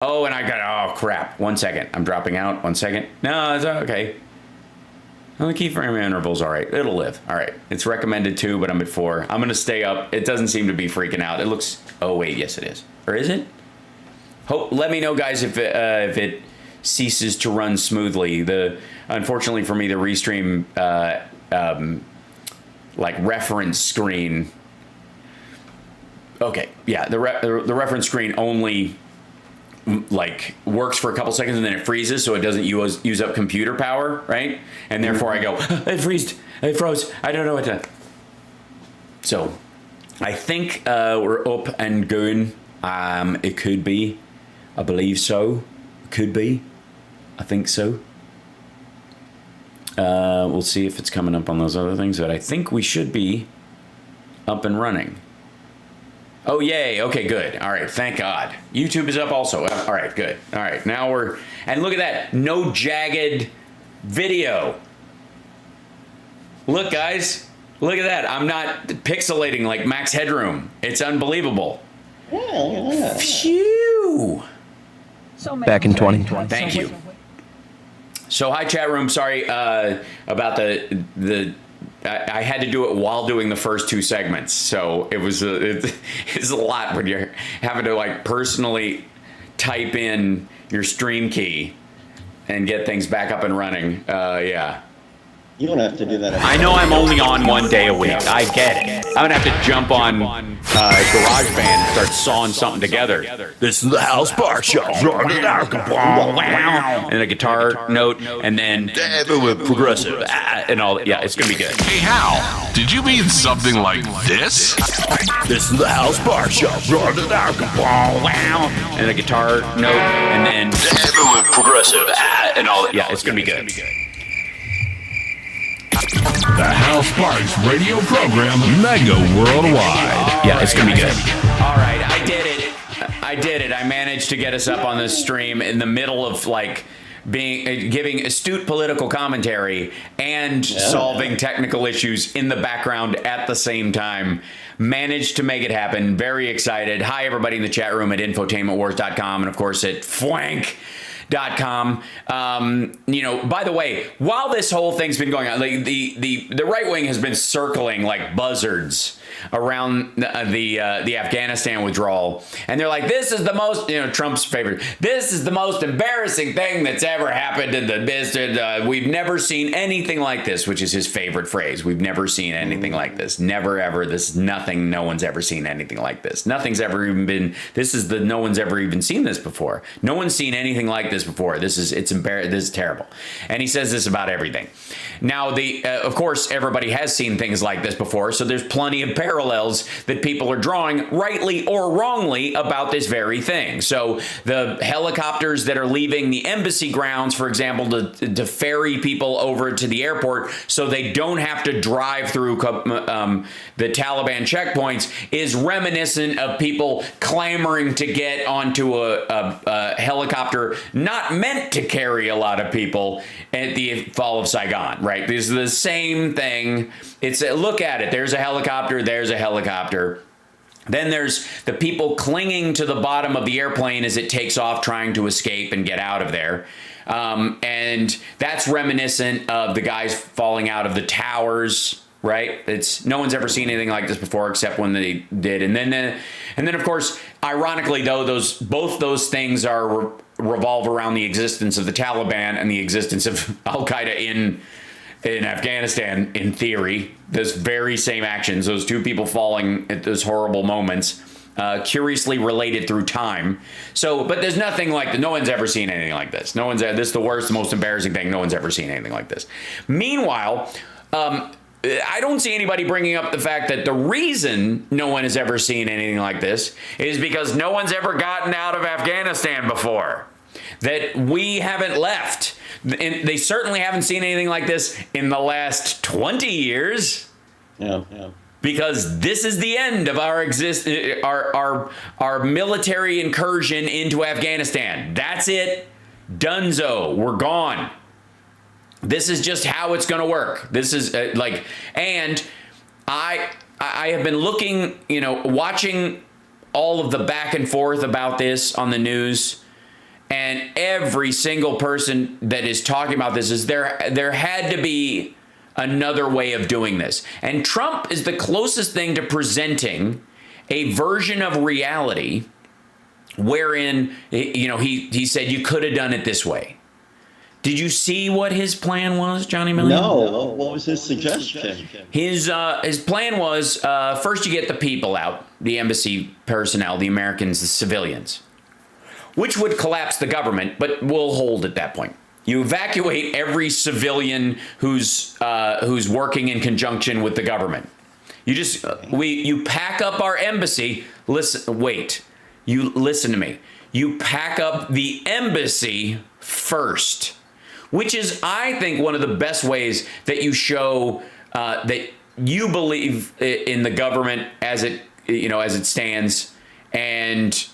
Oh, and oh crap. 1 second. I'm dropping out. 1 second. No, it's okay. Well, the keyframe interval's all right. It'll live. All right. It's recommended 2, but I'm at 4. I'm going to stay up. It doesn't seem to be freaking out. It looks... Oh, wait. Yes, it is. Or is it? Let me know, guys, if it ceases to run smoothly. Unfortunately for me, the Restream like reference screen... Okay. Yeah, the reference screen only... like works for a couple seconds and then it freezes, so it doesn't use up computer power, right? And therefore I go, it froze, I don't know what to. So I think we're up and going. It could be, I believe so. Could be, I think so. We'll see if it's coming up on those other things, but I think we should be up and running. Oh, yay. Okay, good. All right. Thank God. YouTube is up also. All right, good. All right. Now and look at that. No jagged video. Look, guys. Look at that. I'm not pixelating like Max Headroom. It's unbelievable. Yeah. Phew. Back in 2020. Thank you. So, hi, chat room. Sorry about the I had to do it while doing the first 2 segments, so it's a lot when you're having to like personally type in your stream key and get things back up and running. Yeah. You don't have to do that. I know I'm only on 1 day a week. I get it. I'm gonna have to jump on GarageBand and start sawing something together. This is the House Bar Show. And a guitar note, and then progressive and all. Yeah, it's gonna be good. Hey, Hal, did you mean something like this? This is the House Bar Show. And a guitar note, and then progressive and all. Yeah, it's gonna be good. The House Sparks radio program, Megaworldwide. Yeah, it's gonna be good. All right, I did it. I managed to get us up on this stream in the middle of like giving astute political commentary and solving technical issues in the background at the same time. Managed to make it happen. Very excited. Hi, everybody in the chat room at infotainmentwars.com and of course at fwank.com. By the way, while this whole thing's been going on, like the right wing has been circling like buzzards around the Afghanistan withdrawal, and they're like, this is the most, Trump's favorite, this is the most embarrassing thing that's ever happened in the business. We've never seen anything like this, which is his favorite phrase. We've never seen anything like this. Never ever. This is nothing. No one's ever seen anything like this. Nothing's ever even been. No one's ever even seen this before. No one's seen anything like this before. It's embarrassing. This is terrible. And he says this about everything. Now, of course, everybody has seen things like this before, so there's plenty of parallels that people are drawing, rightly or wrongly, about this very thing. So the helicopters that are leaving the embassy grounds, for example, to ferry people over to the airport so they don't have to drive through the Taliban checkpoints, is reminiscent of people clamoring to get onto a helicopter not meant to carry a lot of people at the fall of Saigon, right? This is the same thing. Look at it. There's a helicopter. There's a helicopter. Then there's the people clinging to the bottom of the airplane as it takes off, trying to escape and get out of there. And that's reminiscent of the guys falling out of the towers, right? No one's ever seen anything like this before, except when they did. And then of course, ironically though, both those things revolve around the existence of the Taliban and the existence of Al Qaeda in Afghanistan. In theory, those very same actions, those two people falling at those horrible moments, curiously related through time. So, but there's nothing like that. No one's ever seen anything like this. This is the worst, the most embarrassing thing. No one's ever seen anything like this. Meanwhile, I don't see anybody bringing up the fact that the reason no one has ever seen anything like this is because no one's ever gotten out of Afghanistan before. That we haven't left. And they certainly haven't seen anything like this in the last 20 years. Yeah. Because this is the end of our military incursion into Afghanistan. That's it. Dunzo. We're gone. This is just how it's going to work. This is and I have been looking, watching all of the back and forth about this on the news. and every single person that is talking about this is there had to be another way of doing this. And Trump is the closest thing to presenting a version of reality wherein, he said you could have done it this way. Did you see what his plan was, Johnny Million? No. What was his suggestion? His plan was, first you get the people out, the embassy personnel, the Americans, the civilians, which would collapse the government, but we'll hold at that point. You evacuate every civilian who's working in conjunction with the government. You pack up our embassy. You listen to me. You pack up the embassy first, which is, I think, one of the best ways that you show that you believe in the government as it stands, and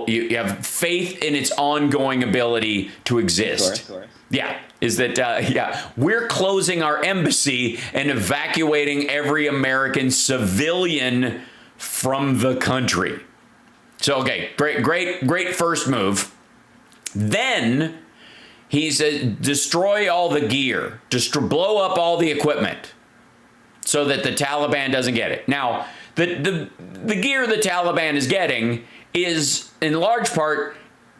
you have faith in its ongoing ability to exist. Of course. Yeah, is that we're closing our embassy and evacuating every American civilian from the country. So, okay, great first move. Then he said, destroy all the gear, blow up all the equipment so that the Taliban doesn't get it. Now, the gear the Taliban is getting is in large part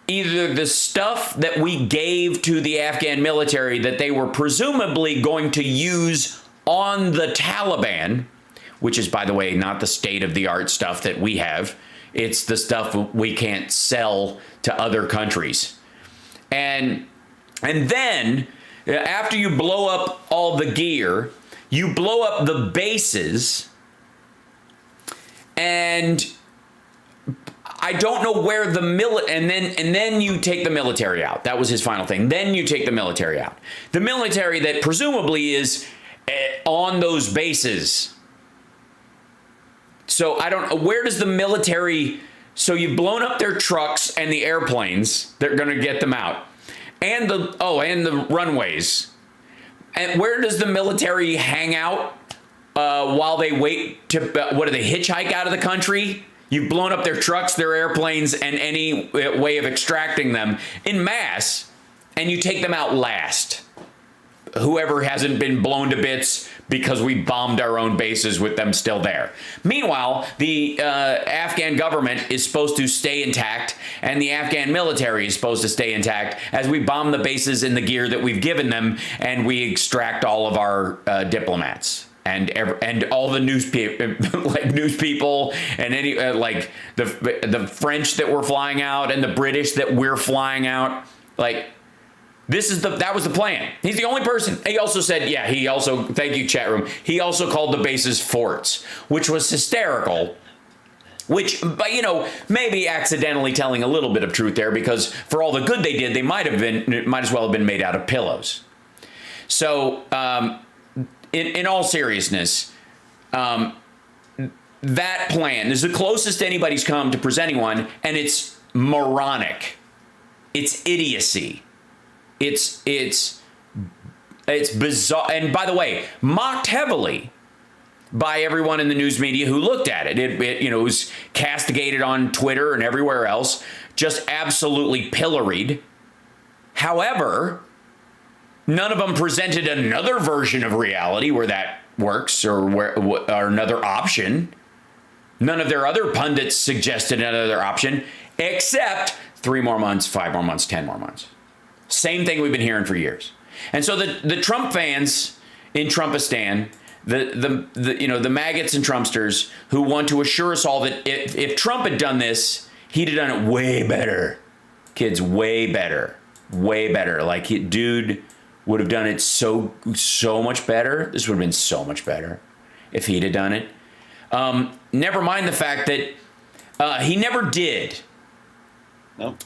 either the stuff that we gave to the Afghan military that they were presumably going to use on the Taliban, which is, by the way, not the state-of-the-art stuff that we have. It's the stuff we can't sell to other countries. And then, after you blow up all the gear, you blow up the bases, and I don't know where the and then you take the military out. That was his final thing. Then you take the military out. The military that presumably is on those bases. So I don't know, where does the military, so you've blown up their trucks and the airplanes, they're going to get them out. And the runways. And where does the military hang out while they wait to, what do they, hitchhike out of the country? You've blown up their trucks, their airplanes, and any way of extracting them en masse, and you take them out last. Whoever hasn't been blown to bits because we bombed our own bases with them still there. Meanwhile, the Afghan government is supposed to stay intact, and the Afghan military is supposed to stay intact as we bomb the bases in the gear that we've given them, and we extract all of our diplomats. And all the news people and any the French that we're flying out and the British that we're flying out, that was the plan. He's the only person. He also said, thank you, chat room. He also called the bases forts, which was hysterical. Which, but maybe accidentally telling a little bit of truth there, because for all the good they did, they might as well have been made out of pillows. So, in all seriousness, that plan is the closest anybody's come to presenting one, and it's moronic. It's idiocy. It's bizarre. And by the way, mocked heavily by everyone in the news media who looked at it. It was castigated on Twitter and everywhere else, just absolutely pilloried. However, none of them presented another version of reality where that works or another option. None of their other pundits suggested another option, except 3 more months, 5 more months, 10 more months. Same thing we've been hearing for years. And so the Trump fans in Trumpistan, the maggots and Trumpsters who want to assure us all that if Trump had done this, he'd have done it way better. Kids, way better. Way better. Dude would have done it so much better. This would have been so much better if he'd have done it. Never mind the fact that he never did. Nope.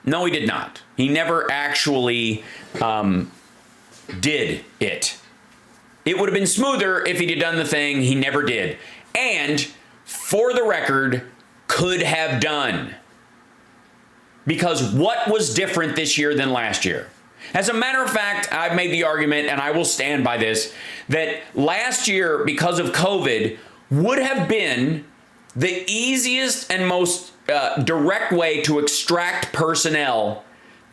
No, he did not. He never actually did it. It would have been smoother if he'd have done the thing he never did. And, for the record, could have done. Because what was different this year than last year? As a matter of fact, I've made the argument, and I will stand by this, that last year, because of COVID, would have been the easiest and most direct way to extract personnel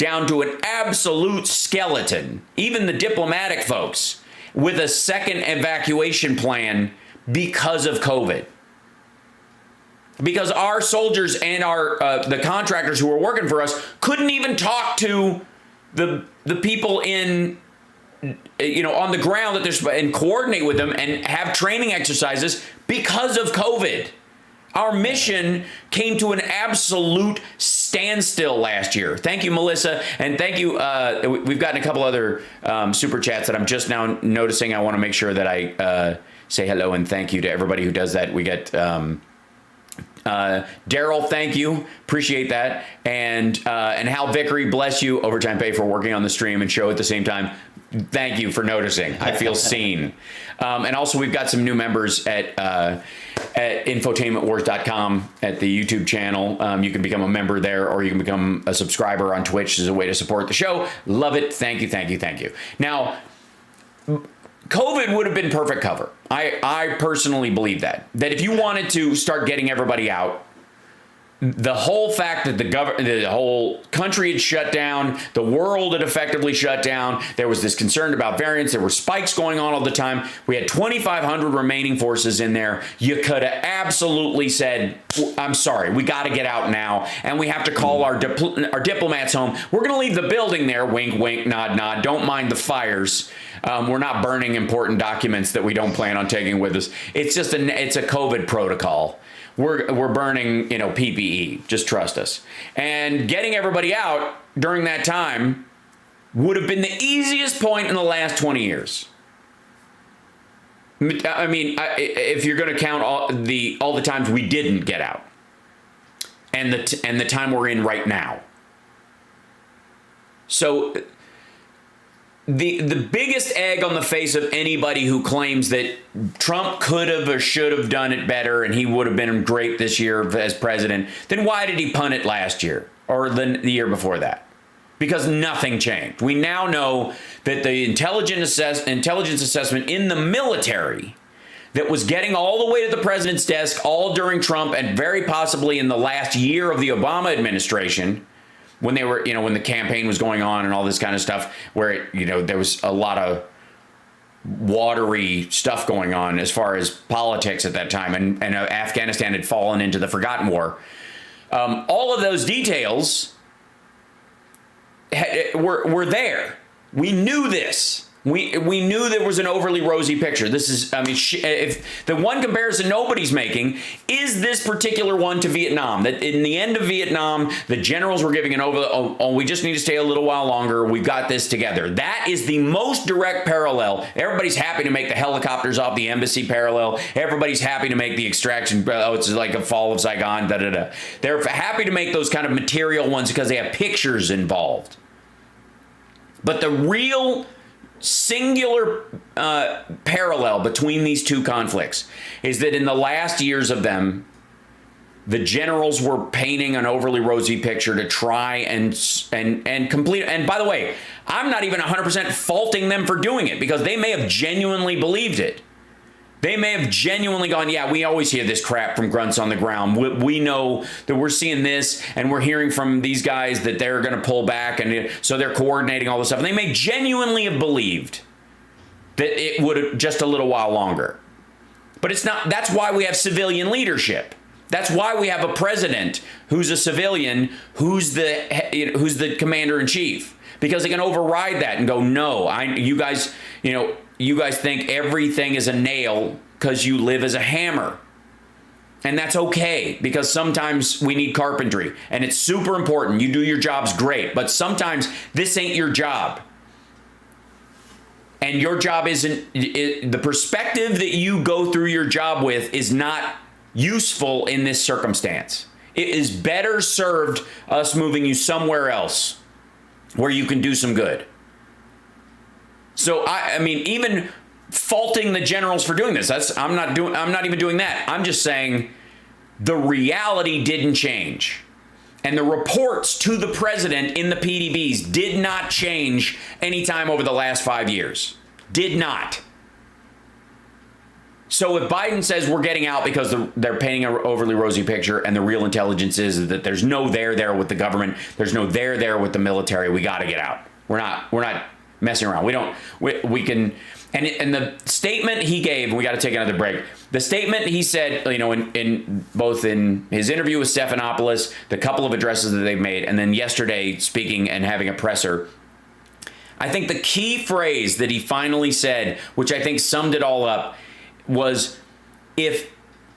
down to an absolute skeleton, even the diplomatic folks, with a second evacuation plan because of COVID. Because our soldiers and our the contractors who were working for us couldn't even talk to the people in, on the ground and coordinate with them and have training exercises because of COVID. Our mission came to an absolute standstill last year. Thank you, Melissa, and thank you. We've gotten a couple other super chats that I'm just now noticing. I want to make sure that I say hello and thank you to everybody who does that. We get Daryl, thank you, appreciate that, and Hal Vickery, bless you, overtime pay for working on the stream and show at the same time. Thank you for noticing. I feel seen. And also, we've got some new members at infotainmentwars.com at the YouTube channel. You can become a member there, or you can become a subscriber on Twitch as a way to support the show. Love it. Thank you, thank you, thank you. Now, COVID would have been perfect cover. I personally believe that if you wanted to start getting everybody out, the whole fact that the whole country had shut down, the world had effectively shut down, there was this concern about variants, there were spikes going on all the time. We had 2,500 remaining forces in there. You could have absolutely said, I'm sorry, we got to get out now, and we have to call our diplomats home. We're going to leave the building there, wink, wink, nod, nod. Don't mind the fires. We're not burning important documents that we don't plan on taking with us. It's just it's a COVID protocol. We're burning, PPE. Just trust us. And getting everybody out during that time would have been the easiest point in the last 20 years. I mean, if you're going to count all the times we didn't get out, and the time we're in right now. So the biggest egg on the face of anybody who claims that Trump could have or should have done it better and he would have been great this year as president, then why did he punt it last year or the year before that? Because nothing changed. We now know that the intelligence assessment in the military that was getting all the way to the president's desk all during Trump and very possibly in the last year of the Obama administration, when they were, when the campaign was going on and all this kind of stuff, where, there was a lot of watery stuff going on as far as politics at that time, and Afghanistan had fallen into the forgotten war. All of those details were there. We knew this. We knew there was an overly rosy picture. This is, if the one comparison nobody's making is this particular one to Vietnam, that in the end of Vietnam, the generals were giving we just need to stay a little while longer. We've got this together. That is the most direct parallel. Everybody's happy to make the helicopters off the embassy parallel. Everybody's happy to make the extraction. It's like a fall of Saigon, da, da, da. They're happy to make those kind of material ones because they have pictures involved. But the real singular parallel between these two conflicts is that in the last years of them, the generals were painting an overly rosy picture to try and complete. And by the way, I'm not even 100% faulting them for doing it, because they may have genuinely believed it. They may have genuinely gone, yeah, we always hear this crap from grunts on the ground. We know that we're seeing this, and we're hearing from these guys that they're going to pull back, and so they're coordinating all this stuff. And they may genuinely have believed that it would have just a little while longer. But it's not. That's why we have civilian leadership. That's why we have a president who's a civilian, who's the commander in chief, because they can override that and go, no, you guys think everything is a nail because you live as a hammer. And that's okay, because sometimes we need carpentry, and it's super important. You do your jobs great, but sometimes this ain't your job. And your job the perspective that you go through your job with is not useful in this circumstance. It is better served us moving you somewhere else where you can do some good. So I mean, even faulting the generals for doing this, I'm not even doing that. I'm just saying the reality didn't change. And the reports to the president in the PDBs did not change anytime over the last 5 years. Did not. So if Biden says we're getting out because they're painting an overly rosy picture, and the real intelligence is that there's no there with the government, there's no there with the military, we got to get out. We're not messing around. We can. And the statement he gave, and we got to take another break. The statement he said, in both in his interview with Stephanopoulos, the couple of addresses that they've made, and then yesterday speaking and having a presser. I think the key phrase that he finally said, which I think summed it all up, was if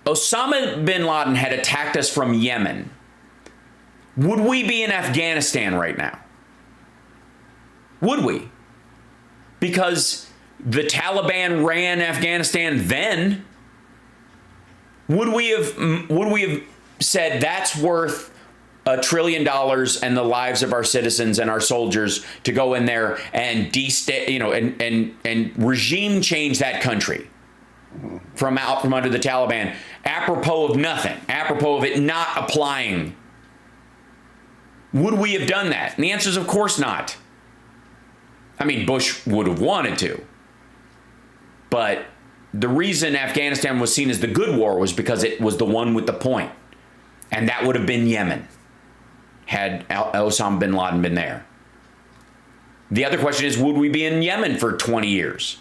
Osama bin Laden had attacked us from Yemen, would we be in Afghanistan right now? Would we? Because the Taliban ran Afghanistan then. Would we have said that's worth $1 trillion and the lives of our citizens and our soldiers to go in there and and regime change that country from under the Taliban, apropos of nothing, apropos of it not applying? Would we have done that? And the answer is of course not. I mean, Bush would have wanted to. But the reason Afghanistan was seen as the good war was because it was the one with the point. And that would have been Yemen, had Osama bin Laden been there. The other question is, would we be in Yemen for 20 years?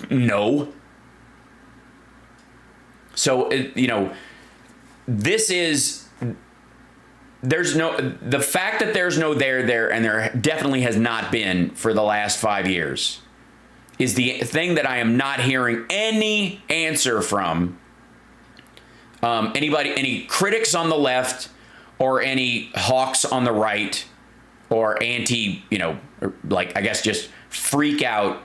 No. So, this is, the fact that there's no there, and there definitely has not been for the last 5 years, is the thing that I am not hearing any answer from anybody, any critics on the left or any hawks on the right or I guess just freak out,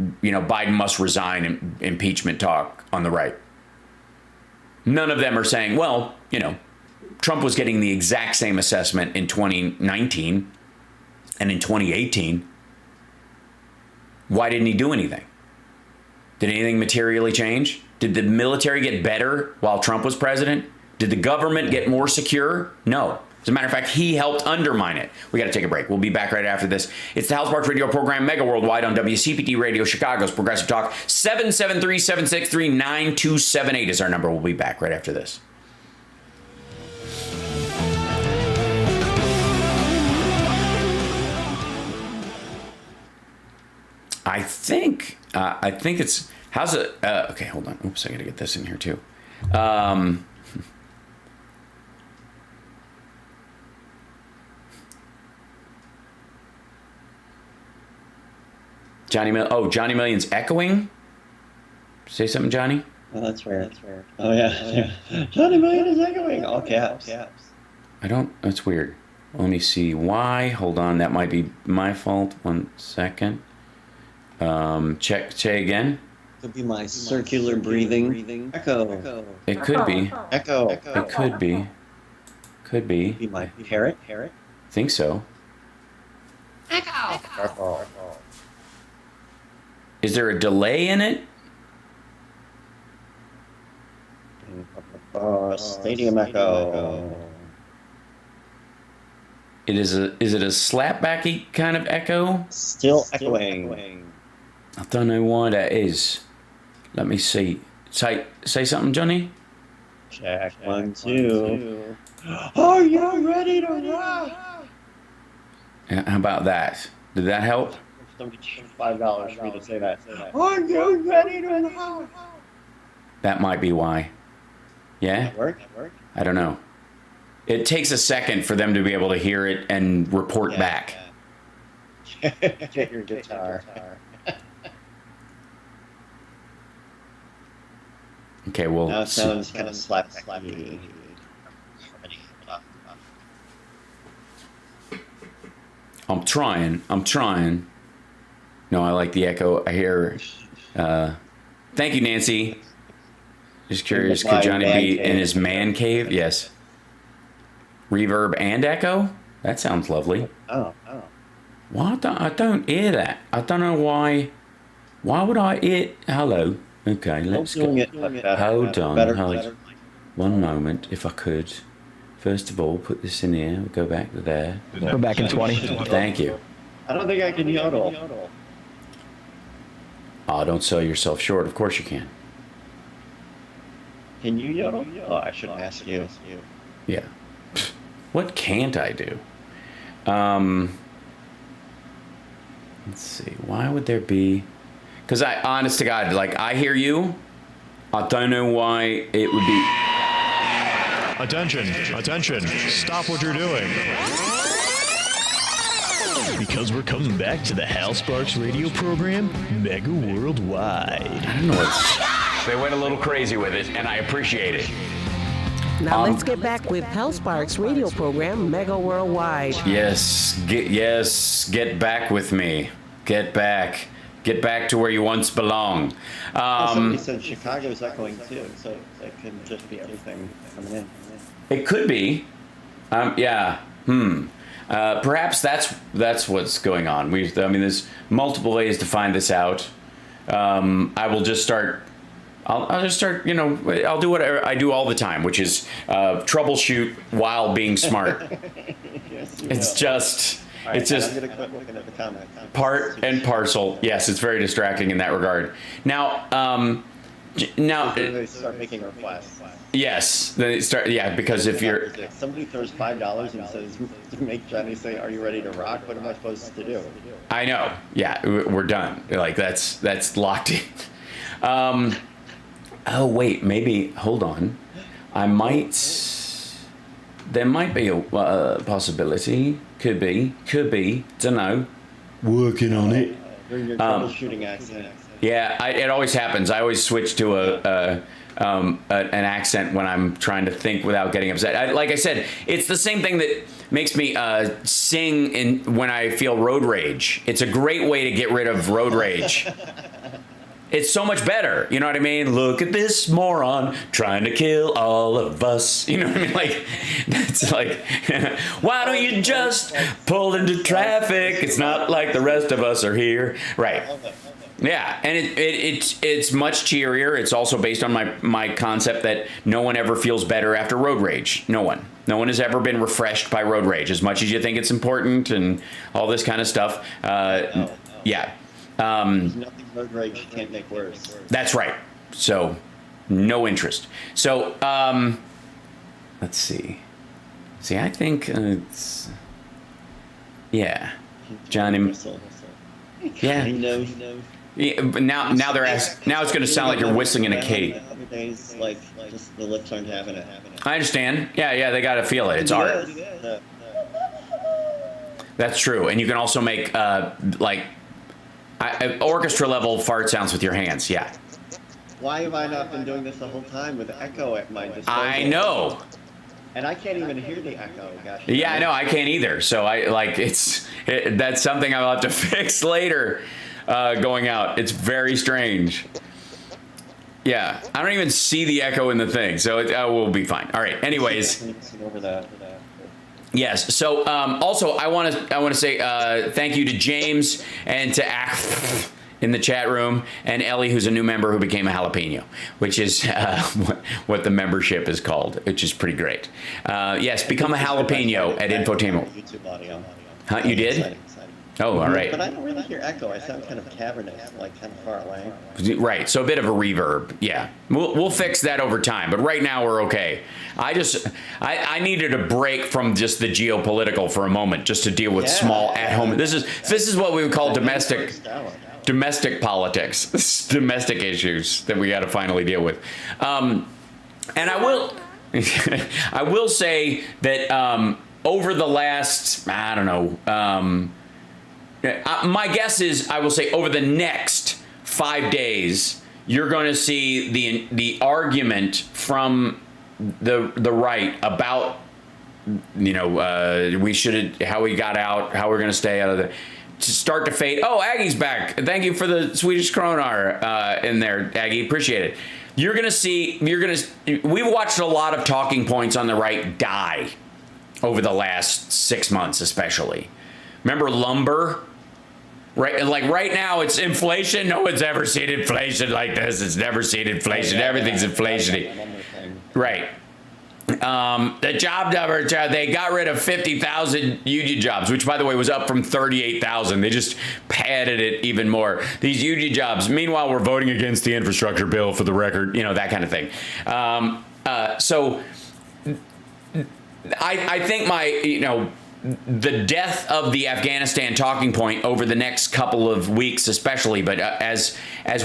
Biden must resign impeachment talk on the right. None of them are saying, well, Trump was getting the exact same assessment in 2019 and in 2018. Why didn't he do anything? Did anything materially change? Did the military get better while Trump was president? Did the government get more secure? No. As a matter of fact, he helped undermine it. We got to take a break. We'll be back right after this. It's the House Sparks radio program, Mega Worldwide, on WCPT Radio, Chicago's Progressive Talk. 773-763-9278 is our number. We'll be back right after this. I think it's, how's it, okay, hold on. Oops, I got to get this in here too. Johnny Million's echoing. Say something, Johnny. Oh, that's weird. Oh, yeah. Johnny Million is echoing. All caps. That's weird. Let me see why. Hold on. That might be my fault. 1 second. Say again. Could be my circular breathing echo. It could be. Echo. It could be. Could be. Could be my parrot. Think so. Echo. Is there a delay in it? Stadium echo. Is it a slapbacky kind of echo? Still echoing. I don't know why that is. Let me see. Say something, Johnny. Check 1, 2. Are you ready to rock? How about that? Did that help? $5 for me to say that. Are you ready to rock? That might be why. Yeah? That work? I don't know. It takes a second for them to be able to hear it and report back. Get your guitar. Okay, well... Now it sounds kind of slapbacky. I'm trying. No, I like the echo. I hear... thank you, Nancy. Just curious, could Johnny be in his man cave? Yes. Reverb and echo? That sounds lovely. Oh. Well, I don't hear that. I don't know why. Why would I hear... Hello. Okay, let's go. Hold on. One moment, if I could. First of all, put this in here. We'll go back to there. We're back in 20. Thank you. I don't think I can yodel. Oh, don't sell yourself short. Of course you can. Can you yodel? Oh, I should ask you. Yeah. What can't I do? Let's see. Why would there be? Because honest to God, like, I hear you. I don't know why it would be. Attention, attention, stop what you're doing. Because we're coming back to the Hal Sparks radio program, Mega Worldwide. I don't know what's. They went a little crazy with it, and I appreciate it. Now let's get back with Hal Sparks' radio program, Mega Worldwide. Yes, get back with me. Get back to where you once belong. Somebody said Chicago's echoing too, so it could just be everything coming in. It could be. Yeah. Perhaps that's what's going on. There's multiple ways to find this out. I will just start. I'll just start. I'll do whatever I do all the time, which is troubleshoot while being smart. Yes, It's just. Right, It's just I'm gonna quit looking at the comments. part and parcel. Yes, it's very distracting in that regard. Now, They start making requests. yes, then it start. Yeah, because if you're, If somebody throws $5 and says to make Johnny say, "Are you ready to rock?" What am I supposed to do? I know. Yeah, we're done. Like that's locked in. Oh wait, maybe hold on. There might be a possibility. Could be. Don't know. Working on it. During your troubleshooting accent. Yeah, it always happens. I always switch to an accent when I'm trying to think without getting upset. Like I said, it's the same thing that makes me sing when I feel road rage. It's a great way to get rid of road rage. It's so much better. You know what I mean? Look at this moron trying to kill all of us. You know what I mean? Like, that's like, why don't you just pull into traffic? It's not like the rest of us are here. Right. Yeah, and it's much cheerier. It's also based on my concept that no one ever feels better after road rage. No one has ever been refreshed by road rage as much as you think it's important and all this kind of stuff. Yeah. Nothing road rage can't make worse. That's right. So, no interest. So, let's see. I think it's, yeah, Johnny. Yeah. Yeah, but now they're asking. Now it's going to sound like you're whistling in a cake. Other days, like just the lips aren't having it. I understand. Yeah, they got to feel it. It's art. That's true, and you can also make orchestra level fart sounds with your hands. Yeah. Why have I not been doing this the whole time with echo at my disposal? I know. And I can't even hear the echo. Gosh. Yeah, I know. I can't either. So that's something I'll have to fix later. Going out, it's very strange. Yeah, I don't even see the echo in the thing, so we'll be fine. All right. Anyways. Over that. Yes. So also, I want to say thank you to James and to in the chat room, and Ellie, who's a new member who became a jalapeno, which is what the membership is called, which is pretty great. Yes, become a jalapeno at Infotainment. YouTube audio. Huh? You did? Exciting. Oh, all right. But I don't really hear echo. I sound kind of cavernous, like kind of far away. Right, so a bit of a reverb. Yeah, we'll fix that over time. But right now we're okay. I needed a break from just the geopolitical for a moment, just to deal with small at-home. This is what we would call domestic politics, domestic issues that we got to finally deal with. And I will say that over the last, I don't know. My guess is, I will say, over the next 5 days, you're going to see the argument from the right about, we should, how we got out, how we're going to stay out of to start to fade. Oh, Aggie's back. Thank you for the Swedish kronar in there, Aggie. Appreciate it. We've watched a lot of talking points on the right die over the last 6 months, especially. Remember lumber? Right, like right now it's inflation. No one's ever seen inflation like this. It's never seen inflation. Everything's inflation-y. Right. The job numbers, they got rid of 50,000 union jobs, which, by the way, was up from 38,000. They just padded it even more. These union jobs. Meanwhile, we're voting against the infrastructure bill, for the record, that kind of thing. So I think the death of the Afghanistan talking point over the next couple of weeks, especially, but as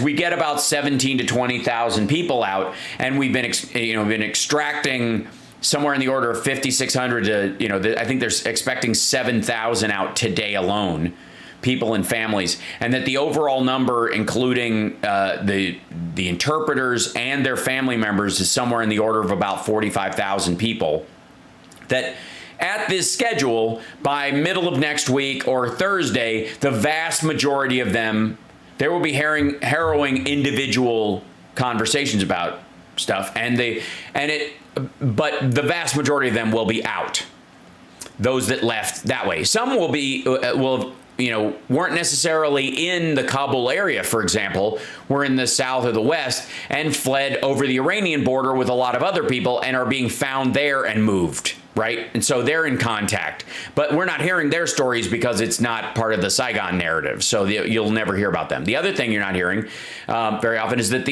we get about 17 to 20,000 people out, and we've been extracting somewhere in the order of 5,600 to I think they're expecting 7,000 out today alone, people and families, and that the overall number, including the interpreters and their family members, is somewhere in the order of about 45,000 people. That at this schedule, by middle of next week or Thursday, the vast majority of them, there will be harrowing individual conversations about stuff, but the vast majority of them will be out. Those that left that way, some will be weren't necessarily in the Kabul area, for example, were in the south or the west and fled over the Iranian border with a lot of other people and are being found there and moved. Right. And so they're in contact, but we're not hearing their stories because it's not part of the Saigon narrative. So you'll never hear about them. The other thing you're not hearing very often is that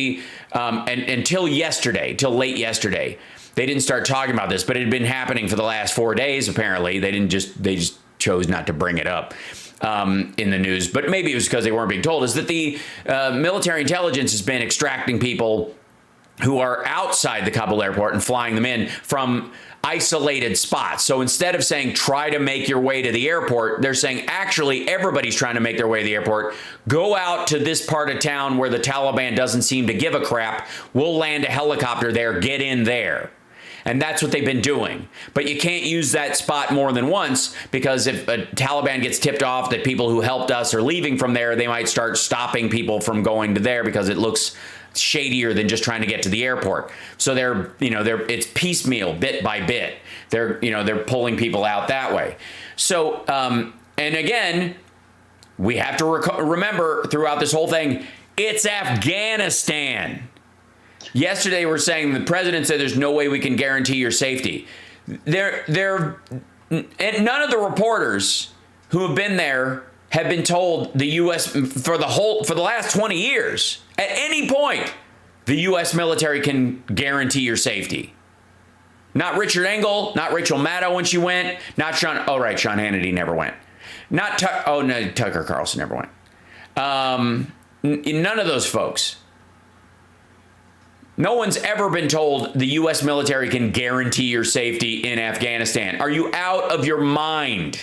until late yesterday, they didn't start talking about this, but it had been happening for the last 4 days. Apparently, they just chose not to bring it up in the news. But maybe it was because they weren't being told. Is that the military intelligence has been extracting people who are outside the Kabul airport and flying them in from isolated spots. So instead of saying, try to make your way to the airport, they're saying, actually, everybody's trying to make their way to the airport. Go out to this part of town where the Taliban doesn't seem to give a crap. We'll land a helicopter there. Get in there. And that's what they've been doing. But you can't use that spot more than once, because if a Taliban gets tipped off that people who helped us are leaving from there, they might start stopping people from going to there because it looks shadier than just trying to get to the airport. So it's piecemeal, bit by bit. They're pulling people out that way. So, and again, we have to remember throughout this whole thing, it's Afghanistan. Yesterday, we're saying the president said there's no way we can guarantee your safety. And none of the reporters who have been there have been told the U.S. for the last 20 years, at any point, the U.S. military can guarantee your safety. Not Richard Engel, not Rachel Maddow when she went, not Sean. Oh, right, Sean Hannity never went. Tucker Carlson never went. None of those folks. No one's ever been told the U.S. military can guarantee your safety in Afghanistan. Are you out of your mind?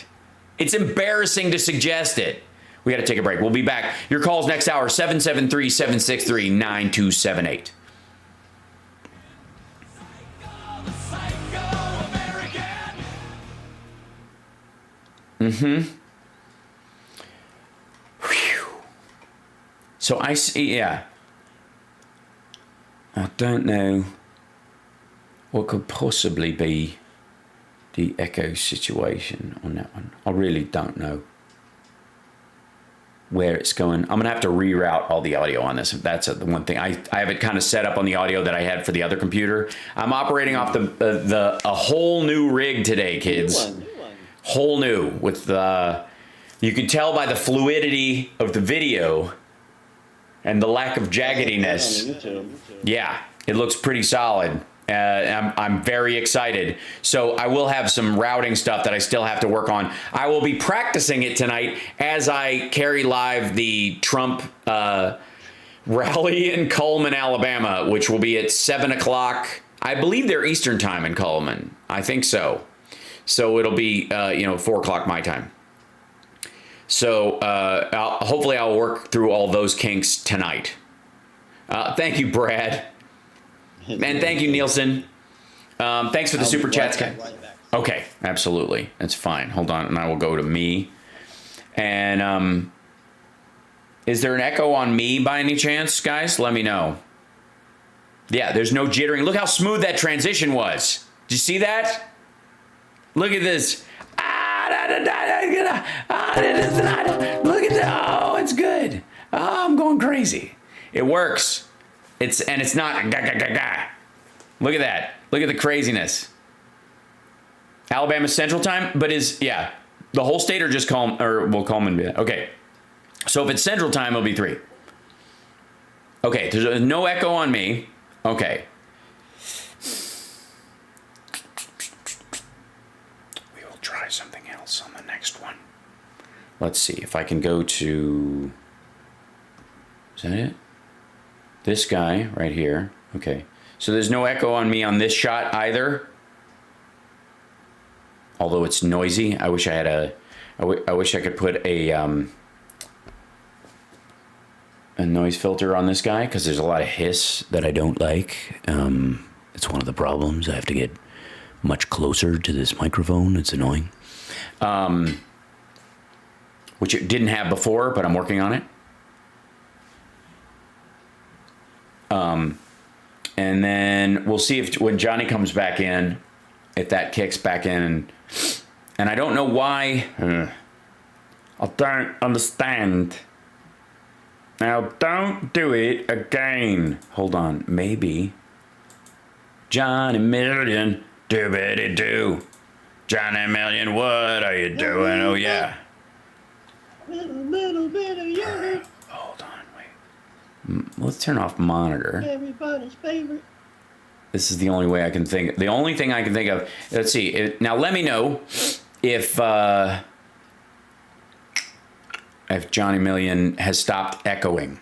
It's embarrassing to suggest it. We got to take a break. We'll be back. Your calls next hour, 773-763-9278. Whew. So I see, I don't know what could possibly be the echo situation on that one. I really don't know where it's going. I'm gonna have to reroute all the audio on this. That's the one thing. I have it kind of set up on the audio that I had for the other computer. I'm operating off a whole new rig today, kids. Whole new with you can tell by the fluidity of the video and the lack of jaggediness. Yeah, it looks pretty solid. I'm very excited. So I will have some routing stuff that I still have to work on. I will be practicing it tonight as I carry live the Trump rally in Cullman, Alabama, which will be at 7 o'clock. I believe they're Eastern time in Cullman. I think so. So it'll be 4 o'clock my time. So hopefully I'll work through all those kinks tonight. Thank you, Brad. And thank you, Nielsen. Thanks for the super chats. Okay, absolutely. That's fine. Hold on, and I will go to me. And is there an echo on me by any chance, guys? Let me know. Yeah, there's no jittering. Look how smooth that transition was. Did you see that? Look at this. Look at that. Oh, it's good. Oh, I'm going crazy. It works. It's not. Look at that. Look at the craziness. Alabama Central Time, but the whole state or just Coleman, or will Coleman be that? Okay. So if it's Central Time, it'll be 3. Okay, there's no echo on me. Okay. We will try something else on the next one. Let's see if I can go to... Is that it? This guy right here. Okay. So there's no echo on me on this shot either. Although it's noisy. I wish I had I wish I could put a noise filter on this guy, because there's a lot of hiss that I don't like. It's one of the problems. I have to get much closer to this microphone. It's annoying. Which it didn't have before, but I'm working on it. And then we'll see if when Johnny comes back in, if that kicks back in. And I don't know why. I don't understand. Now don't do it again. Hold on, maybe. Johnny Million, do-bitty-do. Johnny Million, what are you doing? Oh yeah. Little bit of yogurt. Hold on, wait. Let's turn off monitor. Everybody's favorite. This is the only way I can think. The only thing I can think of. Let's see. Now let me know if Johnny Million has stopped echoing.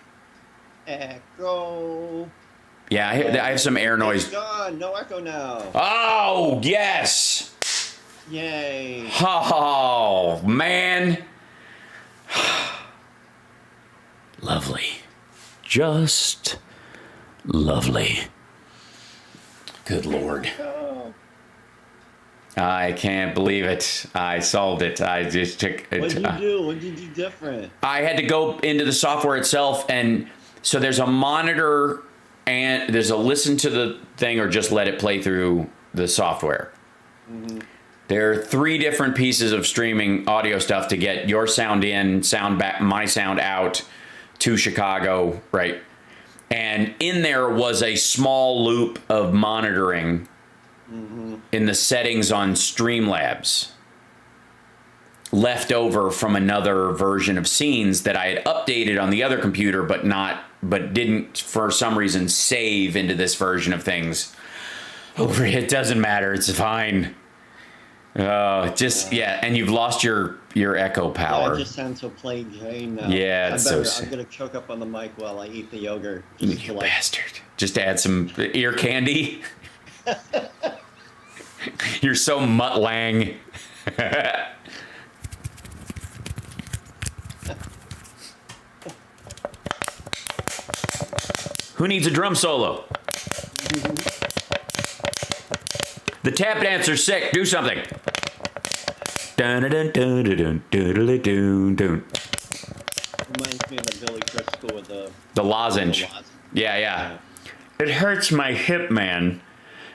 Echo. Yeah, I have some air noise. It's gone. No echo now. Oh yes. Yay. Oh man. Lovely. Just lovely. Good Lord. Oh. I can't believe it. I solved it. I just took it. What did you do? What did you do different? I had to go into the software itself, and so there's a monitor and there's a listen to the thing or just let it play through the software. Mm-hmm. There are 3 different pieces of streaming audio stuff to get your sound in, sound back, my sound out to Chicago, right? And in there was a small loop of monitoring in the settings on Streamlabs, left over from another version of Scenes that I had updated on the other computer, but didn't for some reason save into this version of things. Oh, it doesn't matter. It's fine. And you've lost your echo power. Yeah, I just sound so plain Jane now. Yeah, it's I'm gonna choke up on the mic while I eat the yogurt. You bastard. Just add some ear candy. You're so mutt lang. Who needs a drum solo? The tap dancer's sick. Do something. Dun dun dun dun dun dun dun dun. Reminds me of the Billy Crystal with the lozenge. Yeah. It hurts my hip, man.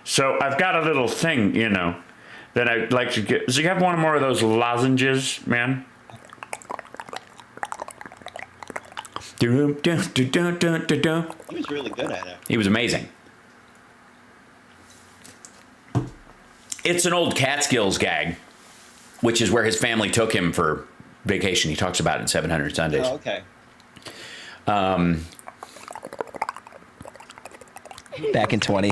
So I've got a little thing, that I'd like to get. So you have one more of those lozenges, man? He was really good at it. He was amazing. It's an old Catskills gag, which is where his family took him for vacation. He talks about it in 700 Sundays. Oh, okay. Back in 20.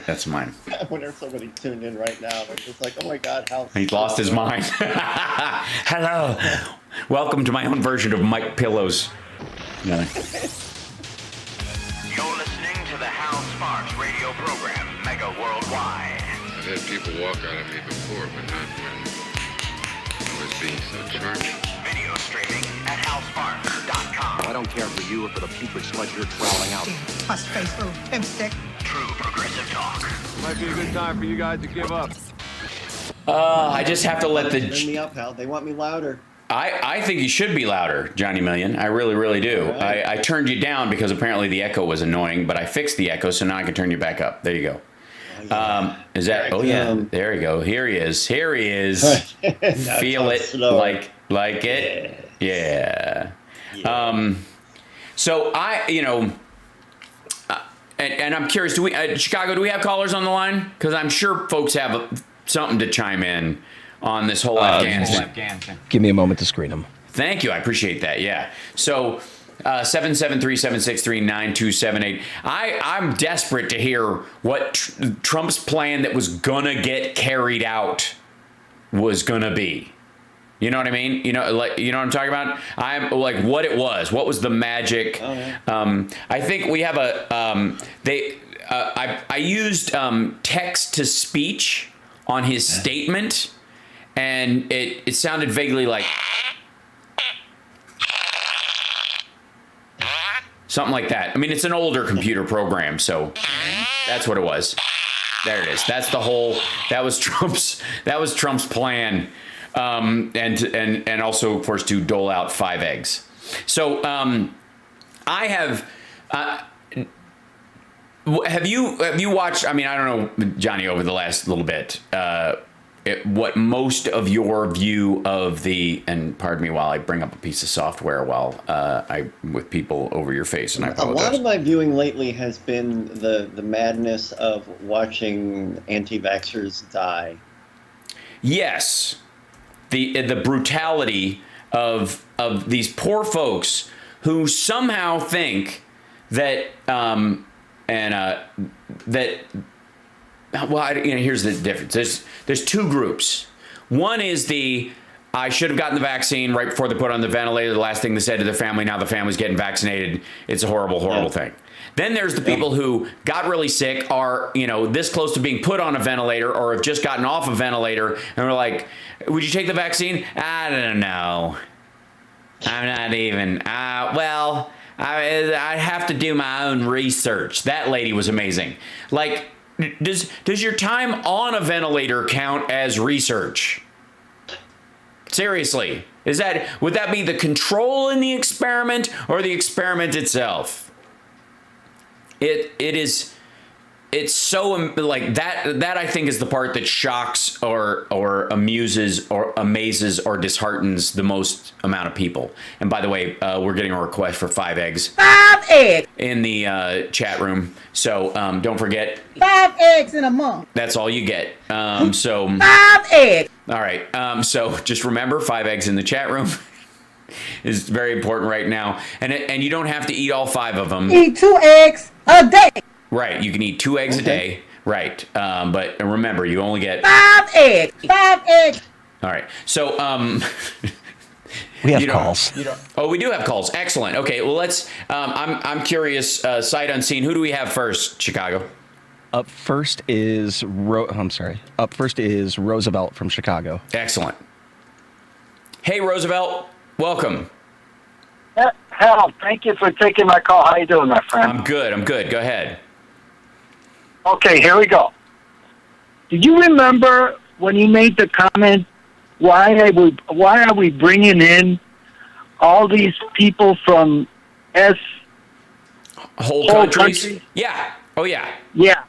That's mine. I wonder if somebody tuned in right now. They're just like, oh my God, how... He's lost his mind. Hello. Welcome to my own version of Mike Pillows. No. You're listening to the Hal Sparks radio program, Mega Worldwide. I've had people walk out of me before, but not when I was being so charming. Video streaming at halsparks.com. I don't care for you or for the putrid sludge you're troweling out. Puss-face little pimp stick. True progressive talk. Might be a good time for you guys to give up. I just have to let Turn me up, Hal. They want me louder. I think you should be louder, Johnny Million. I really, really do. Right. I turned you down because apparently the echo was annoying, but I fixed the echo, so now I can turn you back up. There you go. Is that? Oh yeah, there you go. Here he is. Here he is. Feel it, like it. Yeah. So and I'm curious. Do we Chicago? Do we have callers on the line? Because I'm sure folks have something to chime in on this whole Afghanistan. Give me a moment to screen them. Thank you. I appreciate that. Yeah. So 773-763-9278. I'm desperate to hear what Trump's plan that was going to get carried out was going to be. You know what I mean? You know what I'm talking about? I'm like what it was. What was the magic? Oh, yeah. I think we have I used text to speech on his statement, and it sounded vaguely like something like that. I mean, it's an older computer program, so that's what it was. There it is. That was Trump's plan. And also, of course, to dole out 5 eggs. So I have. Have you watched? I mean, I don't know, Johnny, over the last little bit, what most of your view of and pardon me while I bring up a piece of software with people over your face, and I apologize. A lot of my viewing lately has been the madness of watching anti-vaxxers die. Yes. The brutality of these poor folks who somehow think that here's the difference. There's 2 groups. One is I should have gotten the vaccine right before they put on the ventilator. The last thing they said to their family. Now the family's getting vaccinated. It's a horrible, horrible thing. Then there's the people who got really sick, are this close to being put on a ventilator, or have just gotten off a ventilator, and we're like, "Would you take the vaccine?" I don't know. I'm not even. Well, I have to do my own research. That lady was amazing. Like, does your time on a ventilator count as research? Seriously, would that be the control in the experiment or the experiment itself? It's so like that I think is the part that shocks or amuses or amazes or disheartens the most amount of people. And by the way, we're getting a request for 5 eggs. 5 eggs in the chat room. So don't forget. 5 eggs in a month. That's all you get. 5 eggs. All right. So just remember, 5 eggs in the chat room is very important right now. And you don't have to eat all 5 of them. Eat 2 eggs a day. Right. You can eat 2 eggs a day. Right. But remember, you only get 5 eggs. 5 eggs. All right. So we have calls. Oh, we do have calls. Excellent. Okay. Well, let's. I'm curious. Sight unseen. Who do we have first? Chicago. Up first is Roosevelt from Chicago. Excellent. Hey, Roosevelt. Welcome. Hal, thank you for taking my call. How you doing, my friend? I'm good. Go ahead. Okay, here we go. Did you remember when you made the comment, why are we bringing in all these people from whole countries? Yeah. Oh, yeah. Yeah.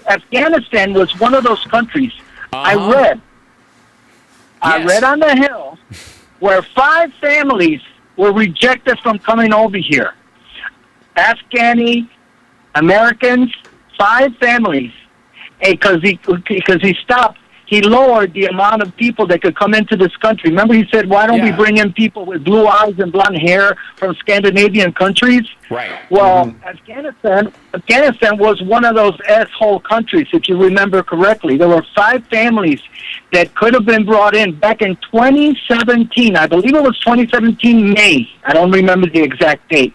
Afghanistan was one of those countries. I read on the Hill where 5 families were rejected from coming over here. Afghani Americans, 5 families, because he lowered the amount of people that could come into this country. Remember, he said, "Why don't we bring in people with blue eyes and blonde hair from Scandinavian countries?" Right. Well, Afghanistan was one of those asshole countries, if you remember correctly. There were 5 families that could have been brought in back in 2017. I believe it was 2017 May. I don't remember the exact date.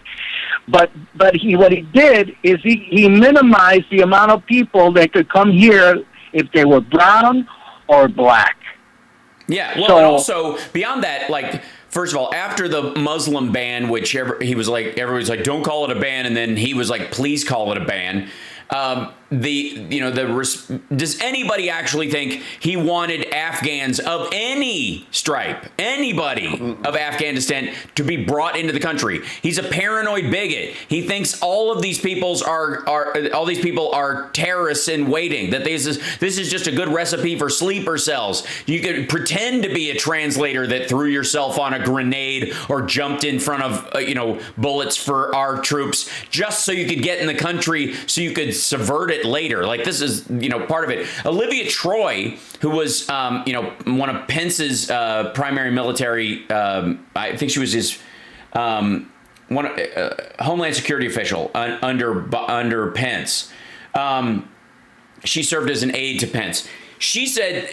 But what he did is he minimized the amount of people that could come here if they were brown or black. Yeah. Well, and also beyond that, like, first of all, after the Muslim ban, which he was like, everybody's like, don't call it a ban, and then he was like, please call it a ban. does anybody actually think he wanted Afghans of any stripe, anybody of Afghanistan, to be brought into the country? He's a paranoid bigot. He thinks all of these people are terrorists in waiting, that this is just a good recipe for sleeper cells. You could pretend to be a translator that threw yourself on a grenade or jumped in front of bullets for our troops just so you could get in the country so you could subvert it later. Like, this is part of it. Olivia Troy, who was one of Pence's primary military, I think she was his Homeland Security official under Pence. She served as an aide to Pence. She said,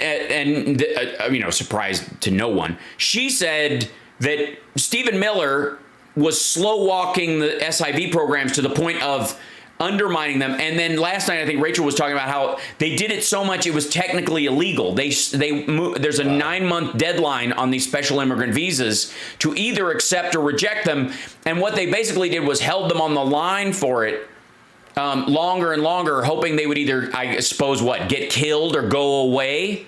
surprise to no one, she said that Stephen Miller was slow walking the SIV programs to the point of undermining them. And then last night, I think Rachel was talking about how they did it so much it was technically illegal. There's a 9-month deadline on these special immigrant visas to either accept or reject them. And what they basically did was held them on the line for it longer and longer, hoping they would either, I suppose, get killed or go away.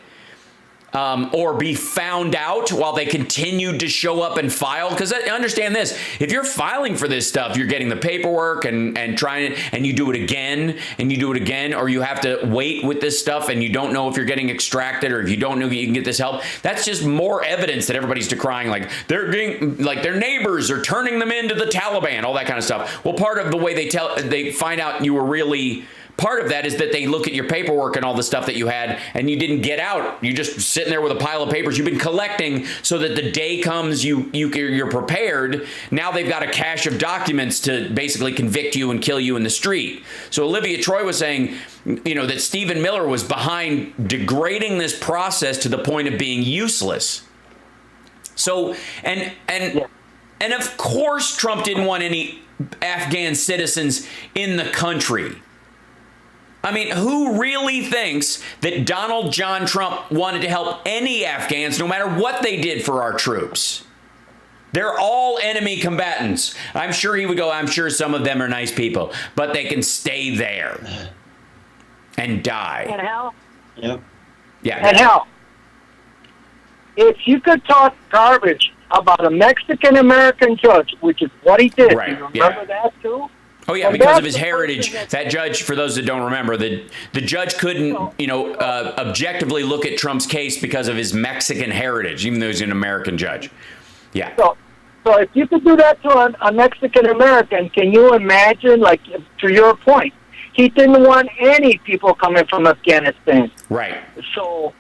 Or be found out while they continued to show up and file. Because understand this, if you're filing for this stuff, you're getting the paperwork and trying it, and you do it again, and you do it again, or you have to wait with this stuff and you don't know if you're getting extracted or if you don't know if you can get this help. That's just more evidence that everybody's decrying, like they're getting, like their neighbors are turning them into the Taliban, all that kind of stuff. Well, part of the way they find out you were really part of that is that they look at your paperwork and all the stuff that you had and you didn't get out. You're just sitting there with a pile of papers you've been collecting so that the day comes you're prepared. Now they've got a cache of documents to basically convict you and kill you in the street. So Olivia Troy was saying, that Stephen Miller was behind degrading this process to the point of being useless. So, and of course Trump didn't want any Afghan citizens in the country. I mean, who really thinks that Donald John Trump wanted to help any Afghans, no matter what they did for our troops? They're all enemy combatants. I'm sure he would go, I'm sure some of them are nice people, but they can stay there and die. And hell? Yep. Yeah. And hell, if you could talk garbage about a Mexican-American judge, which is what he did, right. You remember that too? Oh, yeah, because of his heritage. That judge, for those that don't remember, the judge couldn't, objectively look at Trump's case because of his Mexican heritage, even though he's an American judge. Yeah. So if you could do that to a Mexican-American, can you imagine, like, to your point, he didn't want any people coming from Afghanistan. Right. So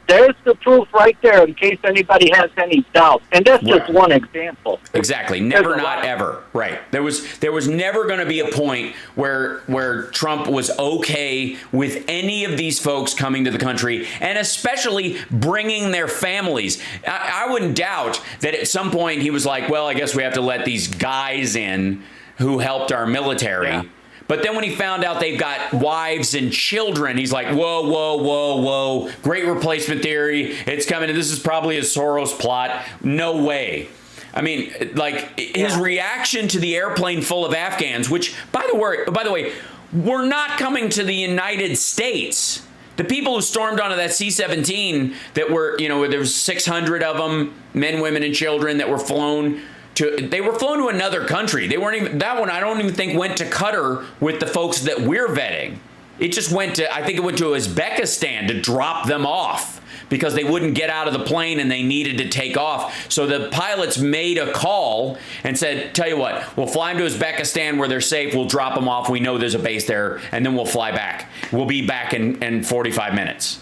there's the proof right there in case anybody has any doubt. And that's just one example. Exactly. Never, not ever. Right. There was never going to be a point where Trump was okay with any of these folks coming to the country, and especially bringing their families. I wouldn't doubt that at some point he was like, well, I guess we have to let these guys in who helped our military. Yeah. But then when he found out they've got wives and children, he's like, whoa, whoa, whoa, whoa. Great replacement theory. It's coming. This is probably a Soros plot. No way. I mean, like, his reaction to the airplane full of Afghans, which, by the way, were not coming to the United States. The people who stormed onto that C-17 that were, there was 600 of them, men, women, and children that were flown. They were flown to another country. They weren't even, that one I don't even think went to Qatar with the folks that we're vetting. It just went to, I think it went to Uzbekistan to drop them off because they wouldn't get out of the plane and they needed to take off. So the pilots made a call and said, tell you what, we'll fly them to Uzbekistan where they're safe. We'll drop them off. We know there's a base there, and then we'll fly back. We'll be back in 45 minutes.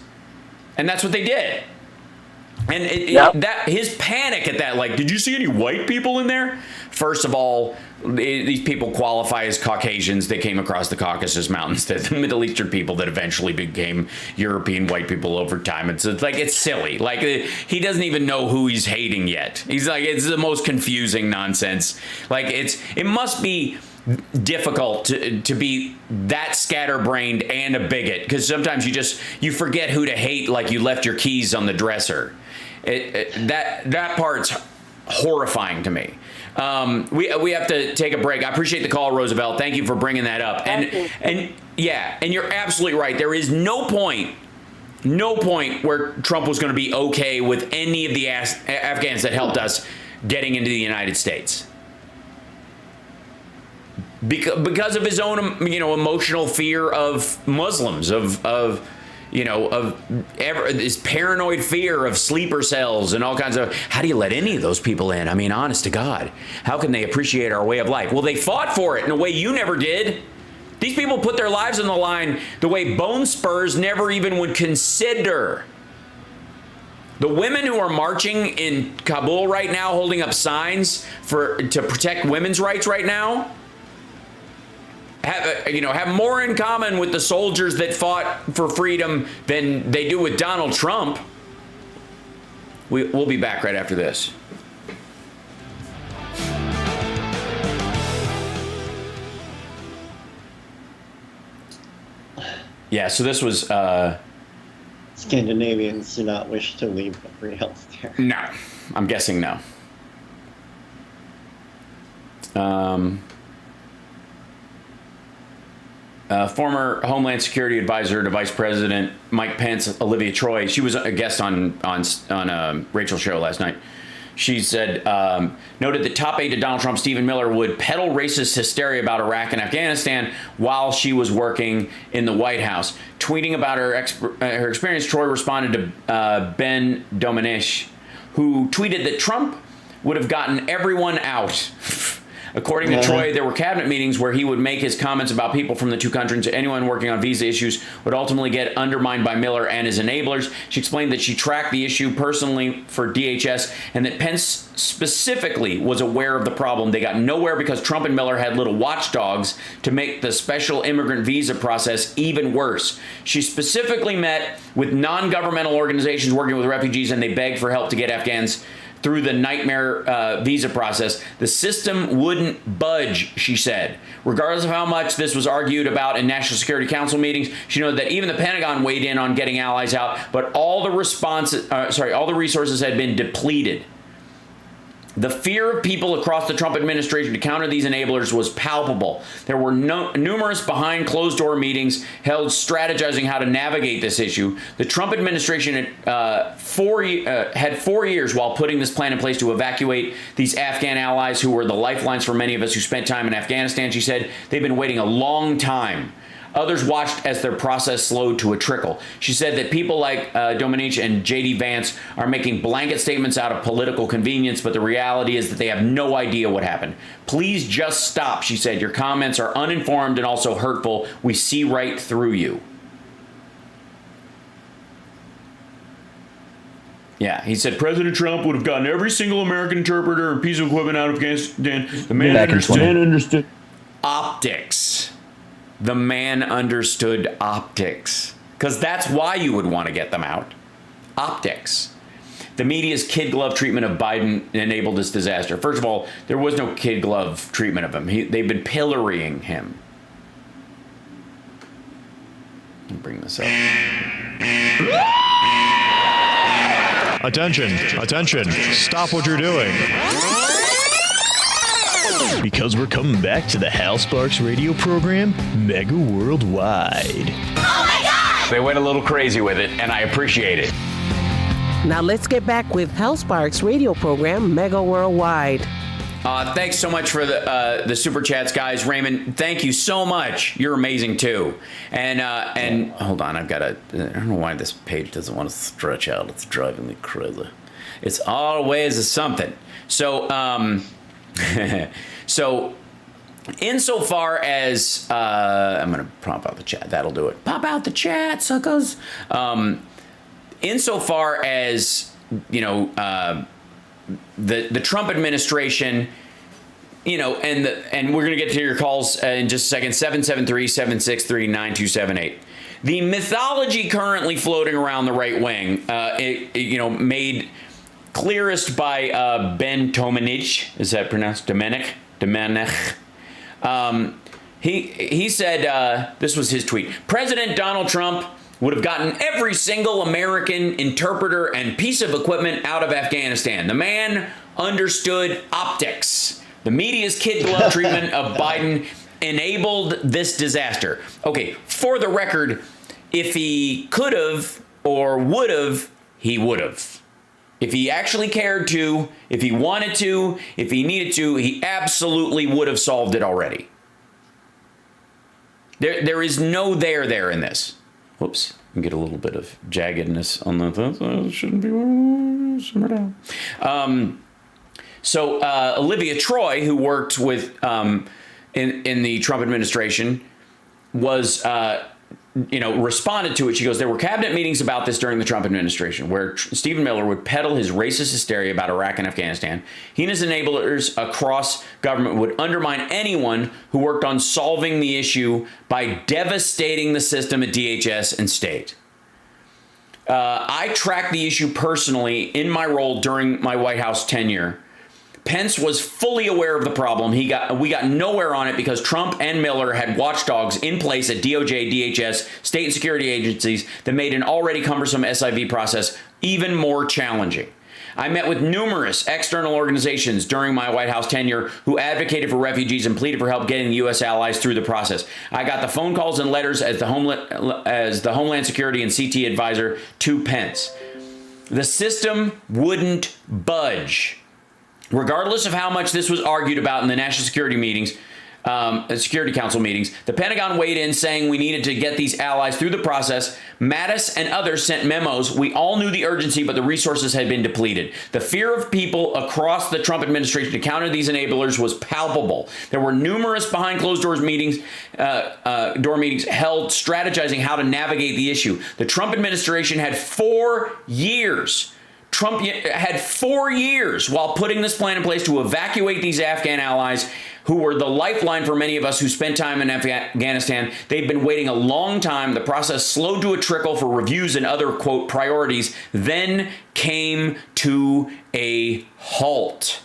And that's what they did. And that his panic at that, like, did you see any white people in there? First of all, these people qualify as Caucasians. They came across the Caucasus Mountains, the Middle Eastern people that eventually became European white people over time. It's like, it's silly. Like, he doesn't even know who he's hating yet. He's like, it's the most confusing nonsense. Like, it must be difficult to be that scatterbrained and a bigot, because sometimes you forget who to hate, like you left your keys on the dresser. That part's horrifying to me. We have to take a break. I appreciate the call, Roosevelt. Thank you for bringing that up. And you're absolutely right. There is no point where Trump was going to be okay with any of the Afghans that helped us getting into the United States. Because of his own, emotional fear of Muslims, of this paranoid fear of sleeper cells and all kinds of. How do you let any of those people in? I mean, honest to God, how can they appreciate our way of life? Well, they fought for it in a way you never did. These people put their lives on the line the way Bone Spurs never even would consider. The women who are marching in Kabul right now, holding up signs to protect women's rights right now, have more in common with the soldiers that fought for freedom than they do with Donald Trump. We'll be back right after this. Yeah, so this was... Scandinavians do not wish to leave free healthcare. No, I'm guessing no. Former Homeland Security Advisor to Vice President Mike Pence, Olivia Troy, she was a guest on Rachel's show last night. She said, noted that top aide to Donald Trump, Stephen Miller, would peddle racist hysteria about Iraq and Afghanistan while she was working in the White House. Tweeting about her experience, Troy responded to Ben Domenech, who tweeted that Trump would have gotten everyone out. According to Troy, there were cabinet meetings where he would make his comments about people from the two countries. Anyone working on visa issues would ultimately get undermined by Miller and his enablers. She explained that she tracked the issue personally for DHS and that Pence specifically was aware of the problem. They got nowhere because Trump and Miller had little watchdogs to make the special immigrant visa process even worse. She specifically met with non-governmental organizations working with refugees, and they begged for help to get Afghans through the nightmare visa process. The system wouldn't budge, she said. Regardless of how much this was argued about in National Security Council meetings, she noted that even the Pentagon weighed in on getting allies out, but all the resources had been depleted. The fear of people across the Trump administration to counter these enablers was palpable. There were numerous behind closed-door meetings held strategizing how to navigate this issue. The Trump administration had 4 years while putting this plan in place to evacuate these Afghan allies who were the lifelines for many of us who spent time in Afghanistan. She said they've been waiting a long time. Others watched as their process slowed to a trickle. She said that people like Dominique and J.D. Vance are making blanket statements out of political convenience, but the reality is that they have no idea what happened. Please just stop, she said. Your comments are uninformed and also hurtful. We see right through you. Yeah, he said President Trump would have gotten every single American interpreter and piece of equipment out of Afghanistan. The man understood optics. The man understood optics. Because that's why you would want to get them out. Optics. The media's kid glove treatment of Biden enabled this disaster. First of all, there was no kid glove treatment of him. They've been pillorying him. Let me bring this up. Attention, stop what you're doing. Because we're coming back to the Hal Sparks radio program, Mega Worldwide. Oh my God! They went a little crazy with it, and I appreciate it. Now let's get back with Hal Sparks radio program, Mega Worldwide. Thanks so much for the super chats, guys. Raymond, thank you so much. You're amazing too. And hold on, I don't know why this page doesn't want to stretch out. It's driving me crazy. It's always a something. So so insofar as I'm gonna pop out the chat. That'll do it. Pop out the chat, suckers. Insofar as the Trump administration, and we're going to get to your calls in just a second, 773-763-9278. The mythology currently floating around the right wing, made clearest by Ben Domenech. Is that pronounced Domenech? He said, this was his tweet, President Donald Trump would have gotten every single American interpreter and piece of equipment out of Afghanistan. The man understood optics. The media's kid glove treatment of Biden enabled this disaster. Okay, for the record, if he could have or would have, he would have. If he actually cared to, if he wanted to, if he needed to, he absolutely would have solved it already. There is no there in this. Whoops, I get a little bit of jaggedness on the shouldn't be simmer down. So Olivia Troy, who worked with in the Trump administration, was responded to it. She goes, there were cabinet meetings about this during the Trump administration where Stephen Miller would peddle his racist hysteria about Iraq and Afghanistan. He and his enablers across government would undermine anyone who worked on solving the issue by devastating the system at DHS and state. I tracked the issue personally in my role during my White House tenure. Pence was fully aware of the problem. We got nowhere on it because Trump and Miller had watchdogs in place at DOJ, DHS, state and security agencies that made an already cumbersome SIV process even more challenging. I met with numerous external organizations during my White House tenure who advocated for refugees and pleaded for help getting U.S. allies through the process. I got the phone calls and letters as the Homeland Security and CT advisor to Pence. The system wouldn't budge. Regardless of how much this was argued about in the National Security meetings, Security Council meetings, the Pentagon weighed in saying we needed to get these allies through the process. Mattis and others sent memos. We all knew the urgency, but the resources had been depleted. The fear of people across the Trump administration to counter these enablers was palpable. There were numerous behind closed doors meetings, door meetings held strategizing how to navigate the issue. The Trump administration had 4 years. Trump had 4 years while putting this plan in place to evacuate these Afghan allies who were the lifeline for many of us who spent time in Afghanistan. They've been waiting a long time. The process slowed to a trickle for reviews and other, quote, priorities, then came to a halt.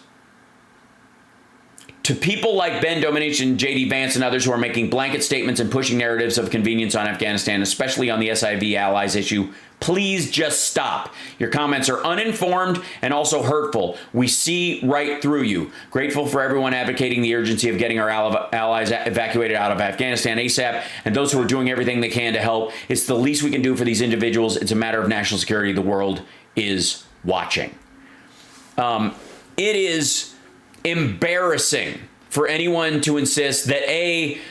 To people like Ben Domenech and J.D. Vance and others who are making blanket statements and pushing narratives of convenience on Afghanistan, especially on the SIV allies issue, please just stop. Your comments are uninformed and also hurtful. We see right through you. Grateful for everyone advocating the urgency of getting our allies evacuated out of Afghanistan ASAP and those who are doing everything they can to help. It's the least we can do for these individuals. It's a matter of national security. The world is watching. It is embarrassing for anyone to insist that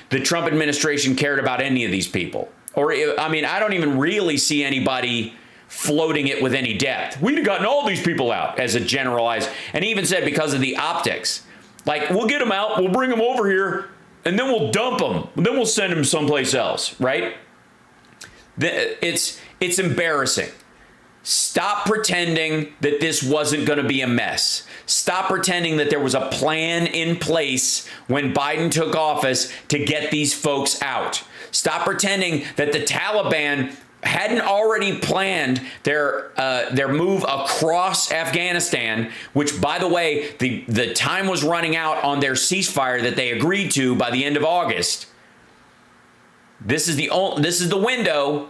the Trump administration cared about any of these people. Or, I mean, I don't even really see anybody floating it with any depth. We'd have gotten all these people out as a generalized, and he even said because of the optics. Like, we'll get them out, we'll bring them over here, and then we'll dump them. Then we'll send them someplace else, right? It's embarrassing. Stop pretending that this wasn't going to be a mess. Stop pretending that there was a plan in place when Biden took office to get these folks out. Stop pretending that the Taliban hadn't already planned their move across Afghanistan, which, by the way, the time was running out on their ceasefire that they agreed to by the end of August. This is the window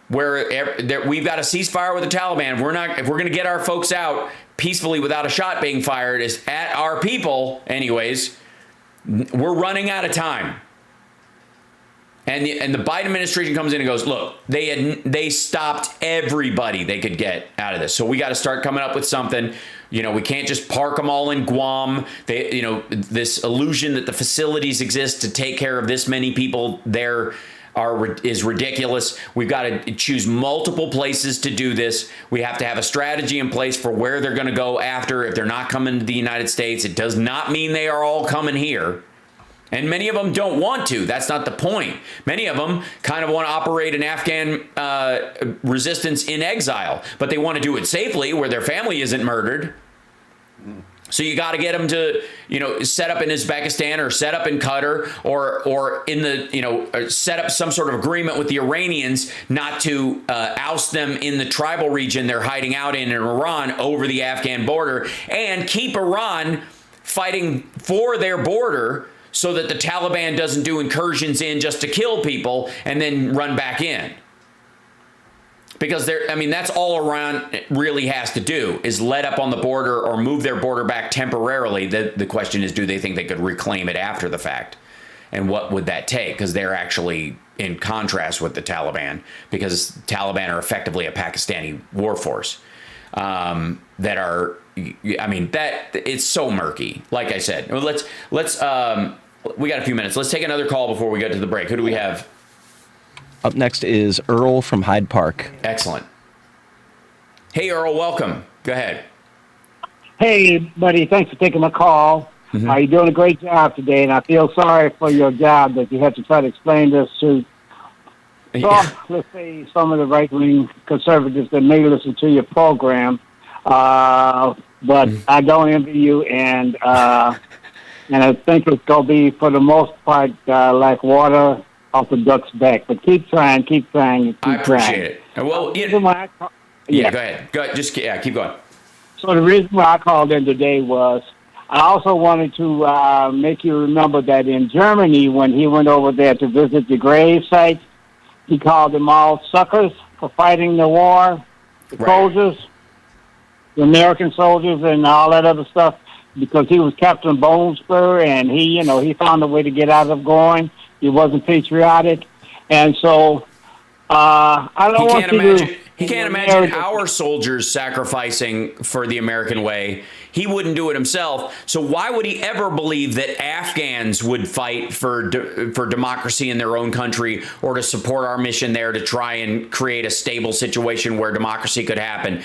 where we've got a ceasefire with the Taliban. If we're going to get our folks out peacefully without a shot being fired at our people, anyways, we're running out of time. And the Biden administration comes in and goes, look, they stopped everybody they could get out of this. So we got to start coming up with something. You know, we can't just park them all in Guam. This illusion that the facilities exist to take care of this many people there is ridiculous. We've got to choose multiple places to do this. We have to have a strategy in place for where they're going to go after if they're not coming to the United States. It does not mean they are all coming here. And many of them don't want to. That's not the point. Many of them kind of want to operate an Afghan resistance in exile, but they want to do it safely where their family isn't murdered. So you got to get them to, set up in Uzbekistan or set up in Qatar or in the, set up some sort of agreement with the Iranians not to oust them in the tribal region they're hiding out in Iran over the Afghan border, and keep Iran fighting for their border so that the Taliban doesn't do incursions in just to kill people and then run back in. Because that's all Iran really has to do is let up on the border or move their border back temporarily. The question is, do they think they could reclaim it after the fact? And what would that take? Because they're actually in contrast with the Taliban, because Taliban are effectively a Pakistani war force that are, that it's so murky. Like I said, let's we got a few minutes. Let's take another call before we go to the break. Who do we have? Up next is Earl from Hyde Park. Excellent. Hey, Earl, welcome. Go ahead. Hey, buddy, thanks for taking my call. You're doing a great job today, and I feel sorry for your job that you have to try to explain this to, let's say, some of the right-wing conservatives that may listen to your program. But I don't envy you, and I think it's going to be, for the most part, like water off the duck's back. But keep trying, I appreciate it. Well, go ahead. Just keep going. So the reason why I called in today was I also wanted to make you remember that in Germany, when he went over there to visit the grave sites, he called them all suckers for fighting the war, the soldiers, the American soldiers, and all that other stuff, because he was Captain Bonespur, and he found a way to get out of going. He wasn't patriotic, and so I don't want to. He can't imagine our soldiers sacrificing for the American way. He wouldn't do it himself. So why would he ever believe that Afghans would fight for democracy in their own country, or to support our mission there to try and create a stable situation where democracy could happen?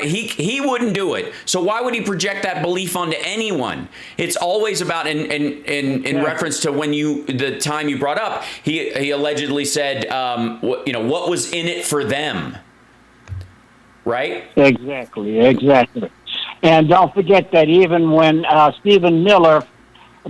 He wouldn't do it. So why would he project that belief onto anyone? It's always about, in reference to the time you brought up, he allegedly said, what was in it for them? Right? Exactly. And don't forget that even when Stephen Miller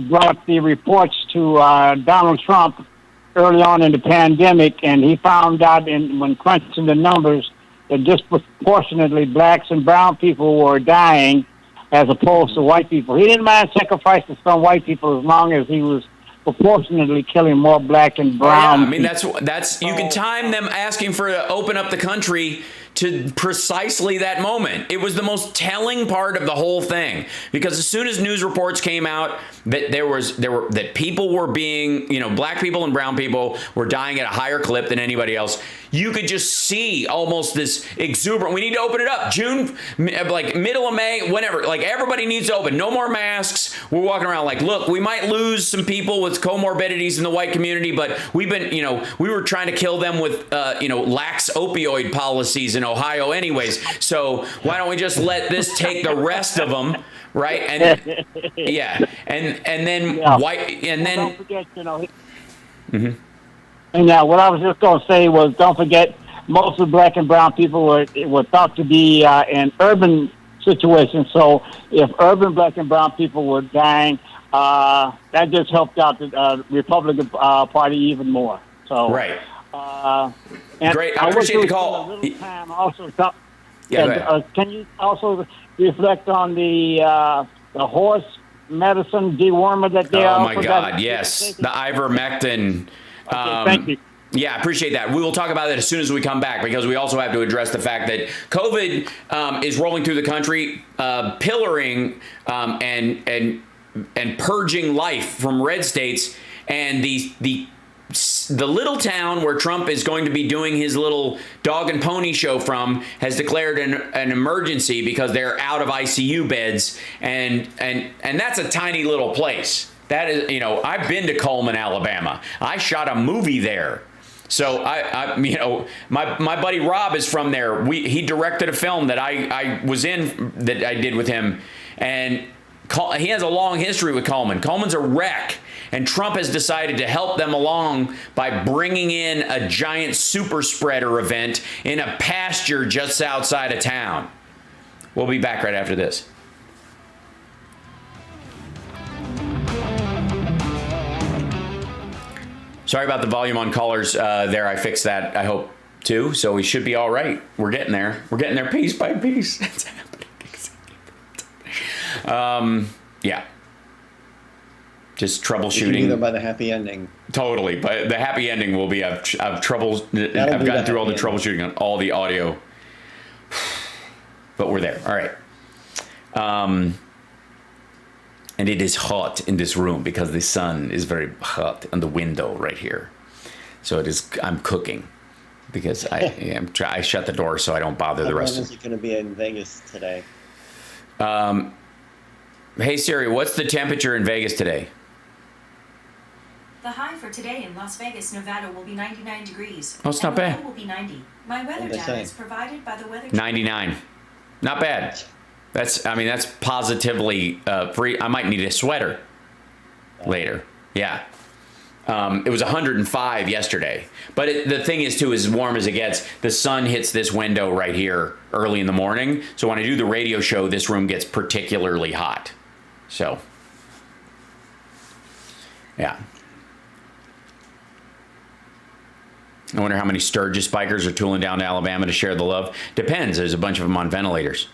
brought the reports to Donald Trump early on in the pandemic, and he found out when crunching the numbers that disproportionately blacks and brown people were dying as opposed to white people. He didn't mind sacrificing some white people as long as he was proportionately killing more black and brown. That's you can time them asking to open up the country to precisely that moment. It was the most telling part of the whole thing, because as soon as news reports came out that that people were being, black people and brown people were dying at a higher clip than anybody else, you could just see almost this exuberant, we need to open it up. June, like middle of May, whenever, like everybody needs to open. No more masks. We're walking around like, look, we might lose some people with comorbidities in the white community, but we've been, we were trying to kill them with, lax opioid policies in Ohio anyways. So why don't we just let this take the rest of them, right? And then white, and then don't forget, And what I was just going to say was, don't forget, most of black and brown people were thought to be in urban situations. So if urban black and brown people were dying, that just helped out the Republican Party even more. So right. And great. I appreciate the call. Can you also reflect on the horse medicine dewormer that they Oh my God! Yes, the ivermectin. Thank you. Yeah, I appreciate that. We will talk about that as soon as we come back, because we also have to address the fact that COVID is rolling through the country, pillaring and purging life from red states, and the little town where Trump is going to be doing his little dog and pony show from has declared an emergency because they're out of ICU beds, and that's a tiny little place. That is, I've been to Cullman, Alabama. I shot a movie there. So my buddy Rob is from there. He directed a film that I was in, that I did with him, and he has a long history with Cullman. Cullman's a wreck, and Trump has decided to help them along by bringing in a giant super spreader event in a pasture just outside of town. We'll be back right after this. Sorry about the volume on callers there. I fixed that, I hope, too. So we should be all right. We're getting there. We're getting there piece by piece. It's happening. Yeah. Just troubleshooting. Either by the happy ending. totally. But the happy ending will be I've gotten through all the troubleshooting on all the audio. But we're there. All right. And it is hot in this room because the sun is very hot on the window right here. So it is. I'm cooking because I shut the door so I don't bother the rest. When is it going to be in Vegas today? Hey Siri, what's the temperature in Vegas today? The high for today in Las Vegas, Nevada will be 99 degrees. Oh, it's not bad. The low will be 90. My weather data is provided by the weather. 99. Not bad. That's positively free. I might need a sweater later. Yeah. It was 105 yesterday. But the thing is, too, as warm as it gets, the sun hits this window right here early in the morning. So when I do the radio show, this room gets particularly hot. So, yeah. I wonder how many Sturgis bikers are tooling down to Alabama to share the love. Depends. There's a bunch of them on ventilators.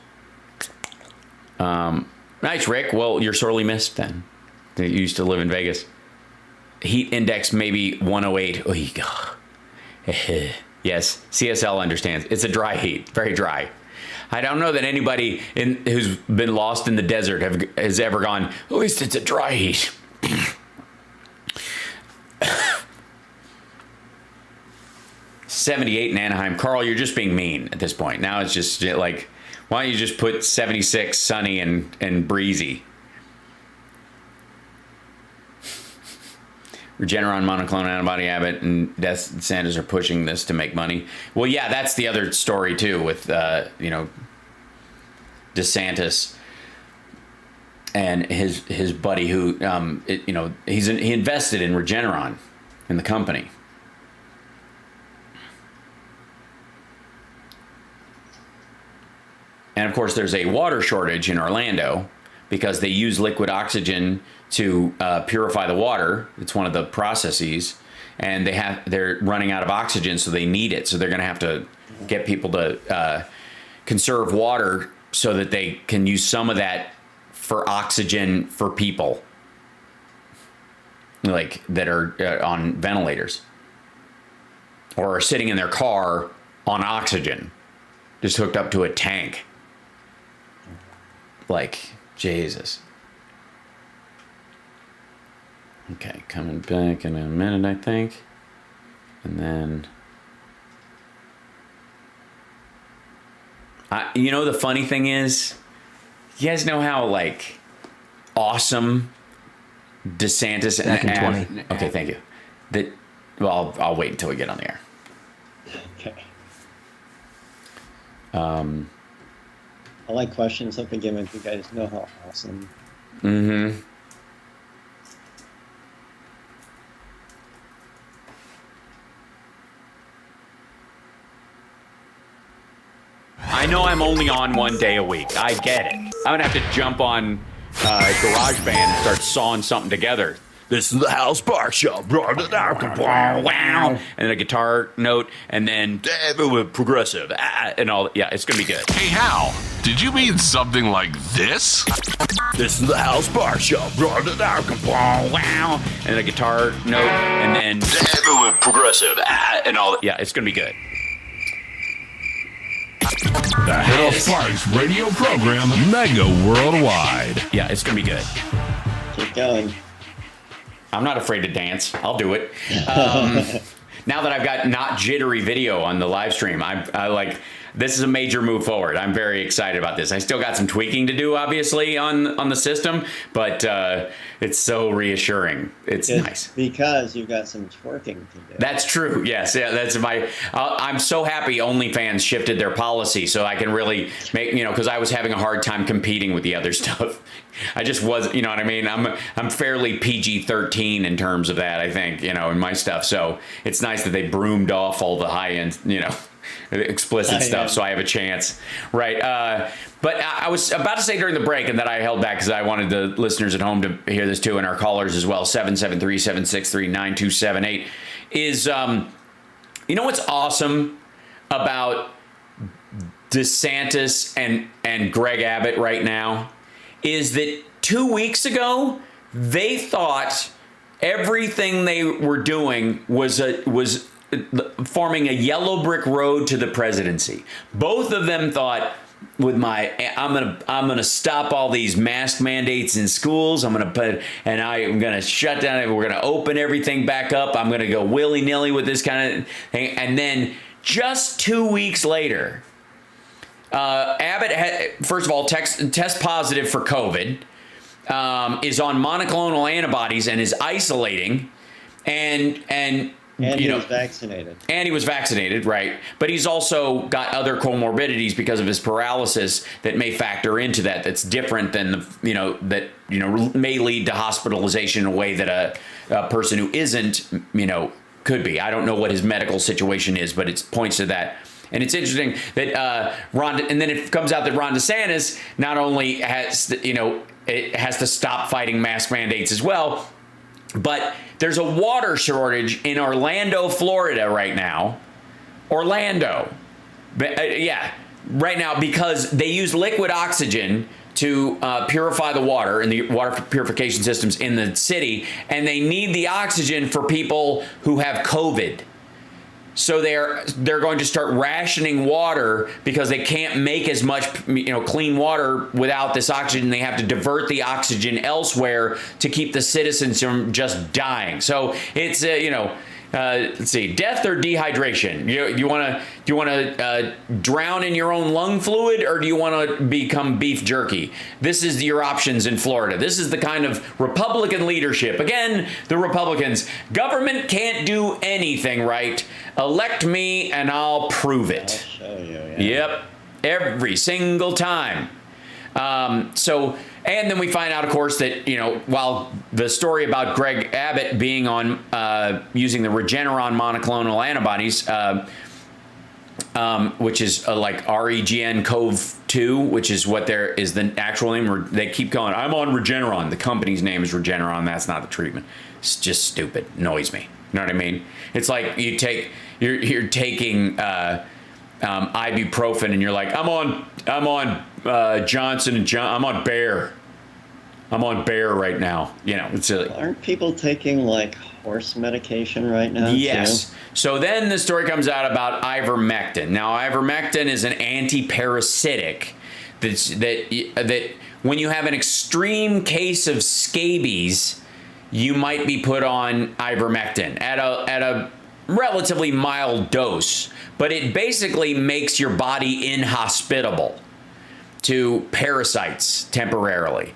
Nice, Rick. Well, you're sorely missed then. You used to live in Vegas. Heat index maybe 108. Yes, CSL understands. It's a dry heat. Very dry. I don't know that anybody who's been lost in the desert has ever gone, at least it's a dry heat. 78 in Anaheim. Carl, you're just being mean at this point. Now it's just like, why don't you just put 76 sunny and breezy? Regeneron, monoclonal antibody, Abbott, and DeSantis are pushing this to make money. Well, yeah, that's the other story too with DeSantis and his buddy who he invested in Regeneron in the company. And of course, there's a water shortage in Orlando because they use liquid oxygen to purify the water. It's one of the processes, and they're running out of oxygen, so they need it. So they're going to have to get people to conserve water so that they can use some of that for oxygen for people, like that are on ventilators or are sitting in their car on oxygen, just hooked up to a tank. Like, Jesus. Okay, coming back in a minute, I think. And then... the funny thing is, you guys know how, like, awesome DeSantis and... Okay, thank you. Well, I'll wait until we get on the air. Okay. I like questions I've been given. You guys know how awesome. Mm-hmm. I know I'm only on one day a week. I get it. I'm gonna have to jump on GarageBand and start sawing something together. This is the Hal Sparks Show. And a guitar note, and then progressive, and all. Yeah, it's gonna be good. Hey, Hal, did you mean something like this? This is the Hal Sparks Show. And a guitar note, and then progressive, and all. Yeah, it's gonna be good. The Hal Sparks radio program, Mega Worldwide. Yeah, it's gonna be good. Keep going. I'm not afraid to dance. I'll do it. Now that I've got not jittery video on the live stream, I like, this is a major move forward. I'm very excited about this. I still got some tweaking to do, obviously, on the system, but it's so reassuring. It's nice. Because you've got some twerking to do. That's true. Yes. Yeah, that's my... I'm so happy OnlyFans shifted their policy so I can really make, because I was having a hard time competing with the other stuff. I just was, you know what I mean? I'm fairly PG-13 in terms of that, I think, in my stuff. So it's nice that they broomed off all the high-end, explicit stuff, so I have a chance. Right. But I was about to say during the break, and that I held back because I wanted the listeners at home to hear this too, and our callers as well, 773-763-9278, is, what's awesome about DeSantis and Greg Abbott right now is that 2 weeks ago, they thought everything they were doing was forming a yellow brick road to the presidency. Both of them thought, with I'm gonna stop all these mask mandates in schools. I'm gonna shut down. We're gonna open everything back up. I'm gonna go willy nilly with this kind of thing. And then just 2 weeks later, Abbott first of all test positive for COVID, is on monoclonal antibodies and is isolating, and he was vaccinated. And he was vaccinated, right? But he's also got other comorbidities because of his paralysis that may factor into that. That's different than may lead to hospitalization in a way that a person who isn't, could be. I don't know what his medical situation is, but it points to that. And it's interesting that and then it comes out that Ron DeSantis not only has, it has to stop fighting mask mandates as well, but there's a water shortage in Orlando, Florida right now. Right now, because they use liquid oxygen to purify the water in the water purification systems in the city, and they need the oxygen for people who have COVID. So they're going to start rationing water because they can't make as much clean water without this oxygen. They have to divert the oxygen elsewhere to keep the citizens from just dying. So it's let's see, death or dehydration. Do you want to drown in your own lung fluid, or do you want to become beef jerky? This is your options in Florida. This is the kind of Republican leadership. Again, the Republicans, government can't do anything right. Elect me and I'll prove it. I'll show you. Yeah. Yep, every single time. And then we find out, of course, that, while the story about Greg Abbott being on using the Regeneron monoclonal antibodies, which is like REGN-CoV-2, which is what is the actual name. They keep calling, I'm on Regeneron. The company's name is Regeneron. That's not the treatment. It's just stupid. Annoys me. You know what I mean? It's like you're taking ibuprofen and you're like, I'm on Johnson & Johnson. I'm on Bayer. I'm on Bayer right now. It's aren't people taking like horse medication right now? Yes. Too? So then the story comes out about ivermectin. Now, ivermectin is an anti-parasitic that when you have an extreme case of scabies, you might be put on ivermectin at a relatively mild dose, but it basically makes your body inhospitable to parasites temporarily.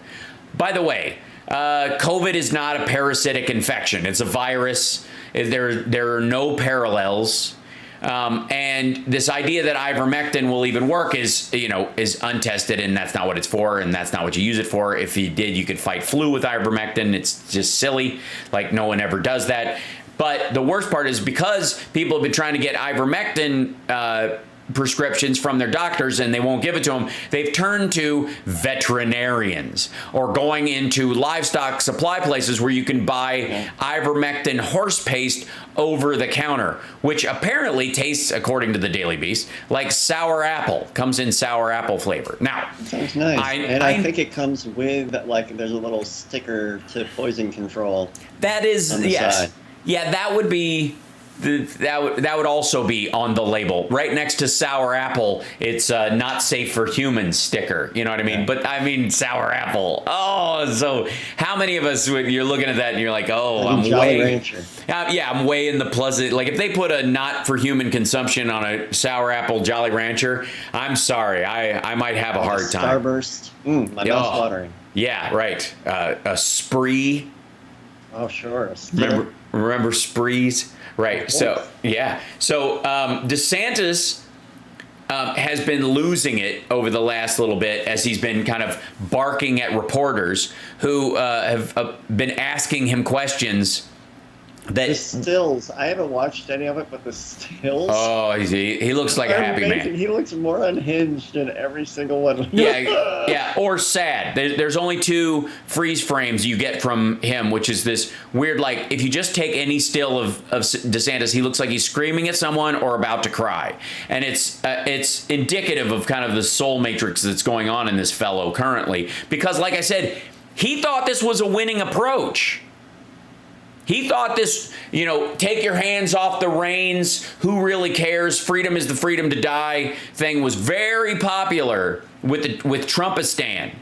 By the way, COVID is not a parasitic infection. It's a virus. There are no parallels. And this idea that ivermectin will even work is untested, and that's not what it's for, and that's not what you use it for. If you did, you could fight flu with ivermectin. It's just silly. Like, no one ever does that. But the worst part is because people have been trying to get ivermectin prescriptions from their doctors and they won't give it to them, they've turned to veterinarians or going into livestock supply places where you can buy ivermectin horse paste over the counter, which apparently tastes, according to the Daily Beast, like sour apple. Comes in sour apple flavor. Now, sounds nice. I think it comes with, like, there's a little sticker to poison control. That is, on the yes. side. Yeah, that would be that would also be on the label right next to sour apple. It's not safe for humans sticker. You know what I mean? Yeah. But I mean sour apple. Oh, so how many of us you're looking at that and you're like, oh, I'm Jolly way. Rancher. I'm way in the pleasant. Like if they put a not for human consumption on a sour apple Jolly Rancher, I'm sorry, I might have a hard time. Starburst. My mouth's watering. Yeah, right. A Spree. Oh, sure. Remember Sprees? Right. So, yeah. So DeSantis has been losing it over the last little bit as he's been kind of barking at reporters who have been asking him questions. The stills. I haven't watched any of it, but the stills. Oh, he looks like a happy man. He looks more unhinged in every single one. Yeah, or sad. There's only 2 freeze frames you get from him, which is this weird, like, if you just take any still of DeSantis, he looks like he's screaming at someone or about to cry. And it's indicative of kind of the soul matrix that's going on in this fellow currently. Because, like I said, he thought this was a winning approach. He thought this, take your hands off the reins, who really cares, freedom is the freedom to die thing was very popular with Trumpistan.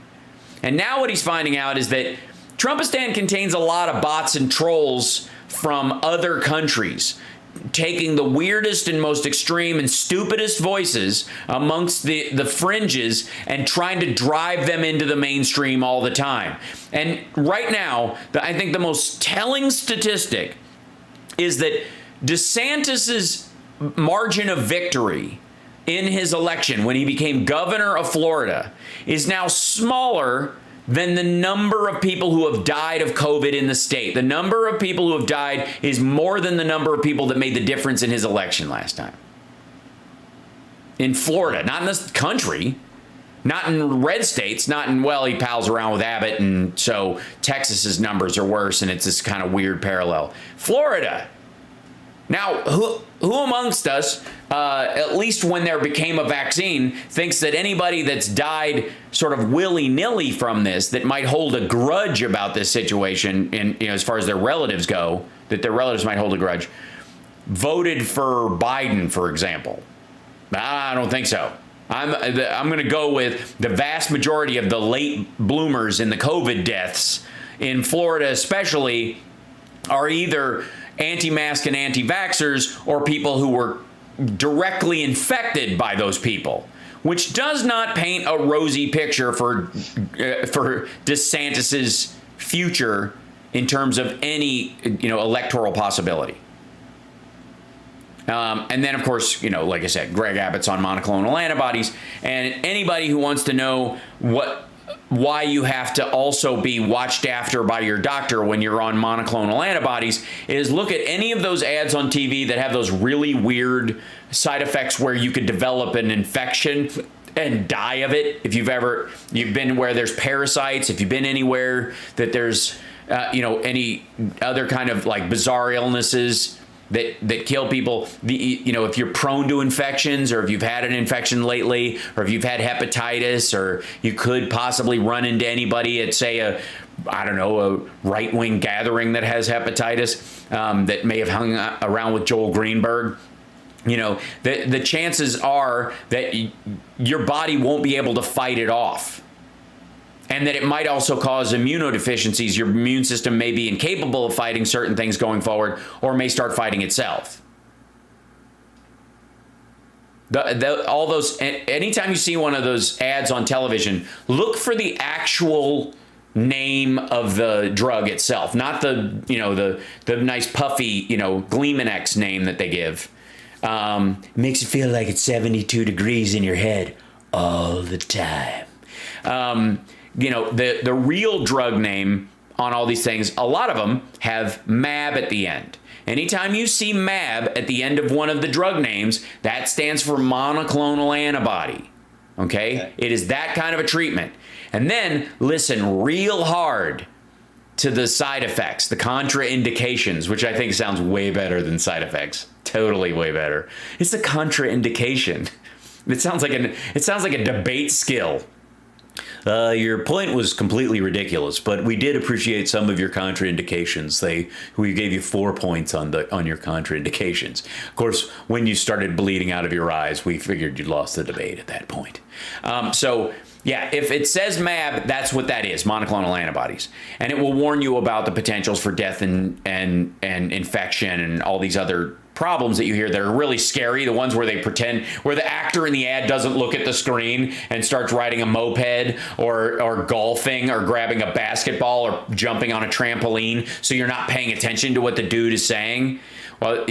And now what he's finding out is that Trumpistan contains a lot of bots and trolls from other countries, taking the weirdest and most extreme and stupidest voices amongst the fringes and trying to drive them into the mainstream all the time. And right now, I think the most telling statistic is that DeSantis's margin of victory in his election when he became governor of Florida is now smaller than the number of people who have died of COVID in the state. The number of people who have died is more than the number of people that made the difference in his election last time. In Florida, not in this country, not in red states, not in, well, he pals around with Abbott, and so Texas's numbers are worse, and it's this kind of weird parallel. Florida. Now, who amongst us, at least when there became a vaccine, thinks that anybody that's died sort of willy-nilly from this, that might hold a grudge about this situation, and as far as their relatives go, that their relatives might hold a grudge, voted for Biden, for example? I don't think so. I'm going to go with the vast majority of the late bloomers in the COVID deaths in Florida, especially, are either anti-mask and anti-vaxxers or people who were directly infected by those people, which does not paint a rosy picture for DeSantis's future in terms of any electoral possibility. And then, of course, like I said, Greg Abbott's on monoclonal antibodies, and anybody who wants to know why you have to also be watched after by your doctor when you're on monoclonal antibodies is look at any of those ads on TV that have those really weird side effects where you could develop an infection and die of it. If you've been where there's parasites, if you've been anywhere that there's, any other kind of like bizarre illnesses that kill people, if you're prone to infections, or if you've had an infection lately, or if you've had hepatitis, or you could possibly run into anybody at, say, a right-wing gathering that has hepatitis, that may have hung around with Joel Greenberg, the chances are that your body won't be able to fight it off. And that it might also cause immunodeficiencies. Your immune system may be incapable of fighting certain things going forward, or may start fighting itself. All those, anytime you see one of those ads on television, look for the actual name of the drug itself, not the nice puffy, Gleamanex name that they give. Makes you feel like it's 72 degrees in your head all the time. The real drug name on all these things, a lot of them have MAB at the end. Anytime you see MAB at the end of one of the drug names, that stands for monoclonal antibody. Okay? It is that kind of a treatment. And then listen real hard to the side effects, the contraindications, which I think sounds way better than side effects. Totally way better. It's a contraindication. It sounds like a debate skill. Your point was completely ridiculous, but we did appreciate some of your contraindications. We gave you 4 points on your contraindications. Of course, when you started bleeding out of your eyes, we figured you'd lost the debate at that point. Yeah, if it says MAB, that's what that is, monoclonal antibodies. And it will warn you about the potentials for death and infection and all these other problems that you hear that are really scary, the ones where where the actor in the ad doesn't look at the screen and starts riding a moped or golfing or grabbing a basketball or jumping on a trampoline, so you're not paying attention to what the dude is saying. Well,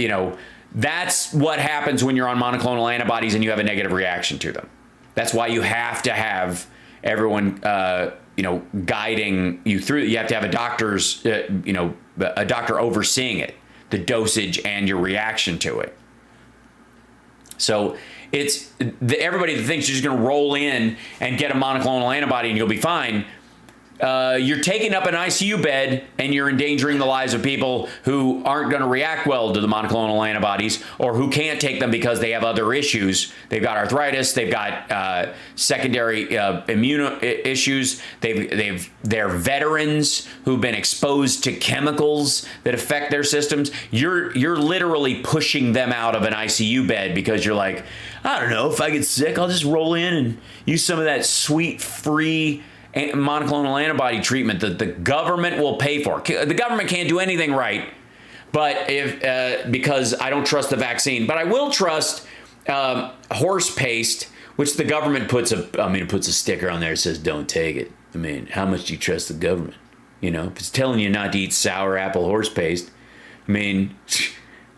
that's what happens when you're on monoclonal antibodies and you have a negative reaction to them. That's why you have to have everyone, guiding you through. You have to have a doctor overseeing it, the dosage and your reaction to it. So it's everybody that thinks you're just going to roll in and get a monoclonal antibody and you'll be fine. you're taking up an ICU bed and you're endangering the lives of people who aren't going to react well to the monoclonal antibodies, or who can't take them because they have other issues. They've got arthritis. They've got secondary immune issues. They're veterans who've been exposed to chemicals that affect their systems. You're literally pushing them out of an ICU bed because you're like, I don't know, if I get sick, I'll just roll in and use some of that sweet, free monoclonal antibody treatment that the government will pay for. The government can't do anything right, but because I don't trust the vaccine, but I will trust horse paste, which the government puts a sticker on there that says don't take it. I mean, how much do you trust the government? You know, if it's telling you not to eat sour apple horse paste, I mean,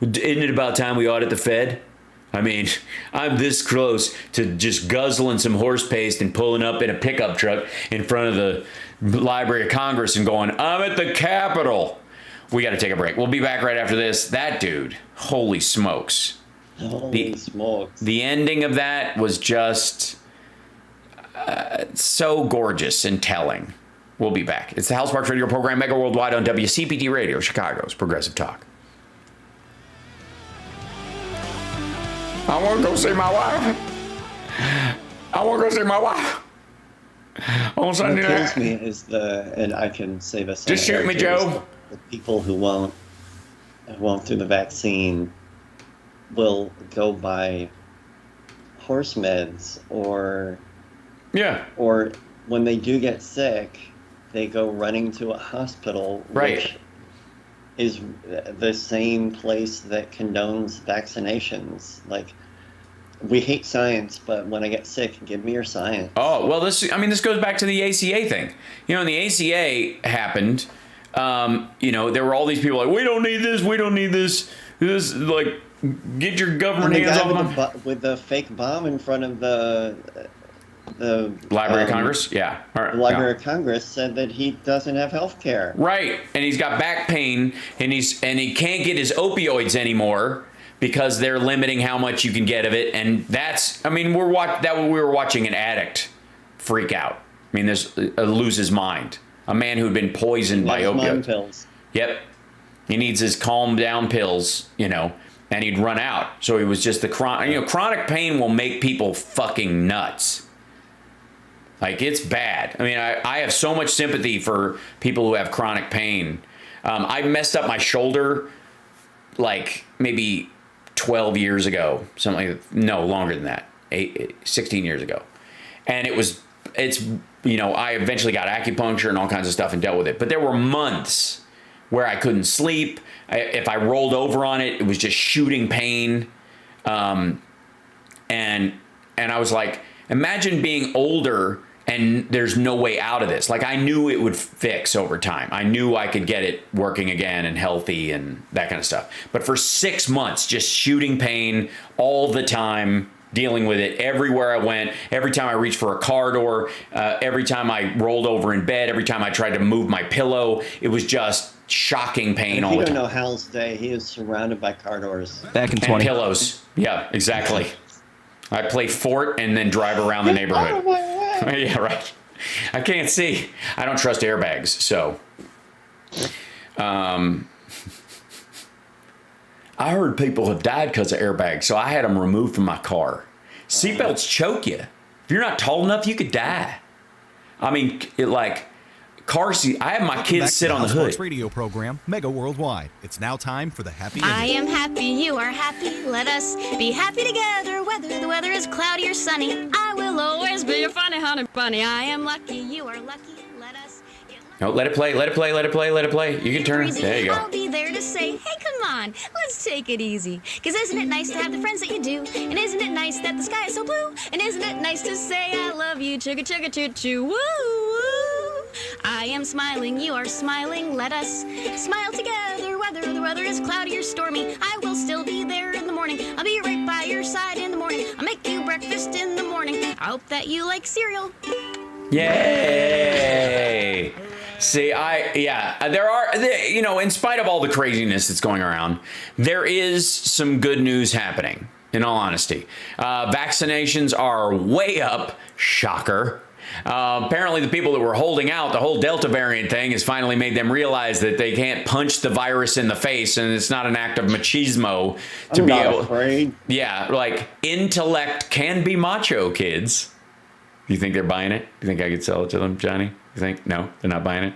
isn't it about time we audit the Fed? I mean, I'm this close to just guzzling some horse paste and pulling up in a pickup truck in front of the Library of Congress and going, I'm at the Capitol. We got to take a break. We'll be back right after this. That dude, holy smokes. Holy smokes. The ending of that was just so gorgeous and telling. We'll be back. It's the Hal Sparks Radio program, Mega Worldwide on WCPT Radio, Chicago's Progressive Talk. I want to go see my wife. I want to go see my wife. On Sunday night. What kills me is and I can say this. Just shoot me, Joe. The people who won't through the vaccine will go buy horse meds, or when they do get sick, they go running to a hospital, which is the same place that condones vaccinations. Like, we hate science, but when I get sick, give me your science. Oh, well, this goes back to the ACA thing. You know, when the ACA happened, there were all these people like, we don't need this. This, like, get your government hands off them. With the fake bomb in front of the Library of Congress, yeah. The Library of Congress said that he doesn't have health care. Right, and he's got back pain, and he can't get his opioids anymore because they're limiting how much you can get of it. And we were watching an addict freak out. I mean, lose his mind. A man who'd been poisoned by opioids. Pills. Yep, he needs his calm down pills, and he'd run out. So he was just chronic pain will make people fucking nuts. Like, it's bad. I mean, I have so much sympathy for people who have chronic pain. I messed up my shoulder like maybe 12 years ago, no, longer than that, 16 years ago. And I eventually got acupuncture and all kinds of stuff and dealt with it. But there were months where I couldn't sleep. If I rolled over on it, it was just shooting pain. And I was like, imagine being older and there's no way out of this. Like, I knew it would fix over time. I knew I could get it working again and healthy and that kind of stuff. But for 6 months, just shooting pain all the time, dealing with it everywhere I went, every time I reached for a car door, every time I rolled over in bed, every time I tried to move my pillow, it was just shocking pain all the time. If you don't know Hal's day, he is surrounded by car doors. Back in 20. And pillows. Yeah, exactly. I play fort and then drive around the neighborhood. Yeah, right. I can't see. I don't trust airbags, so. I heard people have died because of airbags, so I had them removed from my car. Seatbelts choke you. If you're not tall enough, you could die. I mean, car seat. I have my kids sit on the hood. Sports radio program, Mega Worldwide. It's now time for the happy. I am happy, you are happy. Let us be happy together, whether the weather is cloudy or sunny. I will always be your funny honey bunny. I am lucky, you are lucky. Let us. No, let it play. Let it play. Let it play. Let it play. You can turn it. There you go. I'll be there to say, hey, come on, let's take it easy. Cause isn't it nice to have the friends that you do? And isn't it nice that the sky is so blue? And isn't it nice to say I love you? Chugga chugga choo choo woo woo. I am smiling, you are smiling. Let us smile together, whether the weather is cloudy or stormy. I will still be there in the morning. I'll be right by your side in the morning. I'll make you breakfast in the morning. I hope that you like cereal. Yay! See, there are, in spite of all the craziness that's going around, there is some good news happening, in all honesty. Vaccinations are way up, shocker. Apparently, the people that were holding out the whole Delta variant thing has finally made them realize that they can't punch the virus in the face, and it's not an act of machismo to be able. Afraid. Yeah, like intellect can be macho, kids. Do you think they're buying it? Do you think I could sell it to them, Johnny? You think? No, they're not buying it.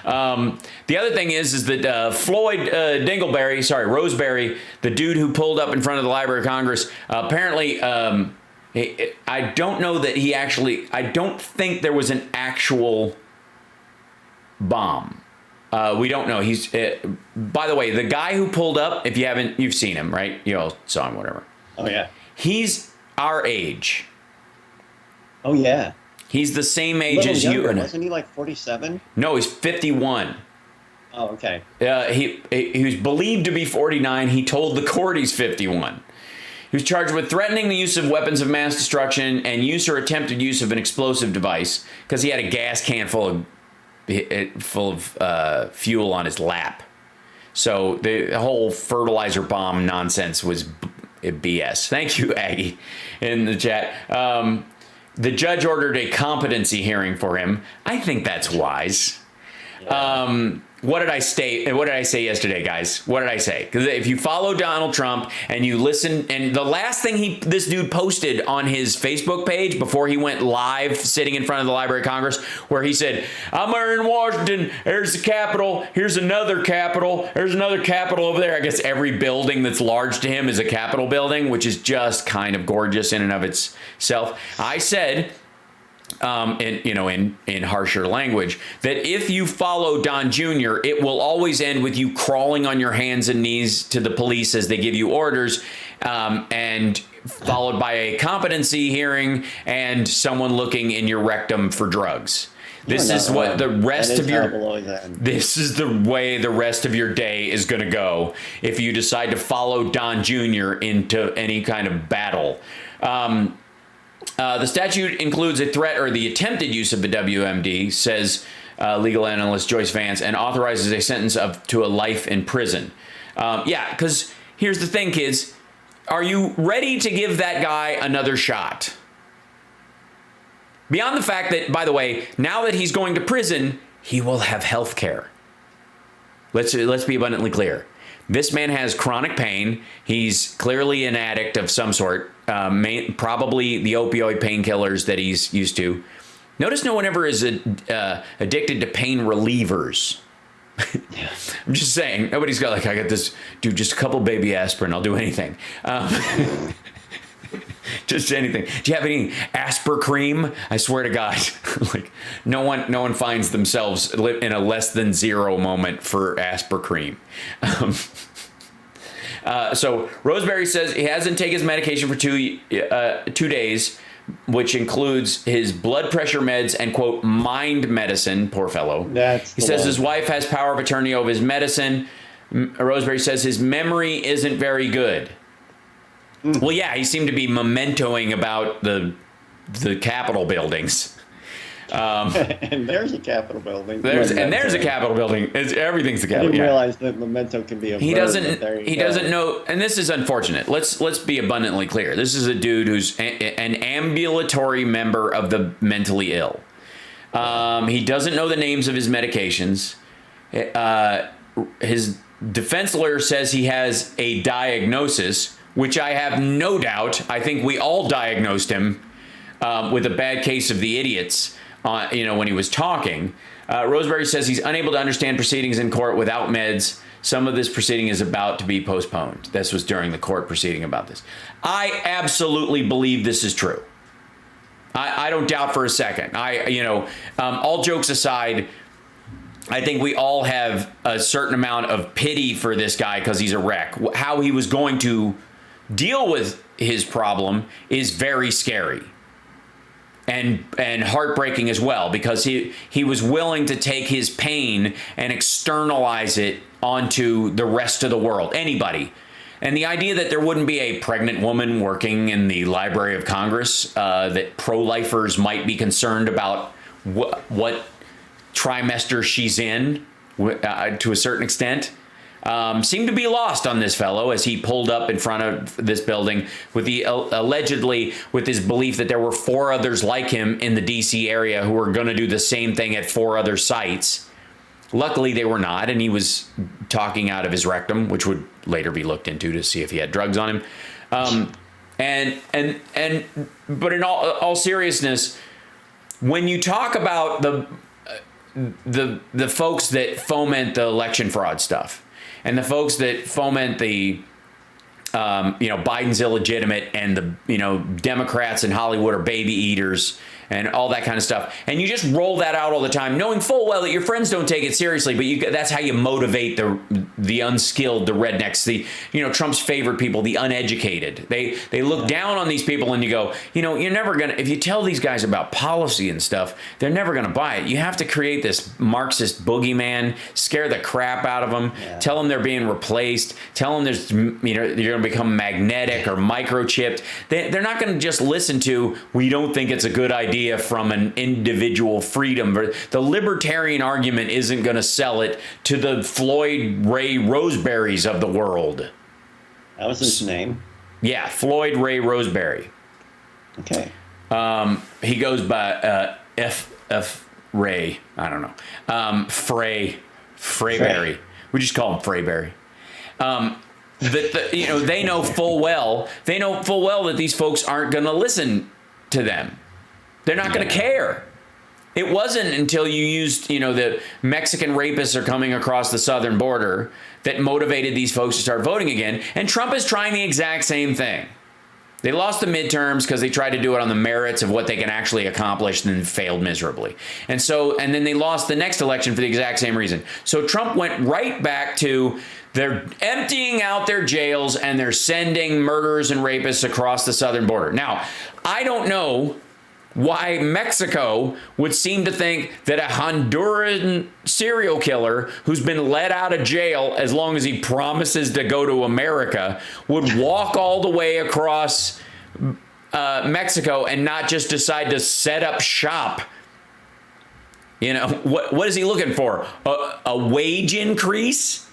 The other thing is that Floyd Roseberry, the dude who pulled up in front of the Library of Congress, apparently, I don't know that he actually, I don't think there was an actual bomb. We don't know. He's, by the way, the guy who pulled up, if you haven't, you've seen him, right? You all saw him, whatever. Oh, yeah. He's our age. Oh, yeah. He's the same age as younger, you. Wasn't he like 47? No, he's 51. Oh, okay. He was believed to be 49. He told the court he's 51. He was charged with threatening the use of weapons of mass destruction and use or attempted use of an explosive device because he had a gas can full of fuel on his lap. So the whole fertilizer bomb nonsense was BS. Thank you, Aggie, in the chat. The judge ordered a competency hearing for him. I think that's wise. Yeah. What did I say yesterday, guys? What did I say? Because if you follow Donald Trump and you listen, and the last thing this dude posted on his Facebook page before he went live sitting in front of the Library of Congress, where he said, I'm here in Washington, there's the Capitol, here's another Capitol, there's another Capitol over there. I guess every building that's large to him is a Capitol building, which is just kind of gorgeous in and of itself. I said, in harsher language, that if you follow Don Jr., it will always end with you crawling on your hands and knees to the police as they give you orders, and followed by a competency hearing and someone looking in your rectum for drugs. This is what the rest of your this is the way the rest of your day is going to go if you decide to follow Don Jr. into any kind of battle. The statute includes a threat or the attempted use of the WMD, says legal analyst Joyce Vance, and authorizes a sentence to a life in prison. Because here's the thing, kids. Are you ready to give that guy another shot? Beyond the fact that, by the way, now that he's going to prison, he will have health care. Let's be abundantly clear. This man has chronic pain. He's clearly an addict of some sort, probably the opioid painkillers that he's used to. Notice no one ever is addicted to pain relievers. I'm just saying, nobody's got I got this, dude, just a couple baby aspirin, I'll do anything. Just anything. Do you have any Asper cream? I swear to God, no one finds themselves in a less than zero moment for Asper cream. So Roseberry says he hasn't taken his medication for 2 days, which includes his blood pressure meds and, quote, mind medicine. Poor fellow. He says his wife has power of attorney over his medicine. Roseberry says his memory isn't very good. Well, yeah, he seemed to be mementoing about the Capitol buildings. And there's a Capitol building. There's a Capitol building. Everything's the Capitol. I didn't realize that memento can be a He verb, doesn't know, and this is unfortunate. Let's be abundantly clear. This is a dude who's an ambulatory member of the mentally ill. He doesn't know the names of his medications. His defense lawyer says he has a diagnosis, which I have no doubt. I think we all diagnosed him with a bad case of the idiots, when he was talking. Roseberry says he's unable to understand proceedings in court without meds. Some of this proceeding is about to be postponed. This was during the court proceeding about this. I absolutely believe this is true. I don't doubt for a second. All jokes aside, I think we all have a certain amount of pity for this guy because he's a wreck. How he was going to deal with his problem is very scary and heartbreaking as well, because he was willing to take his pain and externalize it onto the rest of the world, anybody. And the idea that there wouldn't be a pregnant woman working in the Library of Congress, that pro-lifers might be concerned about what trimester she's in to a certain extent. seemed to be lost on this fellow as he pulled up in front of this building with the allegedly with his belief that there were 4 others like him in the DC area who were going to do the same thing at 4 other sites. Luckily, they were not, and he was talking out of his rectum, which would later be looked into to see if he had drugs on him. But in all seriousness, when you talk about the folks that foment the election fraud stuff, and the folks that foment the Biden's illegitimate, and the Democrats in Hollywood are baby eaters and all that kind of stuff, and you just roll that out all the time, knowing full well that your friends don't take it seriously, but that's how you motivate the unskilled, the rednecks, the Trump's favorite people, the uneducated. They look down on these people, and you go, you're never gonna, if you tell these guys about policy and stuff, they're never gonna buy it. You have to create this Marxist boogeyman, scare the crap out of them, tell them they're being replaced, tell them you're gonna become magnetic or microchipped. They're not gonna just listen to, we don't think it's a good idea from an individual freedom. The libertarian argument isn't going to sell it to the Floyd Ray Roseberrys of the world. That was his name? Yeah, Floyd Ray Roseberry. Okay. He goes by F. Ray. I don't know. Frayberry. We just call him Frayberry. They know full well that these folks aren't going to listen to them. They're not going to care. It wasn't until you used, the Mexican rapists are coming across the southern border that motivated these folks to start voting again. And Trump is trying the exact same thing. They lost the midterms because they tried to do it on the merits of what they can actually accomplish and then failed miserably. And then they lost the next election for the exact same reason. So Trump went right back to, they're emptying out their jails and they're sending murderers and rapists across the southern border. Now, I don't know why Mexico would seem to think that a Honduran serial killer who's been let out of jail as long as he promises to go to America would walk all the way across Mexico and not just decide to set up shop. What is he looking for? A wage increase?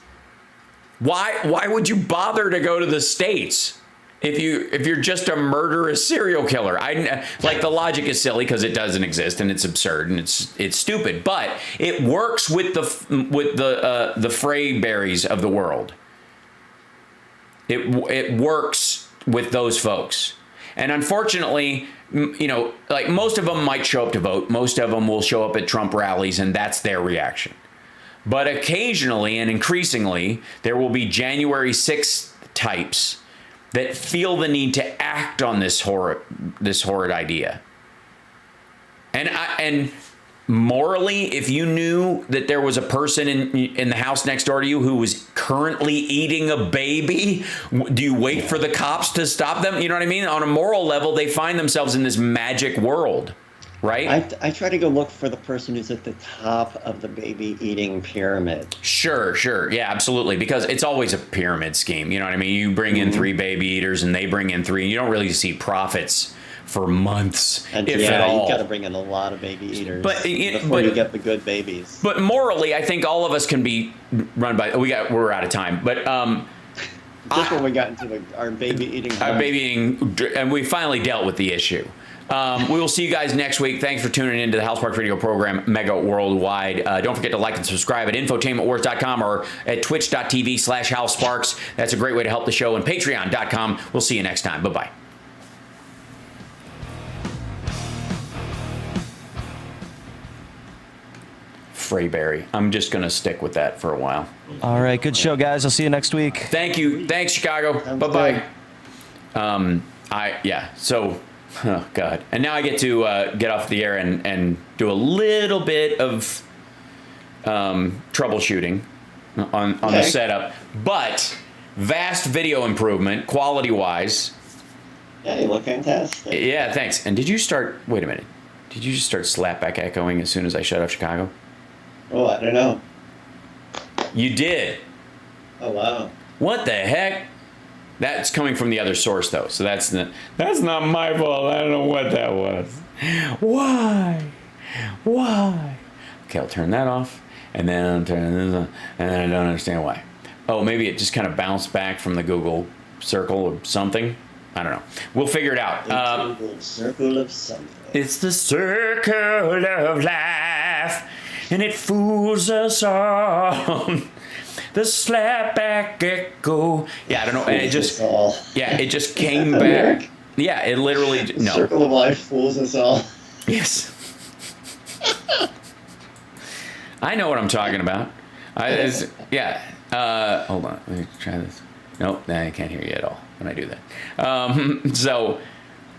Why would you bother to go to the States? If you're just a murderous serial killer, the logic is silly because it doesn't exist and it's absurd and it's stupid, but it works with the Frayberries of the world. It works with those folks, and unfortunately, most of them might show up to vote. Most of them will show up at Trump rallies, and that's their reaction. But occasionally and increasingly, there will be January 6th types that feel the need to act on this horrid idea. And morally, if you knew that there was a person in the house next door to you who was currently eating a baby, do you wait for the cops to stop them? You know what I mean? On a moral level, they find themselves in this magic world, right? I try to go look for the person who's at the top of the baby eating pyramid. Sure. Yeah, absolutely. Because it's always a pyramid scheme. You know what I mean? You bring in 3 baby eaters and they bring in 3. You don't really see profits for months, if at all. You got to bring in a lot of baby eaters before you get the good babies. But morally, I think all of us can be run by. We're out of time. But just when we got into our baby eating, and we finally dealt with the issue. We will see you guys next week. Thanks for tuning into the House Sparks Radio program, Mega Worldwide. Don't forget to like and subscribe at infotainmentwars.com or at twitch.tv/HalSparks. That's a great way to help the show, and patreon.com. We'll see you next time. Bye-bye. Frayberry. I'm just going to stick with that for a while. All right. Good show, guys. I'll see you next week. Thank you. Thanks, Chicago. Bye-bye. So... Oh, God. And now I get to get off the air and do a little bit of troubleshooting on the setup. But vast video improvement, quality-wise. Yeah, you look fantastic. Yeah, thanks. And did you start... Wait a minute. Did you just start slapback echoing as soon as I shut off Chicago? Oh, I don't know. You did. Oh, wow. What the heck? That's coming from the other source, though, so that's not my fault. I don't know what that was. Why? Okay, I'll turn that off, and then I'll turn this on, and then I don't understand why. Oh, maybe it just kind of bounced back from the Google circle or something. I don't know. We'll figure it out. Circle of something. It's the circle of life, and it fools us all. The slapback echo. Yeah, I don't know. And it just, it just came back. Yeah, it literally. No. Circle of life fools us all. Yes. I know what I'm talking about. Hold on. Let me try this. Nope, I can't hear you at all when I do that.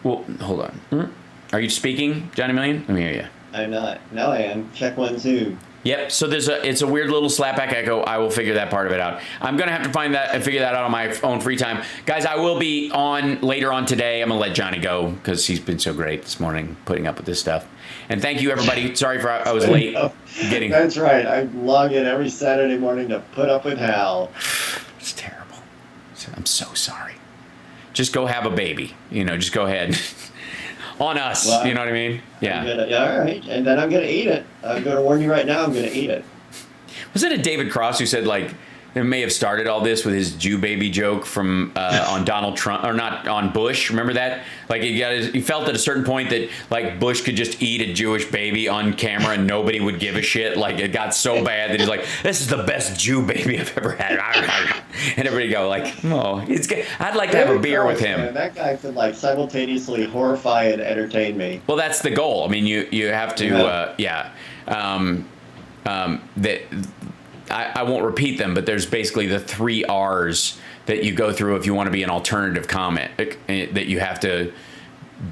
Hold on. Are you speaking, Johnny Million? Let me hear you. I'm not. Now I am. Check 1, 2. Yep. So it's a weird little slapback echo. I will figure that part of it out. I'm gonna have to find that and figure that out on my own free time, guys. I will be on later on today. I'm gonna let Johnny go because he's been so great this morning putting up with this stuff. And thank you, everybody. Sorry for I was late getting. That's right. I log in every Saturday morning to put up with Hal. It's terrible. I'm so sorry. Just go have a baby. Just go ahead. On us, well, you know what I mean? Yeah. All right, and then I'm gonna eat it. I'm gonna warn you right now. I'm gonna eat it. Was it a David Cross who said it may have started all this with his Jew baby joke from on Donald Trump or not on Bush? Remember that? He felt at a certain point that Bush could just eat a Jewish baby on camera and nobody would give a shit. It got so bad that he's like, "This is the best Jew baby I've ever had," and everybody go "Oh, it's good. I'd like to have a beer with him." Man, that guy could simultaneously horrify and entertain me. Well, that's the goal. I mean, you have to, I won't repeat them, but there's basically the 3 R's that you go through if you want to be an alternative comment, that you have to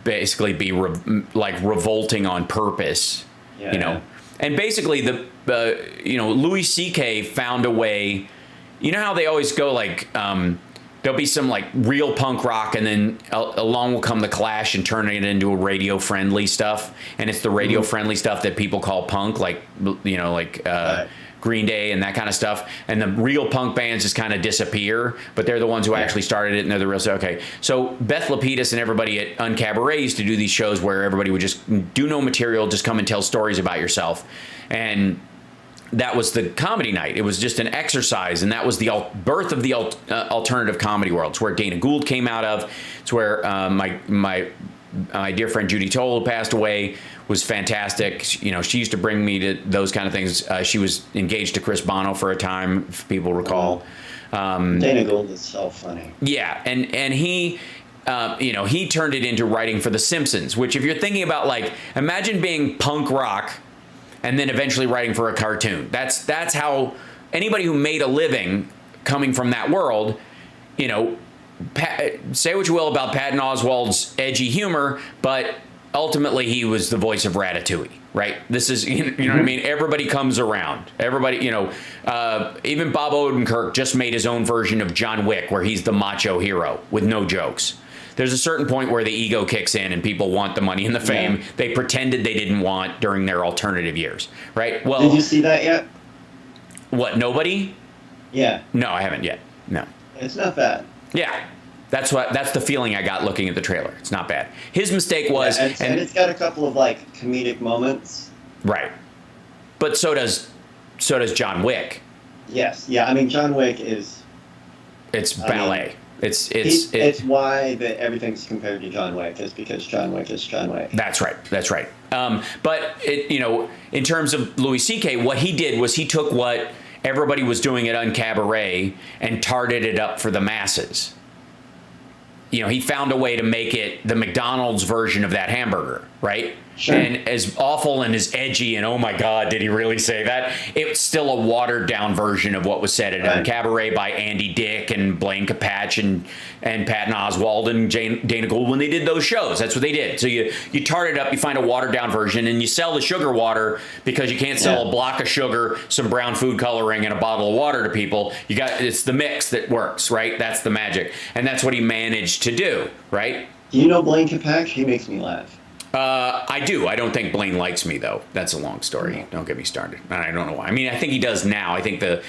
basically be revolting on purpose, and basically Louis C.K. found a way. You know how they always go there'll be some real punk rock, and then along will come the Clash and turn it into a radio friendly stuff, and it's the radio friendly stuff that people call punk, Green Day and that kind of stuff, and the real punk bands just kind of disappear, but they're the ones who actually started it, and they're the real stuff. Okay, so Beth Lapidus and everybody at Uncabaret used to do these shows where everybody would just do no material, just come and tell stories about yourself, and that was the comedy night. It was just an exercise, and that was the birth of the alternative comedy world. It's where Dana Gould came out of. It's where my dear friend Judy Toll, who passed away, was fantastic. She used to bring me to those kind of things. She was engaged to Chris Bono for a time, if people recall. Dana Gould is so funny. Yeah, and he, he turned it into writing for The Simpsons, which if you're thinking about imagine being punk rock and then eventually writing for a cartoon. That's how anybody who made a living coming from that world, say what you will about Patton Oswalt's edgy humor, but ultimately he was the voice of Ratatouille, right? This is, you know what I mean? Everybody comes around. Everybody, even Bob Odenkirk just made his own version of John Wick, where he's the macho hero with no jokes. There's a certain point where the ego kicks in and people want the money and the fame they pretended they didn't want during their alternative years, right? Well, did you see that yet? What, nobody? Yeah. No, I haven't yet. No. It's not bad. Yeah. That's the feeling I got looking at the trailer. It's not bad. His mistake was... Yeah, and it's got a couple of comedic moments. Right. But so does John Wick. Yes. Yeah, I mean, John Wick is... It's ballet. It's why everything's compared to John Wick is because John Wick is John Wick. That's right. But in terms of Louis C.K., what he did was he took what everybody was doing at Uncabaret and tarted it up for the masses. He found a way to make it the McDonald's version of that hamburger, right? Sure. And as awful and as edgy and oh my God, did he really say that? It's still a watered down version of what was said at Cabaret by Andy Dick and Blaine Capatch and Patton Oswalt and Dana Gould when they did those shows. That's what they did. So you tart it up, you find a watered down version, and you sell the sugar water because you can't sell a block of sugar, some brown food coloring, and a bottle of water to people. It's the mix that works, right? That's the magic, and that's what he managed to do, right? Do you know Blaine Capatch? He makes me laugh. I do. I don't think Blaine likes me though. That's a long story. Don't get me started. I don't know why. I mean, I think he does now. I think the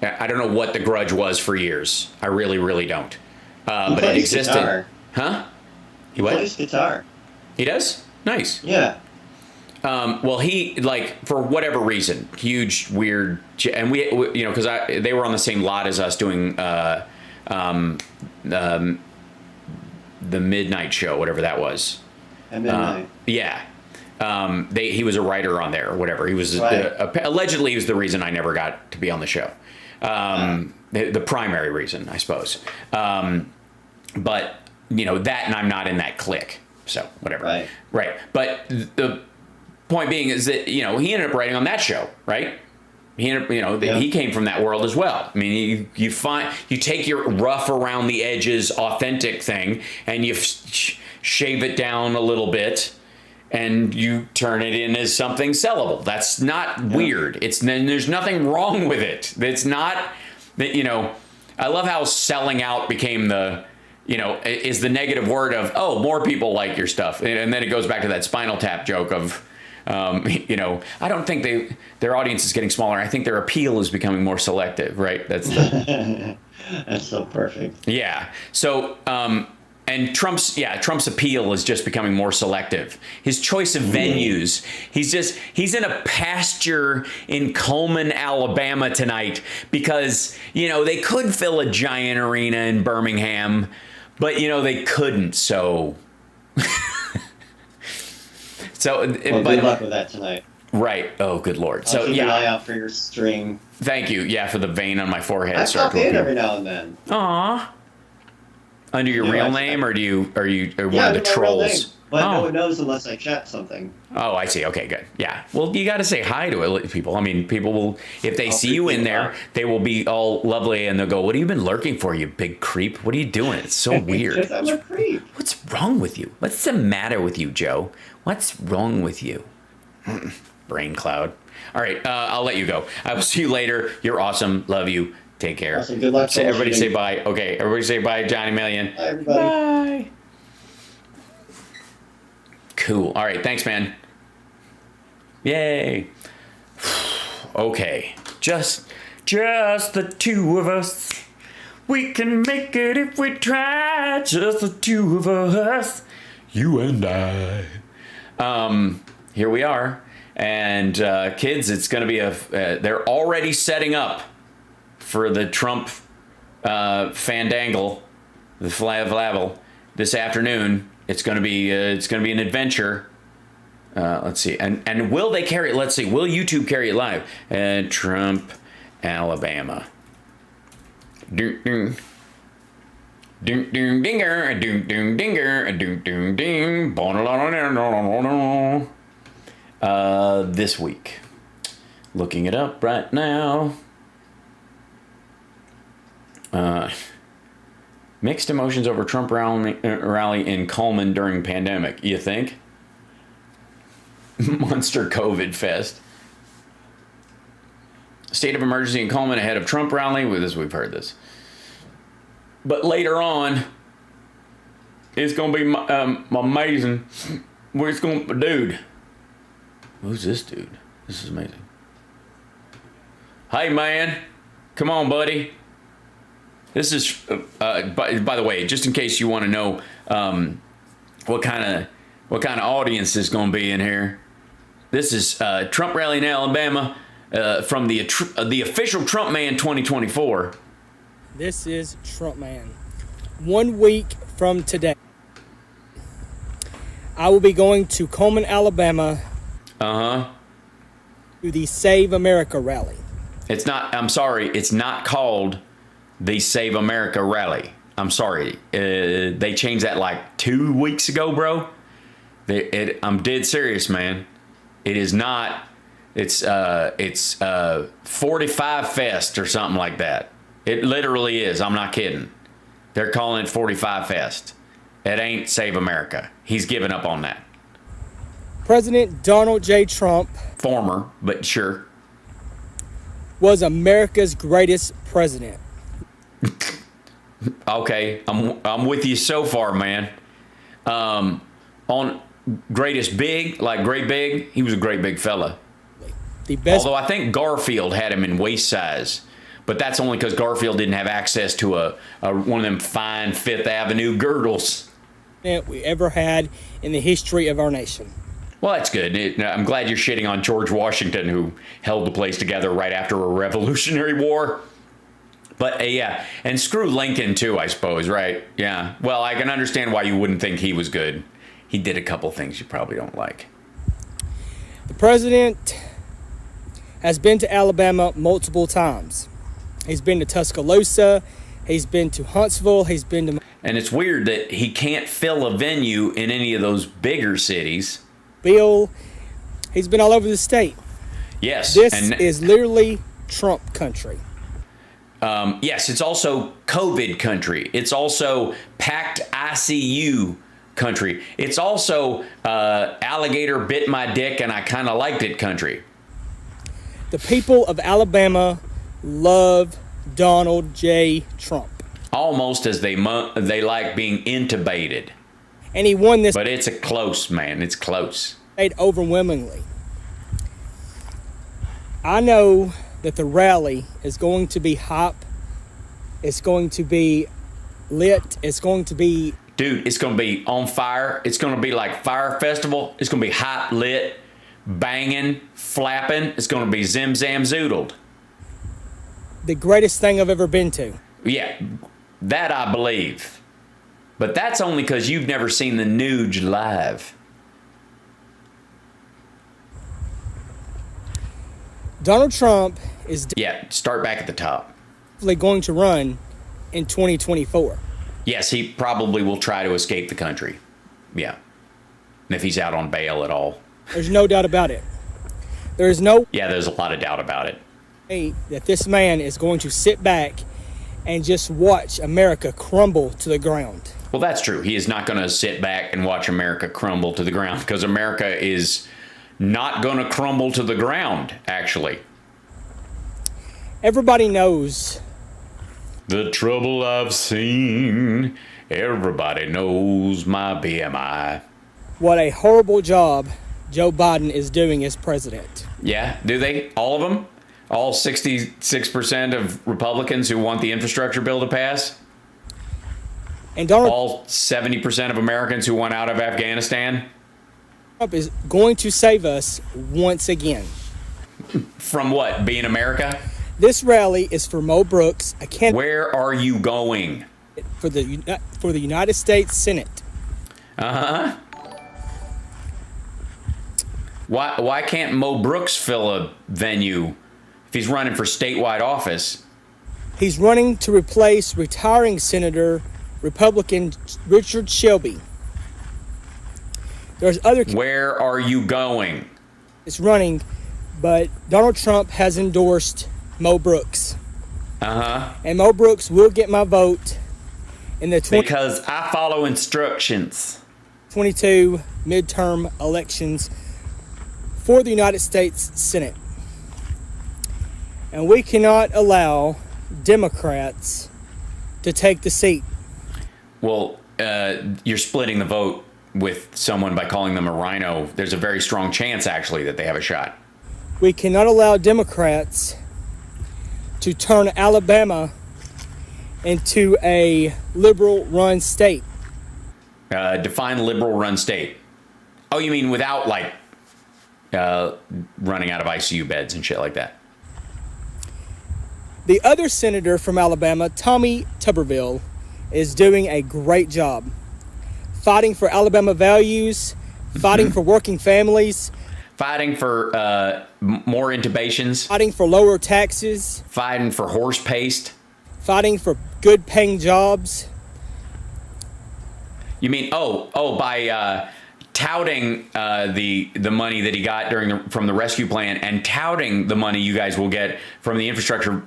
I don't know what the grudge was for years. I really, really don't. But it existed. Guitar. Huh? He plays guitar. He does? Nice. Yeah. Well, he, like, for whatever reason, huge, weird, and we you know, because they were on the same lot as us doing the midnight show, whatever that was. At midnight. Yeah. He was a writer on there or whatever. He was allegedly he was the reason I never got to be on the show. The primary reason, I suppose. But you know that, and I'm not in that clique, so whatever. Right. But the point being is that he ended up writing on that show, right? He ended up, he came from that world as well. I mean, you take your rough around the edges, authentic thing, and you shave it down a little bit, and you turn it in as something sellable. That's not weird. There's nothing wrong with it. It's not that, I love how selling out became is the negative word of, oh, more people like your stuff. And then it goes back to that Spinal Tap joke of, I don't think their audience is getting smaller. I think their appeal is becoming more selective, right? That's so perfect. Yeah. So, and Trump's appeal is just becoming more selective. His choice of venues, he's in a pasture in Coleman, Alabama tonight because, they could fill a giant arena in Birmingham, but, they couldn't. So, good luck with that tonight. Right. Oh, good Lord. I'll keep an eye out for your string. Thank you. Yeah, for the vein on my forehead. I pop in every now and then. Aw. Under your real name, or are you one of the trolls? But no one knows unless I chat something. Oh, I see. Okay, good. Yeah. Well, you got to say hi to people. I mean, people will, if they see you in there, they will be all lovely and they'll go, "What have you been lurking for, you big creep? What are you doing? It's so weird. I'm a creep. What's wrong with you? What's the matter with you, Joe? What's wrong with you?" Brain cloud. All right, I'll let you go. I will see you later. You're awesome. Love you. Take care. Awesome. Good luck. Everybody say bye. Okay, everybody say bye, Johnny Million. Bye, everybody. Bye. Cool. All right, thanks, man. Yay. Okay, just the two of us. We can make it if we try. Just the two of us, you and I. Here we are, and kids, it's going to be they're already setting up for the Trump fandangle, the flavel this afternoon. It's going to be an adventure. Let's see, and will they carry it? Let's see, will YouTube carry it live? Trump, Alabama. Ding ding. Ding ding dinger, a ding ding dinger, a ding ding ding. This week, looking it up right now. Mixed emotions over Trump rally in Coleman during pandemic. You think? Monster COVID fest. State of emergency in Coleman ahead of Trump rally. With this, we've heard this. But later on, it's gonna be amazing. Where's dude? Who's this dude? This is amazing. Hey man, come on, buddy. This is, by the way, just in case you want to know what kind of audience is going to be in here. This is Trump rally in Alabama from the official Trump Man 2024. This is Trump Man. 1 week from today, I will be going to Coleman, Alabama. To the Save America rally. It's not. I'm sorry. It's not called the Save America rally. I'm sorry. They changed that like 2 weeks ago, bro. I'm dead serious, man. It is not. It's 45 Fest or something like that. It literally is. I'm not kidding. They're calling it 45 Fest. It ain't Save America. He's given up on that. President Donald J. Trump, former, but sure, was America's greatest president. Okay, I'm with you so far, man. On greatest big, like great big, he was a great big fella. The best. Although I think Garfield had him in waist size, but that's only because Garfield didn't have access to a one of them fine Fifth Avenue girdles We ever had in the history of our nation. Well, that's good. I'm glad you're shitting on George Washington, who held the place together right after a Revolutionary War. But yeah, and screw Lincoln too, I suppose, right? Yeah. Well, I can understand why you wouldn't think he was good. He did a couple things you probably don't like. The president has been to Alabama multiple times. He's been to Tuscaloosa. He's been to Huntsville. He's been to... And it's weird that he can't fill a venue in any of those bigger cities. Bill, he's been all over the state. Yes. This is literally Trump country. Yes, it's also COVID country. It's also packed ICU country. It's also alligator bit my dick and I kind of liked it country. The people of Alabama love Donald J. Trump. Almost as they like being intubated. And he won this. But it's a close, man. It's close. Overwhelmingly. I know that the rally is going to be hype. It's going to be lit. It's going to be... Dude, it's going to be on fire. It's going to be like Fire Festival. It's going to be hot, lit, banging, flapping. It's going to be zim, zam, zoodled. The greatest thing I've ever been to. Yeah, that I believe. But that's only because you've never seen the Nuge live. Donald Trump is... Yeah, start back at the top. ...going to run in 2024. Yes, he probably will try to escape the country. Yeah. If he's out on bail at all. There's no doubt about it. There's no... Yeah, there's a lot of doubt about it. ...that this man is going to sit back and just watch America crumble to the ground. Well, that's true. He is not going to sit back and watch America crumble to the ground, because America is not going to crumble to the ground, actually. Everybody knows. The trouble I've seen. Everybody knows my BMI. What a horrible job Joe Biden is doing as president. Yeah, do they? All of them? All 66% of Republicans who want the infrastructure bill to pass? And Donald, all 70% of Americans who want out of Afghanistan? Trump is going to save us once again. From what? Being America? This rally is for Mo Brooks, a candidate. Where are you going? For the United States Senate. Uh-huh. Why can't Mo Brooks fill a venue if he's running for statewide office? He's running to replace retiring Senator Republican Richard Shelby. There's other... Where are you going? It's running, but Donald Trump has endorsed Mo Brooks. Uh-huh. And Mo Brooks will get my vote in the... Because I follow instructions. 22 midterm elections for the United States Senate. And we cannot allow Democrats to take the seat. Well, you're splitting the vote with someone by calling them a rhino. There's a very strong chance, actually, that they have a shot. We cannot allow Democrats to turn Alabama into a liberal-run state. Define liberal-run state. Oh, you mean without, like, running out of ICU beds and shit like that? The other senator from Alabama, Tommy Tuberville, is doing a great job fighting for Alabama values, fighting for working families, fighting for more intubations, fighting for lower taxes, fighting for horse paste, fighting for good paying jobs. You mean by touting the money that he got from the rescue plan and touting the money you guys will get from the infrastructure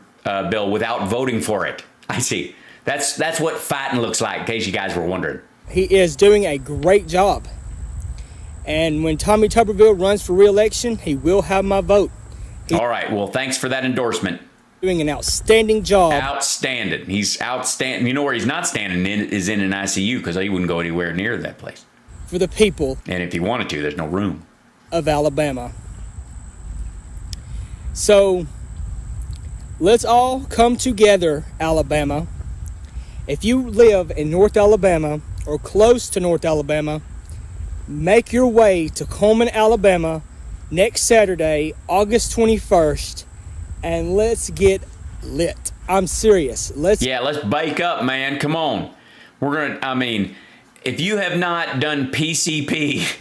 bill without voting for it? I see. That's what fighting looks like, in case you guys were wondering. He is doing a great job. And when Tommy Tuberville runs for re-election, he will have my vote. All right. Well, thanks for that endorsement. Doing an outstanding job. Outstanding. He's outstanding. You know where he's not standing is in an ICU, because he wouldn't go anywhere near that place. For the people. And if he wanted to, there's no room. Of Alabama. So, let's all come together, Alabama. If you live in North Alabama or close to North Alabama, make your way to Coleman, Alabama next Saturday, August 21st, and let's get lit. I'm serious. Let's bake up, man. Come on. If you have not done PCP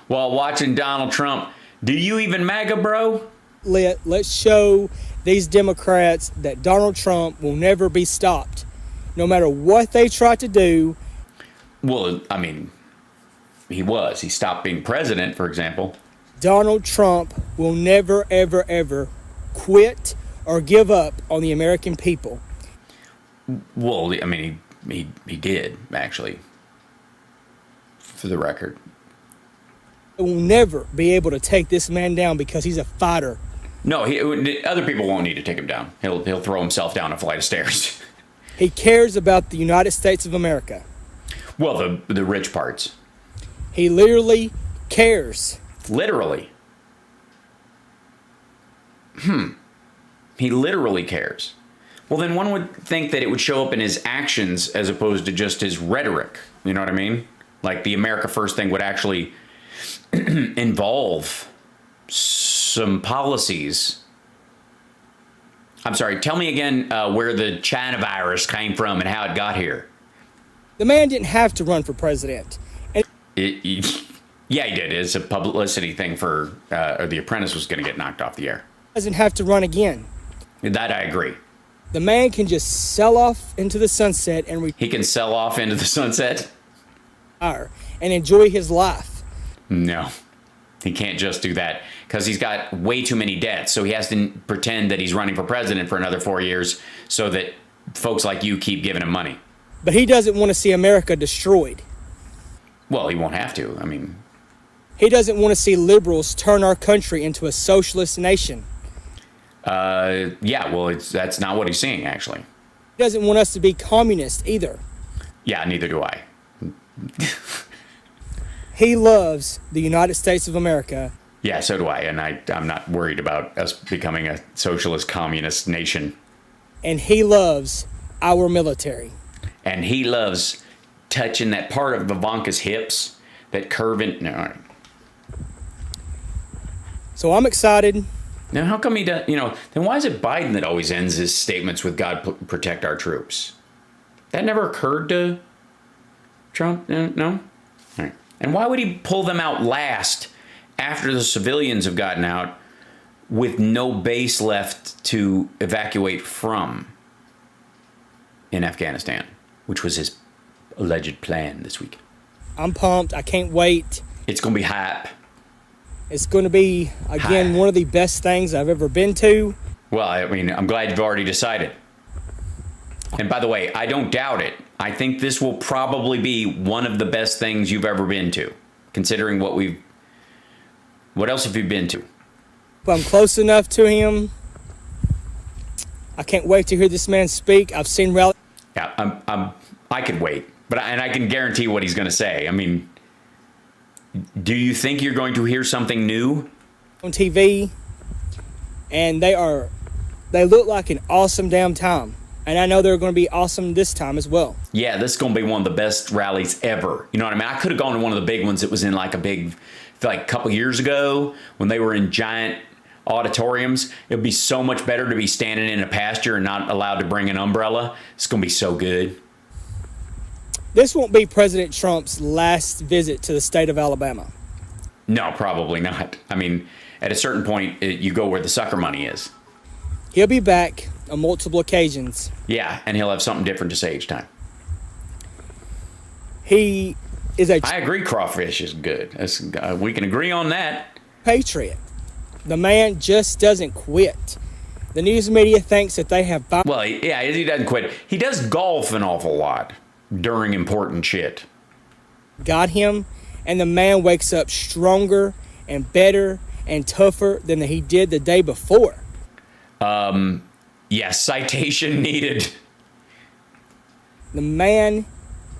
while watching Donald Trump, do you even MAGA, bro? Let's show these Democrats that Donald Trump will never be stopped. No matter what they try to do. Well, he stopped being president, for example. Donald Trump will never, ever, ever quit or give up on the American people. Well, he did, actually, for the record. Will never be able to take this man down because he's a fighter. No, other people won't need to take him down. He'll throw himself down a flight of stairs. He cares about the United States of America. Well, the rich parts. He literally cares. Literally. He literally cares. Well, then one would think that it would show up in his actions as opposed to just his rhetoric. You know what I mean? Like the America First thing would actually involve some policies. I'm sorry, tell me again where the China virus came from and how it got here. The man didn't have to run for president. Yeah, he did. It's a publicity thing for The Apprentice was going to get knocked off the air. Doesn't have to run again. That I agree. The man can just sell off into the sunset and he can sell off into the sunset? And enjoy his life. No, he can't just do that because he's got way too many debts. So he has to pretend that he's running for president for another 4 years so that folks like you keep giving him money. But he doesn't want to see America destroyed. Well, he won't have to. He doesn't want to see liberals turn our country into a socialist nation. That's not what he's saying, actually. He doesn't want us to be communist either. Yeah, neither do I. He loves the United States of America. Yeah, so do I. And I'm not worried about us becoming a socialist communist nation. And he loves our military. And he loves touching that part of Ivanka's hips, that curving. No. So I'm excited. Now, how come he does? Then why is it Biden that always ends his statements with "God protect our troops"? That never occurred to Trump. No. All right. And why would he pull them out last after the civilians have gotten out with no base left to evacuate from in Afghanistan, which was his alleged plan this week? I'm pumped. I can't wait. It's going to be hype. It's going to be, again, one of the best things I've ever been to. Well, I'm glad you've already decided. And by the way, I don't doubt it. I think this will probably be one of the best things you've ever been to, considering what else have you been to? But I'm close enough to him. I can't wait to hear this man speak. I've seen rallies. Yeah, I could wait, but I can guarantee what he's going to say. Do you think you're going to hear something new? On TV, and they look like an awesome damn time. And I know they're going to be awesome this time as well. Yeah, this is going to be one of the best rallies ever. You know what I mean? I could have gone to one of the big ones that was in like a couple years ago when they were in giant auditoriums. It would be so much better to be standing in a pasture and not allowed to bring an umbrella. It's going to be so good. This won't be President Trump's last visit to the state of Alabama. No, probably not. At a certain point, you go where the sucker money is. He'll be back on multiple occasions. Yeah, and he'll have something different to say each time. He is a... I agree crawfish is good. We can agree on that. Patriot. The man just doesn't quit. The news media thinks that they have... Well, yeah, he doesn't quit. He does golf an awful lot during important shit. Got him, and the man wakes up stronger and better and tougher than he did the day before. Yes, citation needed. The man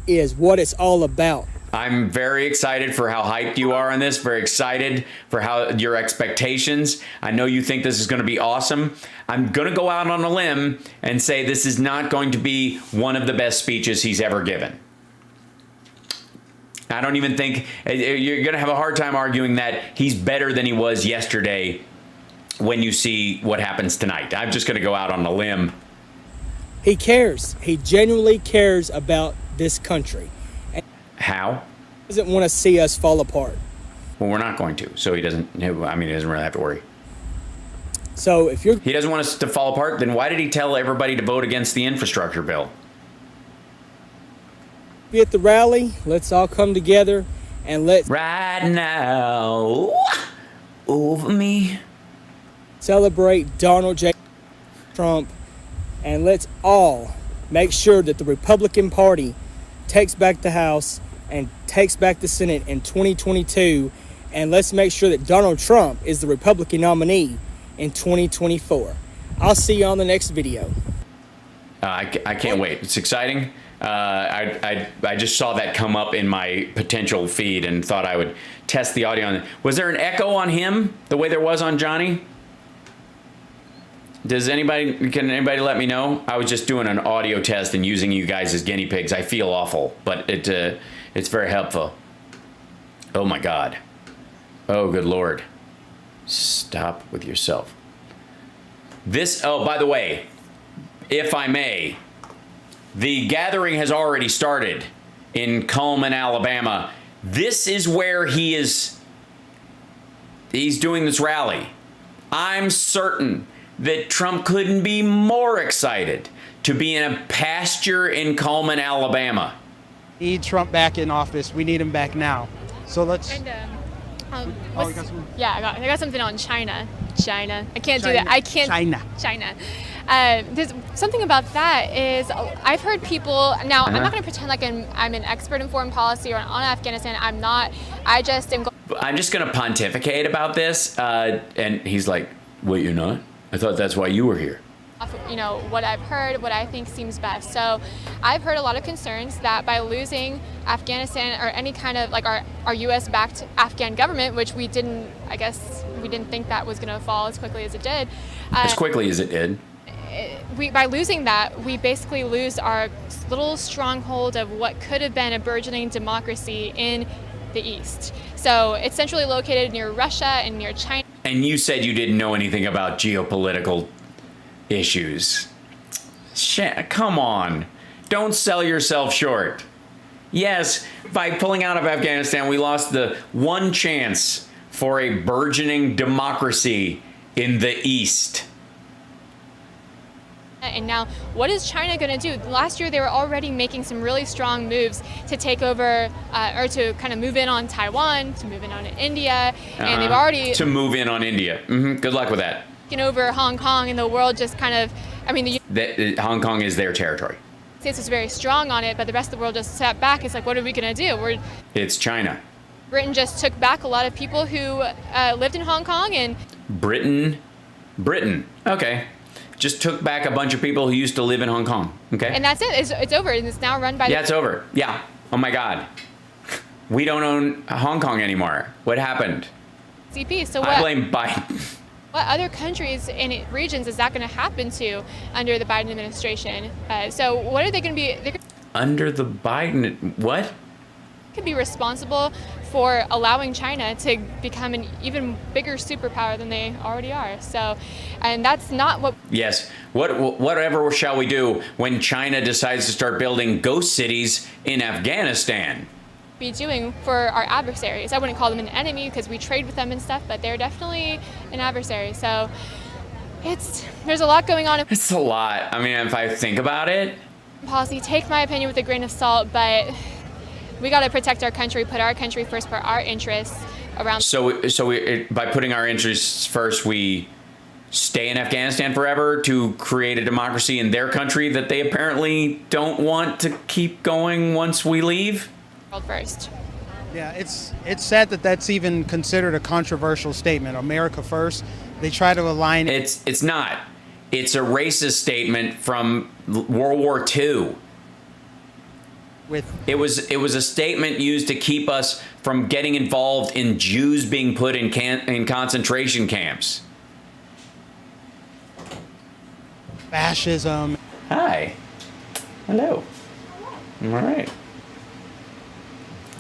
is what it's all about. I'm very excited for how hyped you are on this. Very excited for your expectations. I know you think this is going to be awesome. I'm going to go out on a limb and say this is not going to be one of the best speeches he's ever given. I don't even think you're going to have a hard time arguing that he's better than he was yesterday when you see what happens tonight. I'm just going to go out on a limb. He cares. He genuinely cares about this country. And how? He doesn't want to see us fall apart. Well, we're not going to. So he doesn't really have to worry. So if he doesn't want us to fall apart, then why did he tell everybody to vote against the infrastructure bill? Be at the rally, let's all come together and let's right now over me celebrate Donald J. Trump, and let's all make sure that the Republican Party takes back the House and takes back the Senate in 2022, and let's make sure that Donald Trump is the Republican nominee in 2024. I'll see you on the next video. I can't wait. It's exciting. I just saw that come up in my potential feed and thought I would test the audio on it. Was there an echo on him the way there was on Johnny? Can anybody let me know? I was just doing an audio test and using you guys as guinea pigs. I feel awful, but it's very helpful. Oh my God. Oh, good Lord. Stop with yourself. By the way, if I may, the gathering has already started in Cullman, Alabama. This is where he's doing this rally. I'm certain that Trump couldn't be more excited to be in a pasture in Cullman, Alabama. Need Trump back in office. We need him back now. So let's... And, I got something on China. I can't do that. I can't. China. There's something about that is I've heard people. Now I'm not going to pretend like I'm an expert in foreign policy or on Afghanistan. I'm not. I'm just going to pontificate about this. And he's like, "Wait, you're not? I thought that's why you were here." What I've heard, what I think seems best. So I've heard a lot of concerns that by losing Afghanistan or any kind of like our U.S.-backed Afghan government, which we didn't think that was going to fall as quickly as it did. As quickly as it did. By losing that, we basically lose our little stronghold of what could have been a burgeoning democracy in the East. So it's centrally located near Russia and near China. And you said you didn't know anything about geopolitical issues. Shit, come on. Don't sell yourself short. Yes, by pulling out of Afghanistan, we lost the one chance for a burgeoning democracy in the East. And now, what is China going to do? Last year, they were already making some really strong moves to take over or to kind of move in on Taiwan, to move in on India, and they've already... To move in on India. Good luck with that. Taken over Hong Kong, and the world just kind of... Hong Kong is their territory. The States was very strong on it, but the rest of the world just sat back. It's like, what are we going to do? It's China. Britain just took back a lot of people who lived in Hong Kong, and... Britain. Okay. Just took back a bunch of people who used to live in Hong Kong. Okay. And that's it. It's over. And it's now run by... Yeah, it's over. Yeah. Oh my God. We don't own Hong Kong anymore. What happened? CP. So I blame Biden. What other countries and regions is that going to happen to under the Biden administration? So what are they going to be... Under the Biden... What? Could be responsible for allowing China to become an even bigger superpower than they already are. So, and that's not what... Yes. Whatever shall we do when China decides to start building ghost cities in Afghanistan? Be doing for our adversaries. I wouldn't call them an enemy because we trade with them and stuff, but they're definitely an adversary. So there's a lot going on. It's a lot. I mean, if I think about it. Policy, take my opinion with a grain of salt, but we got to protect our country, put our country first, put our interests around. So by putting our interests first, we stay in Afghanistan forever to create a democracy in their country that they apparently don't want to keep going once we leave. World first. Yeah, it's sad that that's even considered a controversial statement. America first. They try to align. It's not. It's a racist statement from World War II. It was a statement used to keep us from getting involved in Jews being put in concentration camps. Fascism. Hi. Hello. All right.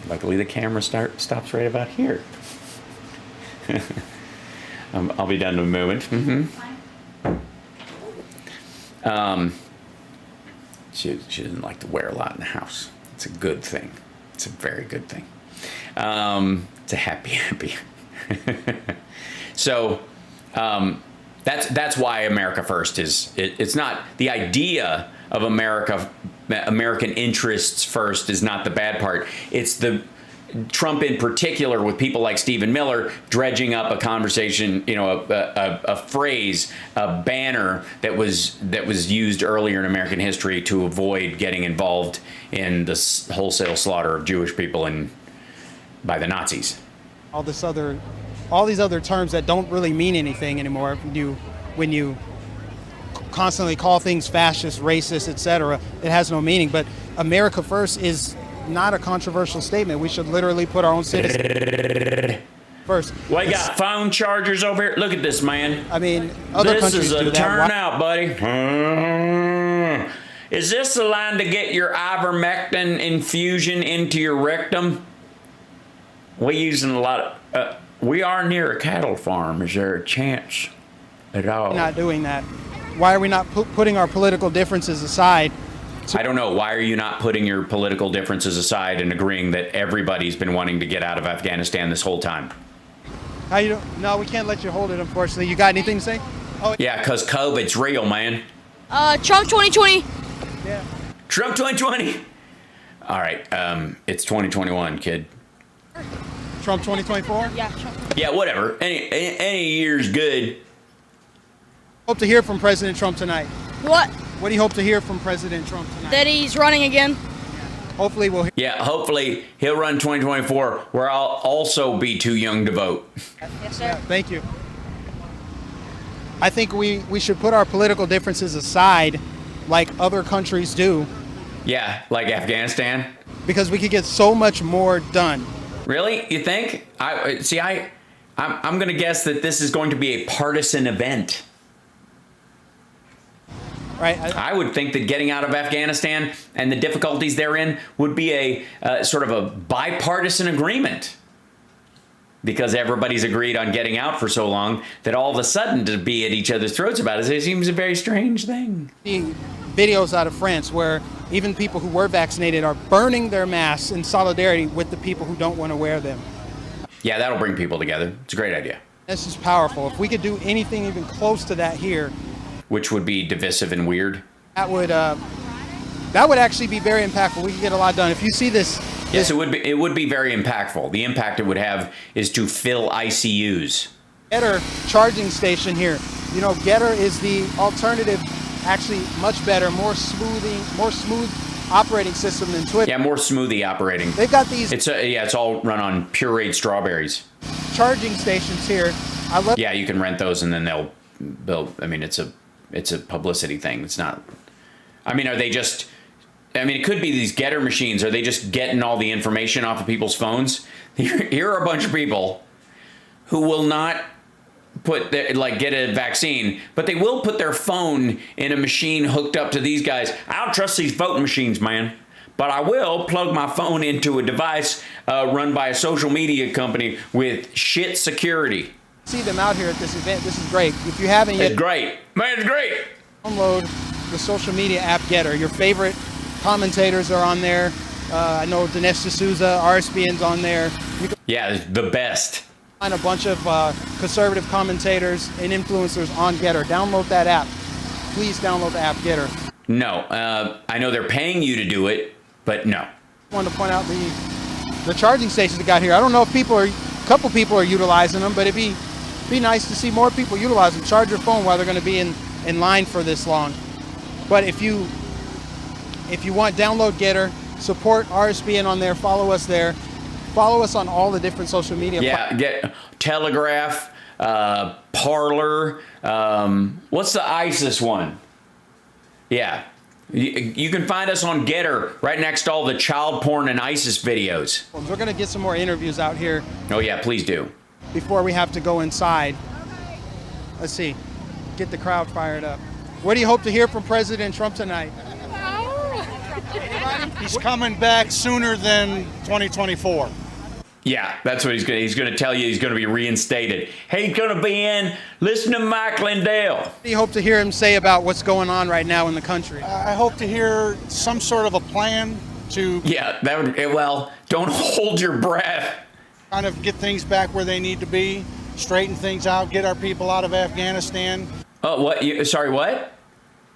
Luckily, the camera stops right about here. I'll be done in a moment. She doesn't like to wear a lot in the house. It's a good thing. It's a very good thing. It's a happy. So that's why America First is. It's not the idea of American interests first is not the bad part. It's the Trump in particular, with people like Stephen Miller dredging up a conversation, a phrase, a banner that was used earlier in American history to avoid getting involved in the wholesale slaughter of Jewish people by the Nazis. All these other terms that don't really mean anything anymore. When you constantly call things fascist, racist, etc., it has no meaning. But America First is not a controversial statement. We should literally put our own citizens first. Well, you got phone chargers over here. Look at this, man. I mean, other countries do that. This is a turnout, buddy. Is this the line to get your ivermectin infusion into your rectum? We're using a lot of... we are near a cattle farm. Is there a chance at all? We're not doing that. Why are we not putting our political differences aside? I don't know. Why are you not putting your political differences aside and agreeing that everybody's been wanting to get out of Afghanistan this whole time? No, we can't let you hold it, unfortunately. You got anything to say? Oh, yeah, because COVID's real, man. Trump 2020. Yeah. Trump 2020. All right. It's 2021, kid. Trump 2024? Yeah, Trump. Yeah, whatever. Any year's good. Hope to hear from President Trump tonight. What? What do you hope to hear from President Trump tonight? That he's running again. Hopefully we'll hear. Yeah, hopefully he'll run 2024, where I'll also be too young to vote. Yes, sir. Yeah, thank you. I think we should put our political differences aside like other countries do. Yeah, like Afghanistan. Because we could get so much more done. Really? You think? I'm going to guess that this is going to be a partisan event. Right. I would think that getting out of Afghanistan and the difficulties therein would be a sort of a bipartisan agreement, because everybody's agreed on getting out for so long that all of a sudden to be at each other's throats about it seems a very strange thing. Seeing videos out of France where even people who were vaccinated are burning their masks in solidarity with the people who don't want to wear them. Yeah, that'll bring people together. It's a great idea. This is powerful. If we could do anything even close to that here, which would be divisive and weird. That would actually be very impactful. We could get a lot done. If you see this, yes, it would be. It would be very impactful. The impact it would have is to fill ICUs. Getter charging station here. You know, Getter is the alternative, actually much better, more smooth operating system than Twitter. Yeah, more smoothie operating. They've got these. It's all run on pureed strawberries. Charging stations here. Yeah, you can rent those and then they'll. I mean, it's a publicity thing. It's not. I mean, are they just? I mean, it could be these Getter machines. Are they just getting all the information off of people's phones? Here are a bunch of people who will not get a vaccine, but they will put their phone in a machine hooked up to these guys. I don't trust these voting machines, man. But I will plug my phone into a device run by a social media company with shit security. See them out here at this event. This is great. If you haven't yet, it's great, man. It's great. Download the social media app Getter. Your favorite commentators are on there. I know Dinesh D'Souza, RSBN's on there. Yeah, the best. Find a bunch of conservative commentators and influencers on Getter. Download that app. Please download the app Getter. No, I know they're paying you to do it, but no. I wanted to point out the charging stations that got here. I don't know if a couple people are utilizing them, but it'd be nice to see more people utilize them. Charge your phone while they're going to be in line for this long. But if you want, download Getter, support RSBN on there, follow us there. Follow us on all the different social media platforms. Get Telegraph, Parler, what's the ISIS one? Yeah. You can find us on Getter right next to all the child porn and ISIS videos. We're going to get some more interviews out here. Oh, yeah, please do. Before we have to go inside. Let's see. Get the crowd fired up. What do you hope to hear from President Trump tonight? He's coming back sooner than 2024. Yeah, that's what he's going to tell you. He's going to be reinstated. Hey, he's going to be in. Listen to Mike Lindell. What do you hope to hear him say about what's going on right now in the country? I hope to hear some sort of a plan to... Yeah, that would, well, don't hold your breath. Kind of get things back where they need to be, straighten things out, get our people out of Afghanistan. Oh, what? Sorry, what?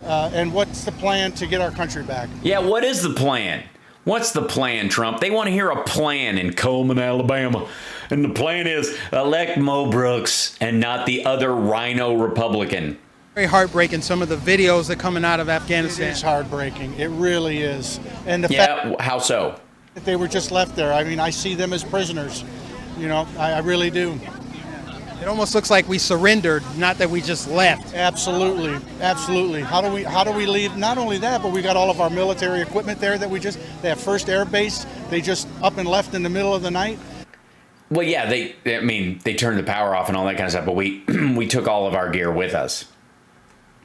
And what's the plan to get our country back? Yeah, what is the plan? What's the plan, Trump? They want to hear a plan in Coleman, Alabama. And the plan is elect Mo Brooks and not the other rhino Republican. Very heartbreaking, some of the videos that are coming out of Afghanistan. It is heartbreaking. It really is. And the fact how so? That they were just left there. I mean, I see them as prisoners. You know, I really do. It almost looks like we surrendered, not that we just left. Absolutely, absolutely. How do we leave? Not only that, but we got all of our military equipment there that they have First Air Base. They just up and left in the middle of the night. Well, yeah, they turned the power off and all that kind of stuff, but we took all of our gear with us.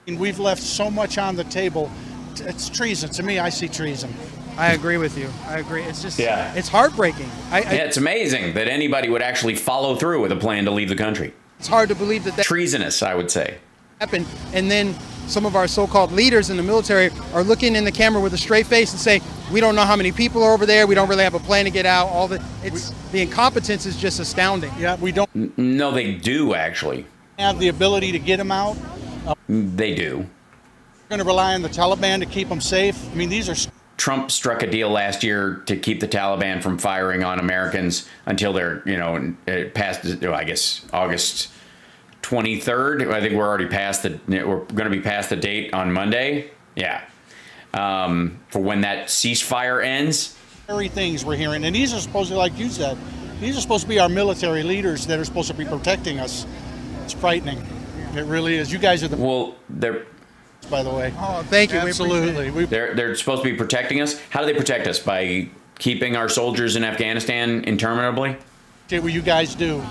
And we've left so much on the table. It's treason. To me, I see treason. I agree with you. I agree. It's just, it's heartbreaking. It's amazing that anybody would actually follow through with a plan to leave the country. It's hard to believe that treasonous, I would say. Happened, and then some of our so-called leaders in the military are looking in the camera with a straight face and say, "We don't know how many people are over there. We don't really have a plan to get out." The incompetence is just astounding. Yeah, we don't. No, they do actually have the ability to get them out. They do. We're going to rely on the Taliban to keep them safe. I mean, these are. Trump struck a deal last year to keep the Taliban from firing on Americans until they're, past, I guess, August 23rd. I think we're already we're going to be past the date on Monday. Yeah. For when that ceasefire ends. Scary things we're hearing. And these are supposed to, like you said, these are supposed to be our military leaders that are supposed to be protecting us. It's frightening. It really is. You guys are the... Well, they're... By the way. Oh, thank you. Absolutely. They're supposed to be protecting us. How do they protect us? By keeping our soldiers in Afghanistan interminably? Okay, what you guys do.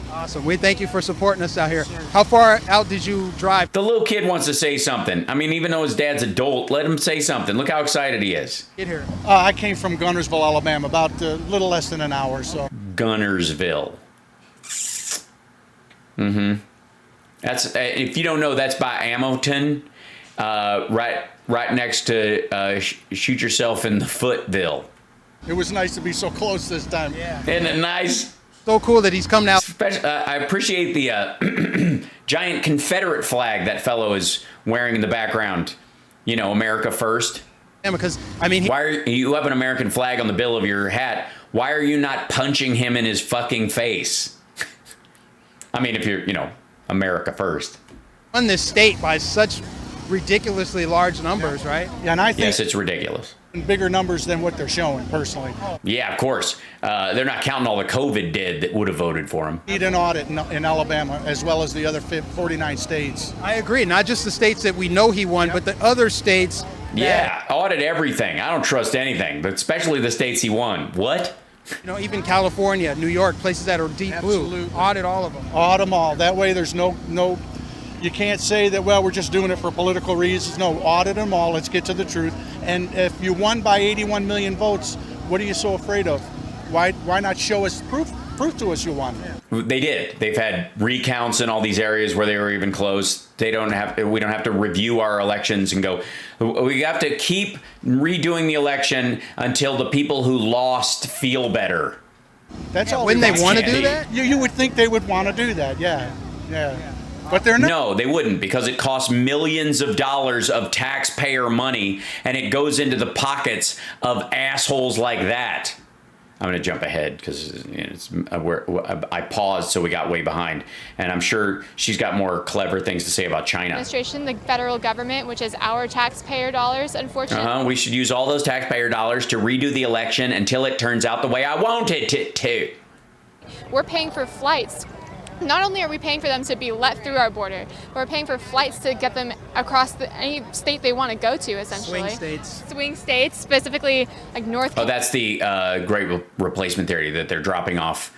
Awesome. We thank you for supporting us out here. How far out did you drive? The little kid wants to say something. I mean, even though his dad's adult, let him say something. Look how excited he is. Get here. I came from Gunnersville, Alabama, about a little less than an hour. So. Gunnersville. Mm-hmm. That's if you don't know, that's by Amoton. Right next to shoot yourself in the footville. It was nice to be so close this time. Yeah. Isn't it nice? So cool that he's come out. I appreciate the giant Confederate flag that fellow is wearing in the background. You know, America first. Yeah, because, I mean... Why are you have an American flag on the bill of your hat? Why are you not punching him in his fucking face? I mean, if you're, America first. Won this state by such ridiculously large numbers, right? Yeah, and I think yes, it's ridiculous. Bigger numbers than what they're showing, personally. Yeah, of course. They're not counting all the COVID dead that would have voted for him. Need an audit in Alabama as well as the other 49 states. I agree. Not just the states that we know he won, but the other states. Yeah, audit everything. I don't trust anything, but especially the states he won. What? Even California, New York, places that are deep blue. Audit all of them. Audit them all. That way there's no... You can't say that, well, we're just doing it for political reasons. No, audit them all. Let's get to the truth. And if you won by 81 million votes, what are you so afraid of? Why not show us proof to us you won? They did. They've had recounts in all these areas where they were even close. We don't have to review our elections and go, we have to keep redoing the election until the people who lost feel better. That's all. Wouldn't they want to do that? You would think they would want to do that. Yeah. But they're not. No, they wouldn't, because it costs millions of dollars of taxpayer money, and it goes into the pockets of assholes like that. I'm going to jump ahead because I paused, so we got way behind. And I'm sure she's got more clever things to say about China. Administration, the federal government, which is our taxpayer dollars, unfortunately. We should use all those taxpayer dollars to redo the election until it turns out the way I want it to. We're paying for flights. Not only are we paying for them to be let through our border, but we're paying for flights to get them across any state they want to go to, essentially. Swing states, specifically like North. Oh, that's the great replacement theory, that they're dropping off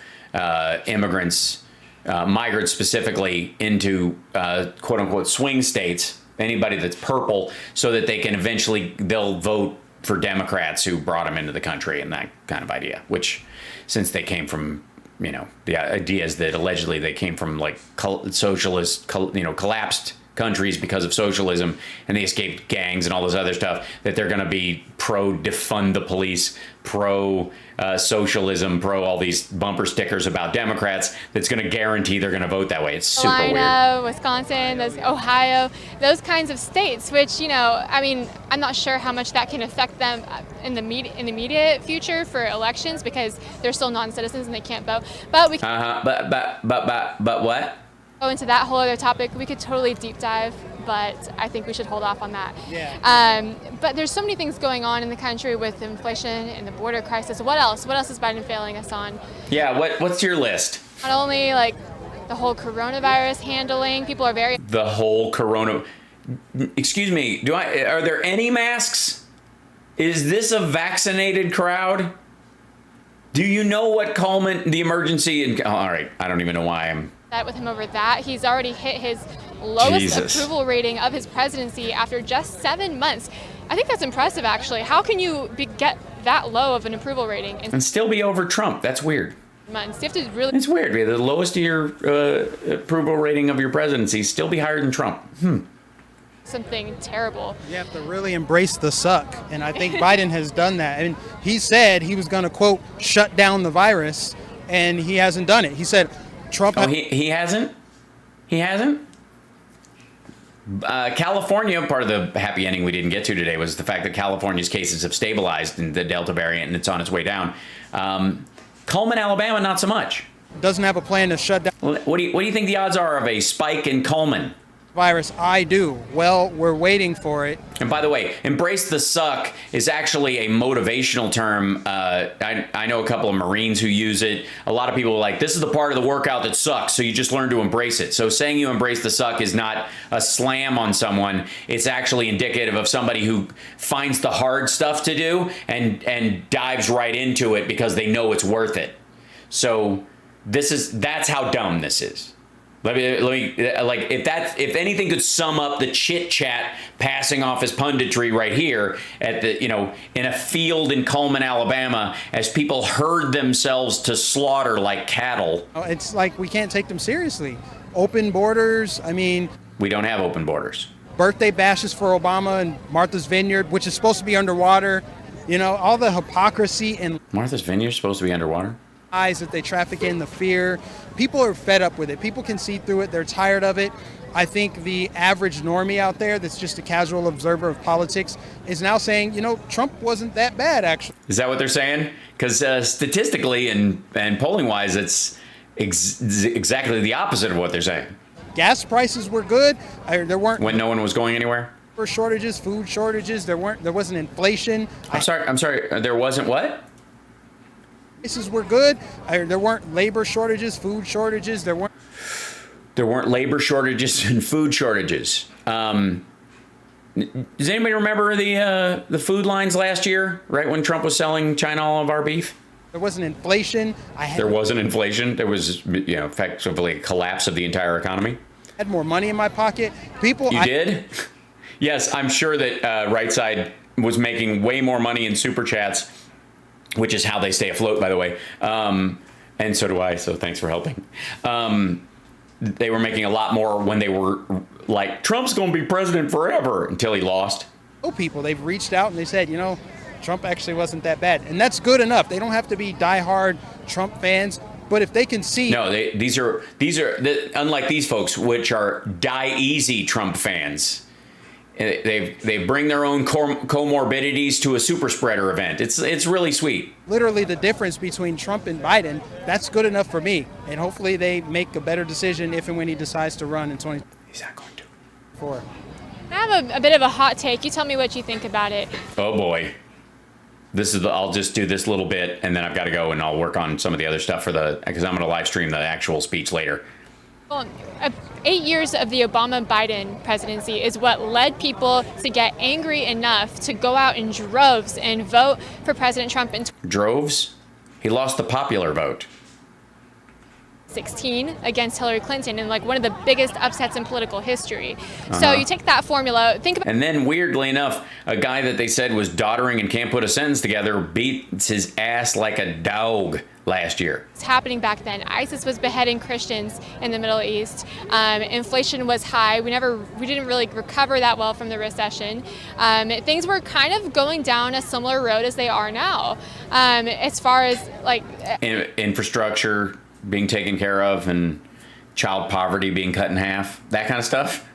immigrants, migrants specifically, into quote unquote swing states, anybody that's purple, so that they'll vote for Democrats who brought him into the country and that kind of idea, which since they came from, the idea is that allegedly they came from like socialist, collapsed countries because of socialism, and they escaped gangs and all this other stuff, that they're going to be pro defund the police, pro socialism, pro all these bumper stickers about Democrats that's going to guarantee they're going to vote that way. It's super weird. Wisconsin, Ohio, those kinds of states, which, I'm not sure how much that can affect them in the immediate future for elections, because they're still non-citizens and they can't vote. But we but what? go into that whole other topic. We could totally deep dive, but I think we should hold off on that. Yeah. But there's so many things going on in the country with inflation and the border crisis. What else? What else is Biden failing us on? Yeah, what's your list? Not only like the whole coronavirus handling, people are very... The whole corona... Excuse me, are there any masks? Is this a vaccinated crowd? Do you know what Coleman, the emergency... all right, I don't even know why I'm... with him over that. He's already hit his lowest approval rating of his presidency after just 7 months. I think that's impressive, actually. How can you get that low of an approval rating and still be over Trump? That's weird. Months. You have to really... It's weird. The lowest of your approval rating of your presidency, still be higher than Trump. Something terrible. You have to really embrace the suck, and I think Biden has done that. And he said he was going to, quote, shut down the virus, and he hasn't done it. He said... Trump. Oh, he hasn't? He hasn't? California, part of the happy ending we didn't get to today was the fact that California's cases have stabilized in the Delta variant and it's on its way down. Cullman, Alabama, not so much. Doesn't have a plan to shut down. What do you think the odds are of a spike in Cullman? Virus? I do. Well, we're waiting for it. And by the way, embrace the suck is actually a motivational term. I know a couple of Marines who use it. A lot of people are like, this is the part of the workout that sucks, so you just learn to embrace it. So saying you embrace the suck is not a slam on someone. It's actually indicative of somebody who finds the hard stuff to do and dives right into it because they know it's worth it. So that's how dumb this is. Let me like if anything could sum up the chit chat passing off as punditry right here at the in a field in Cullman, Alabama, as people herd themselves to slaughter like cattle. It's like we can't take them seriously. Open borders. I mean, we don't have open borders. Birthday bashes for Obama and Martha's Vineyard, which is supposed to be underwater. All the hypocrisy and Martha's Vineyard is supposed to be underwater. Eyes that they traffic in, the fear. People are fed up with it. People can see through it. They're tired of it. I think the average normie out there that's just a casual observer of politics is now saying, Trump wasn't that bad, actually. Is that what they're saying? Because statistically and polling-wise, it's exactly the opposite of what they're saying. Gas prices were good. There weren't... When no one was going anywhere? Shortages, food shortages. There wasn't inflation. I'm sorry. There wasn't what? Prices were good. There weren't labor shortages, food shortages. There weren't labor shortages and food shortages. Does anybody remember the food lines last year, right when Trump was selling China all of our beef? There wasn't inflation. There wasn't inflation. There was, effectively a collapse of the entire economy. I had more money in my pocket. You did? Yes, I'm sure that Right Side was making way more money in super chats, which is how they stay afloat, by the way. And so do I, so thanks for helping. They were making a lot more when they were like, Trump's going to be president forever, until he lost. People, they've reached out and they said, Trump actually wasn't that bad. And that's good enough. They don't have to be diehard Trump fans. But if they can see... No, these are unlike these folks, which are die-easy Trump fans. They bring their own comorbidities to a super spreader event. It's really sweet. Literally the difference between Trump and Biden, that's good enough for me. And hopefully they make a better decision if and when he decides to run in 2024. He's not going to. I have a bit of a hot take. You tell me what you think about it. Oh boy. I'll just do this little bit and then I've got to go and I'll work on some of the other stuff because I'm going to live stream the actual speech later. Well, 8 years of the Obama-Biden presidency is what led people to get angry enough to go out in droves and vote for President Trump. Droves? He lost the popular vote. 2016 against Hillary Clinton in like one of the biggest upsets in political history. So you take that formula, think about. And then weirdly enough, a guy that they said was doddering and can't put a sentence together beats his ass like a dog last year. It's happening back then. ISIS was beheading Christians in the Middle East. Inflation was high. We didn't really recover that well from the recession. Things were kind of going down a similar road as they are now. As far as like infrastructure being taken care of and child poverty being cut in half, that kind of stuff.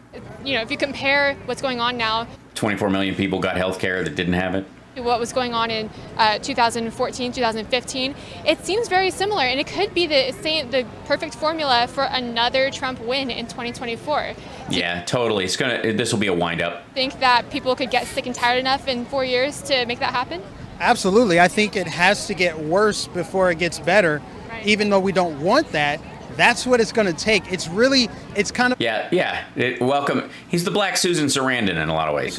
You know, if you compare what's going on now, 24 million people got health care that didn't have it. What was going on in 2014, 2015, it seems very similar, and it could be the perfect formula for another Trump win in 2024. Yeah, totally. This will be a wind-up. Think that people could get sick and tired enough in 4 years to make that happen? Absolutely. I think it has to get worse before it gets better, even though we don't want that. That's what it's going to take. It's kind of... Yeah. Welcome. He's the Black Susan Sarandon in a lot of ways.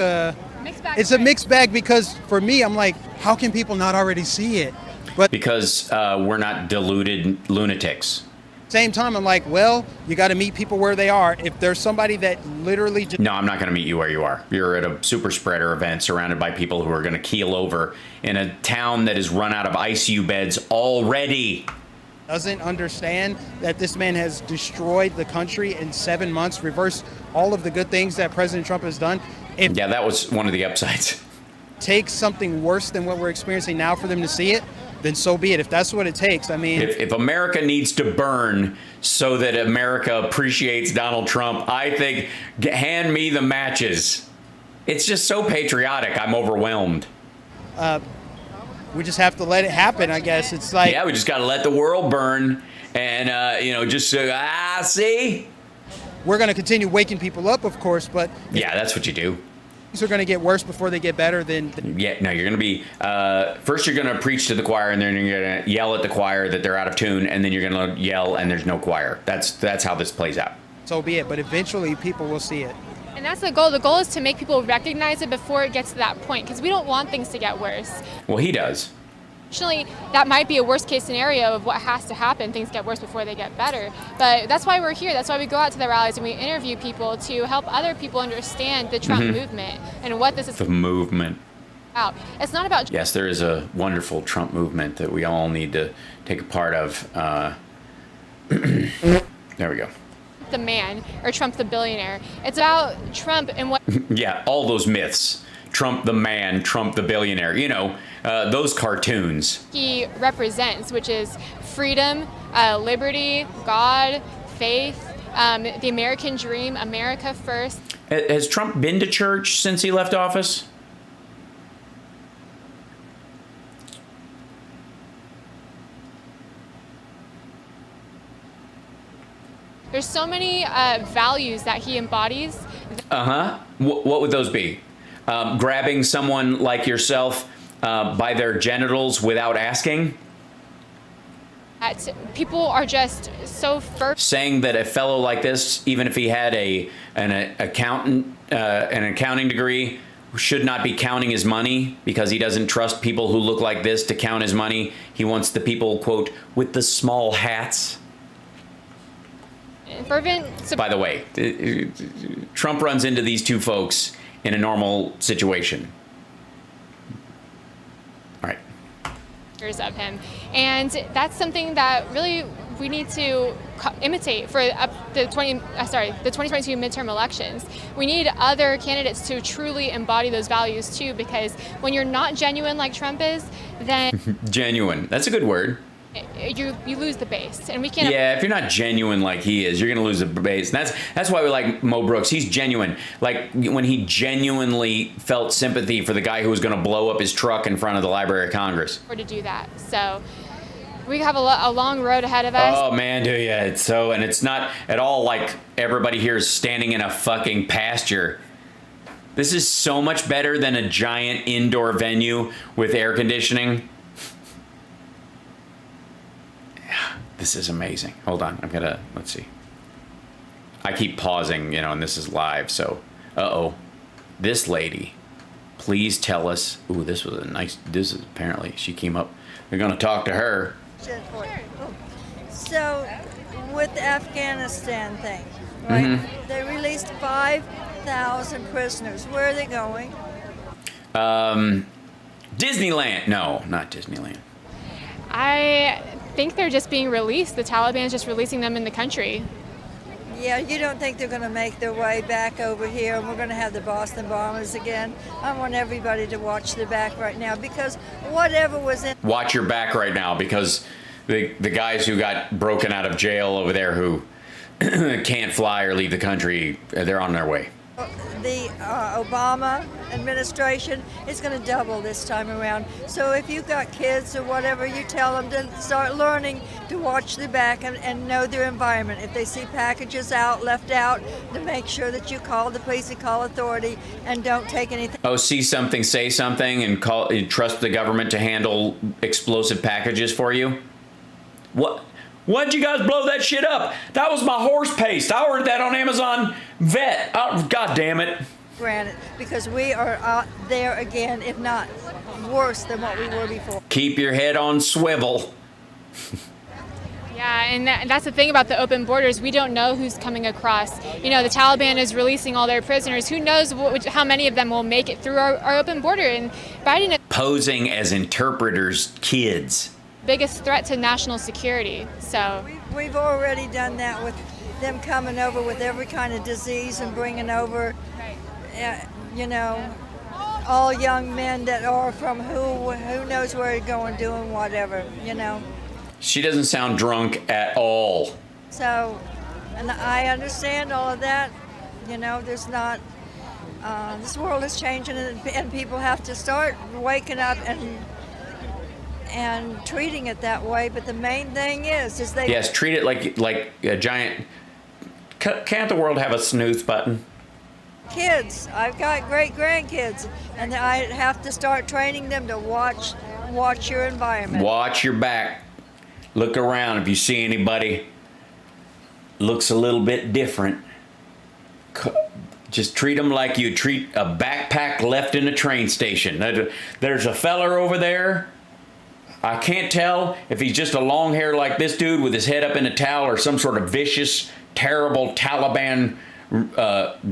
It's a mixed bag because for me, I'm like, how can people not already see it? But because we're not deluded lunatics. Same time, I'm like, well, you got to meet people where they are. If there's somebody that literally just... No, I'm not going to meet you where you are. You're at a super spreader event surrounded by people who are going to keel over in a town that is run out of ICU beds already. Doesn't understand that this man has destroyed the country in 7 months, reversed all of the good things that President Trump has done. Yeah, that was one of the upsides. Take something worse than what we're experiencing now for them to see it, then so be it. If that's what it takes, I mean... If America needs to burn so that America appreciates Donald Trump, I think, hand me the matches. It's just so patriotic, I'm overwhelmed. We just have to let it happen, I guess. It's like... Yeah, we just got to let the world burn and, just, see? We're going to continue waking people up, of course, but... Yeah, that's what you do. Things are going to get worse before they get better. Yeah, no, you're going to be... first, you're going to preach to the choir, and then you're going to yell at the choir that they're out of tune, and then you're going to yell, and there's no choir. That's how this plays out. So be it, but eventually people will see it. And that's the goal. The goal is to make people recognize it before it gets to that point, because we don't want things to get worse. Well, he does. Actually, that might be a worst-case scenario of what has to happen. Things get worse before they get better. But that's why we're here. That's why we go out to the rallies and we interview people to help other people understand the Trump movement and what this is The movement. about. It's not about... Yes, there is a wonderful Trump movement that we all need to take a part of. There we go. The man or Trump the billionaire. It's about Trump and what... Yeah, all those myths. Trump the man, Trump the billionaire. You know, those cartoons. He represents, which is freedom, liberty, God, faith, the American dream, America first. Has Trump been to church since he left office? There's so many values that he embodies. What would those be? Grabbing someone like yourself by their genitals without asking? People are just so first. Saying that a fellow like this, even if he had an accounting degree, should not be counting his money because he doesn't trust people who look like this to count his money. He wants the people, quote, with the small hats. By the way, Trump runs into these two folks in a normal situation. All right. Of him, and that's something that really we need to imitate for the 2022 midterm elections. We need other candidates to truly embody those values too, because when you're not genuine like Trump is, then genuine. That's a good word. You lose the base, and we can't. Yeah, if you're not genuine like he is, you're gonna lose the base. And that's why we like Mo Brooks. He's genuine. Like when he genuinely felt sympathy for the guy who was gonna blow up his truck in front of the Library of Congress. Or to do that, so we have a long road ahead of us. Oh man, do you? And it's not at all like everybody here is standing in a fucking pasture. This is so much better than a giant indoor venue with air conditioning. This is amazing. Hold on, let's see. I keep pausing, and this is live, so, this lady, please tell us, this is apparently, she came up, we're gonna talk to her. So, with the Afghanistan thing, right? Mm-hmm. They released 5,000 prisoners. Where are they going? Disneyland. No, not Disneyland. I think they're just being released. The Taliban is just releasing them in the country. Yeah, you don't think they're going to make their way back over here and we're going to have the Boston bombers again? I want everybody to watch their back right now because whatever was in... Watch your back right now because the guys who got broken out of jail over there who can't fly or leave the country, they're on their way. The Obama administration is going to double this time around. So if you've got kids or whatever, you tell them to start learning to watch their back and know their environment. If they see packages left out, to make sure that you call the police and call authority and don't take anything. Oh, see something, say something, and trust the government to handle explosive packages for you? What? Why'd you guys blow that shit up? That was my horse paste. I ordered that on Amazon Vet. Oh, God damn it. Granted, because we are out there again, if not worse than what we were before. Keep your head on swivel. Yeah, and that's the thing about the open borders. We don't know who's coming across. You know, the Taliban is releasing all their prisoners. Who knows how many of them will make it through our open border? And Biden is posing as interpreters, kids. Biggest threat to national security. So we've already done that with them coming over with every kind of disease and bringing over, you know, all young men that are from who knows where they're going, doing whatever, you know. She doesn't sound drunk at all. So, and I understand all of that. You know, there's not. This world is changing, and people have to start waking up and treating it that way. But the main thing is they... Yes, treat it like a giant... Can't the world have a snooze button? Kids. I've got great grandkids, and I have to start training them to watch your environment. Watch your back. Look around. If you see anybody looks a little bit different, just treat them like you treat a backpack left in a train station. There's a feller over there. I can't tell if he's just a long hair like this dude with his head up in a towel or some sort of vicious, terrible Taliban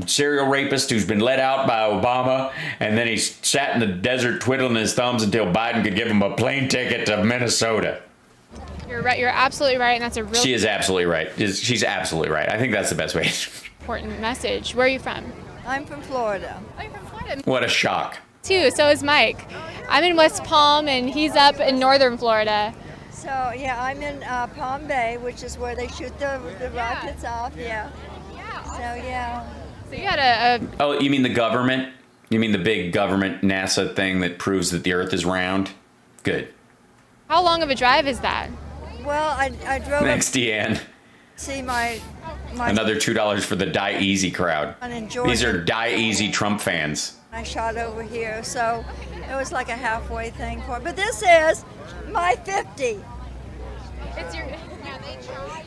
serial rapist who's been let out by Obama, and then he sat in the desert twiddling his thumbs until Biden could give him a plane ticket to Minnesota. You're right. You're absolutely right, and that's a really... She is absolutely right. She's absolutely right. I think that's the best way. Important message. Where are you from? I'm from Florida. Oh, you're from Florida. What a shock. Too. So is Mike. I'm in West Palm, and he's up in northern Florida. So yeah, I'm in Palm Bay, which is where they shoot the rockets off. Yeah. So yeah. So you had a... Oh, you mean the government? You mean the big government NASA thing that proves that the Earth is round? Good. How long of a drive is that? Well, I drove... Thanks, Deanne. See my Another $2 for the Die Easy crowd. These are Die Easy Trump fans. I shot over here, so it was like a halfway thing for. But this is my 50. It's your...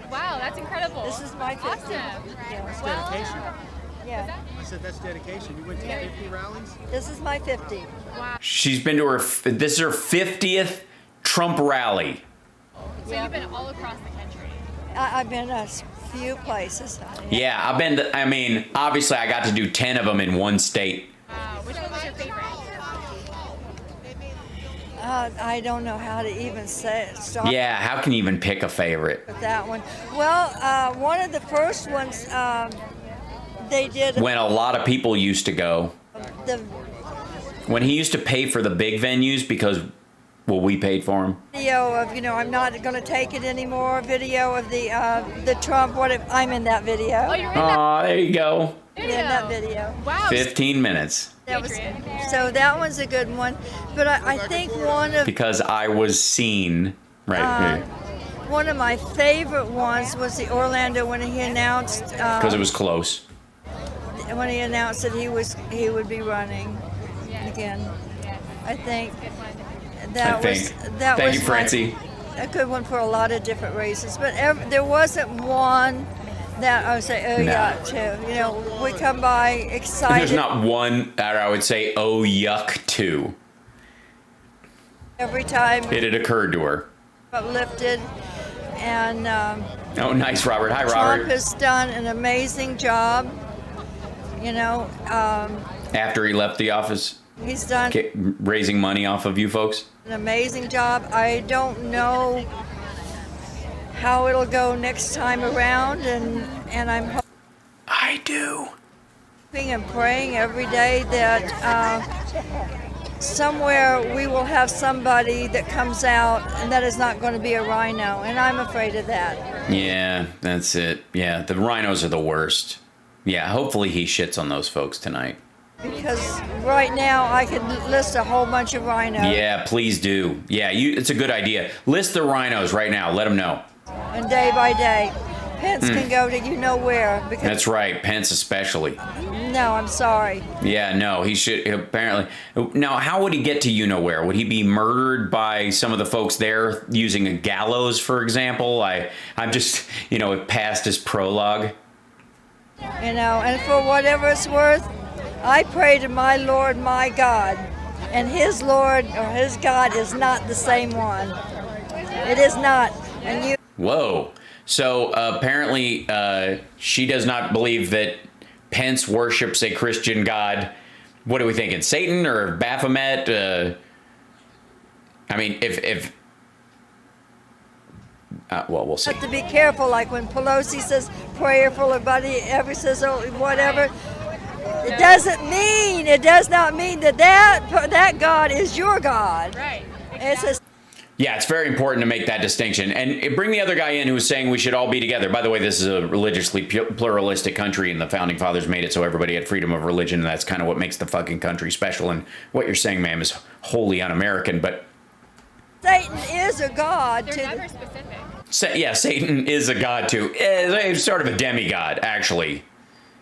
Wow, that's incredible. This is my 50. Awesome. Yeah. That's dedication. Yeah. I said that's dedication. You went to 50 rallies? This is my 50. Wow. She's been to this is her 50th Trump rally. So you've been all across the country. I've been a few places. Yeah, I've been to, I mean, obviously I got to do 10 of them in one state. Which one was your favorite? I don't know how to even say it. Yeah, how can you even pick a favorite? With that one. Well, one of the first ones they did. When a lot of people used to go. When he used to pay for the big venues because, well, we paid for him. Video of, you know, I'm not going to take it anymore. Video of the Trump. What if I'm in that video? Oh, you're in that. Oh, there you go. In that video. Wow. 15 minutes. So that one's a good one. But I think one of... Because I was seen right here. One of my favorite ones was the Orlando when he announced... Because it was close. When he announced that he would be running again. I think that was... Thank you, Francie. A good one for a lot of different reasons. But there wasn't one... that I would say, oh, yuck, too. You know, we come by excited. There's not one that I would say, oh, yuck, to. Every time it had occurred to her. Uplifted, and Oh, nice, Robert. Hi, Trump Robert. has done an amazing job. You know, After he left the office, he's done raising money off of you folks. an amazing job. I don't know how it'll go next time around, and I'm I do. hoping and praying every day that somewhere we will have somebody that comes out and that is not going to be a rhino, and I'm afraid of that. Yeah, that's it. Yeah, the rhinos are the worst. Yeah, hopefully he shits on those folks tonight. Because right now I could list a whole bunch of rhinos. Yeah, please do. Yeah, it's a good idea. List the rhinos right now. Let them know. And day by day, Pence can go to you know where. Because That's right, Pence especially. no, I'm sorry. Yeah, no, he should apparently. Now, how would he get to you know where? Would he be murdered by some of the folks there using a gallows, for example? I'm just, it passed his prologue. You know, and for whatever it's worth, I pray to my Lord, my God, and his Lord or his God is not the same one. It is not. And you. Whoa. So apparently she does not believe that Pence worships a Christian God. What are we thinking? Satan or Baphomet? I mean, if well, we'll see. Have to be careful, like when Pelosi says prayerful, or Buddy ever says whatever. It does not mean that God is your God. Right. It's a Yeah, it's very important to make that distinction. And bring the other guy in who was saying we should all be together. By the way, this is a religiously pluralistic country, and the founding fathers made it so everybody had freedom of religion, and that's kind of what makes the fucking country special. And what you're saying, ma'am, is wholly un-American, but Satan is a god. They're never specific. Yeah, Satan is a god too. He's sort of a demigod, actually.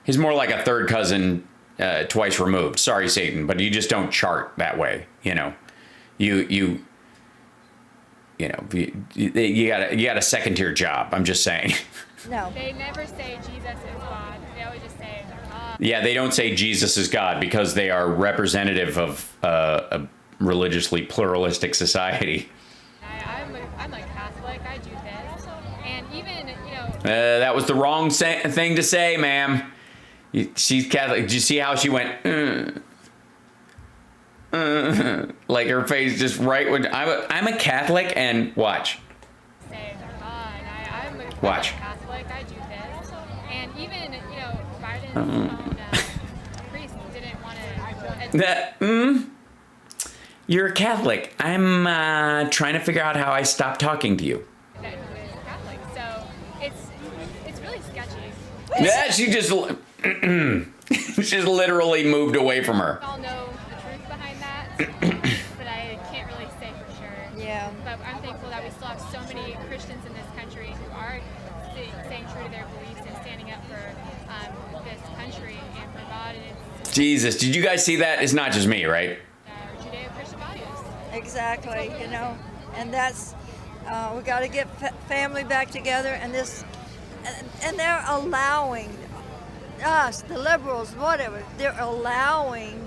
He's more like a third cousin twice removed. Sorry, Satan, but you just don't chart that way. You got a second tier job. I'm just saying. No. They never say Jesus is God. They always just say God. Yeah, they don't say Jesus is God because they are representative of a religiously pluralistic society. I'm like Catholic. I do this, and even that was the wrong thing to say, ma'am. She's Catholic. Did you see how she went? Like her face just right when I'm a Catholic, and watch. Say I'm a Watch. Catholic. I do this, and even Biden's priest didn't want to. You're a Catholic. I'm trying to figure out how I stop talking to you. That who is Catholic, so it's really sketchy. Yeah, she just she's literally moved away from her. We all know the truth behind that, but I can't really say for sure. Yeah. But I'm thankful that we still have so many Christians in this country who are staying true to their beliefs and standing up for this country and for God. And it's Jesus, did you guys see that? It's not just me, right? Judeo-Christian values. Exactly, and that's we got to get family back together, and they're allowing us, the liberals, whatever, they're allowing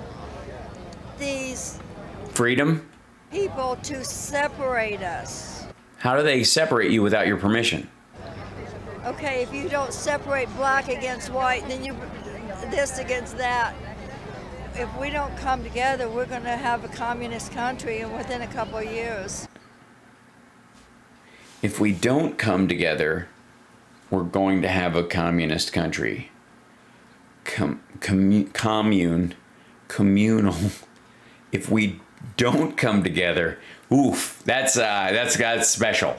these Freedom? people to separate us. How do they separate you without your permission? Okay, if you don't separate black against white, then you this against that. If we don't come together, we're going to have a communist country, and within a couple of years. If we don't come together, we're going to have a communist country. Communal. If we don't come together, oof, that's special.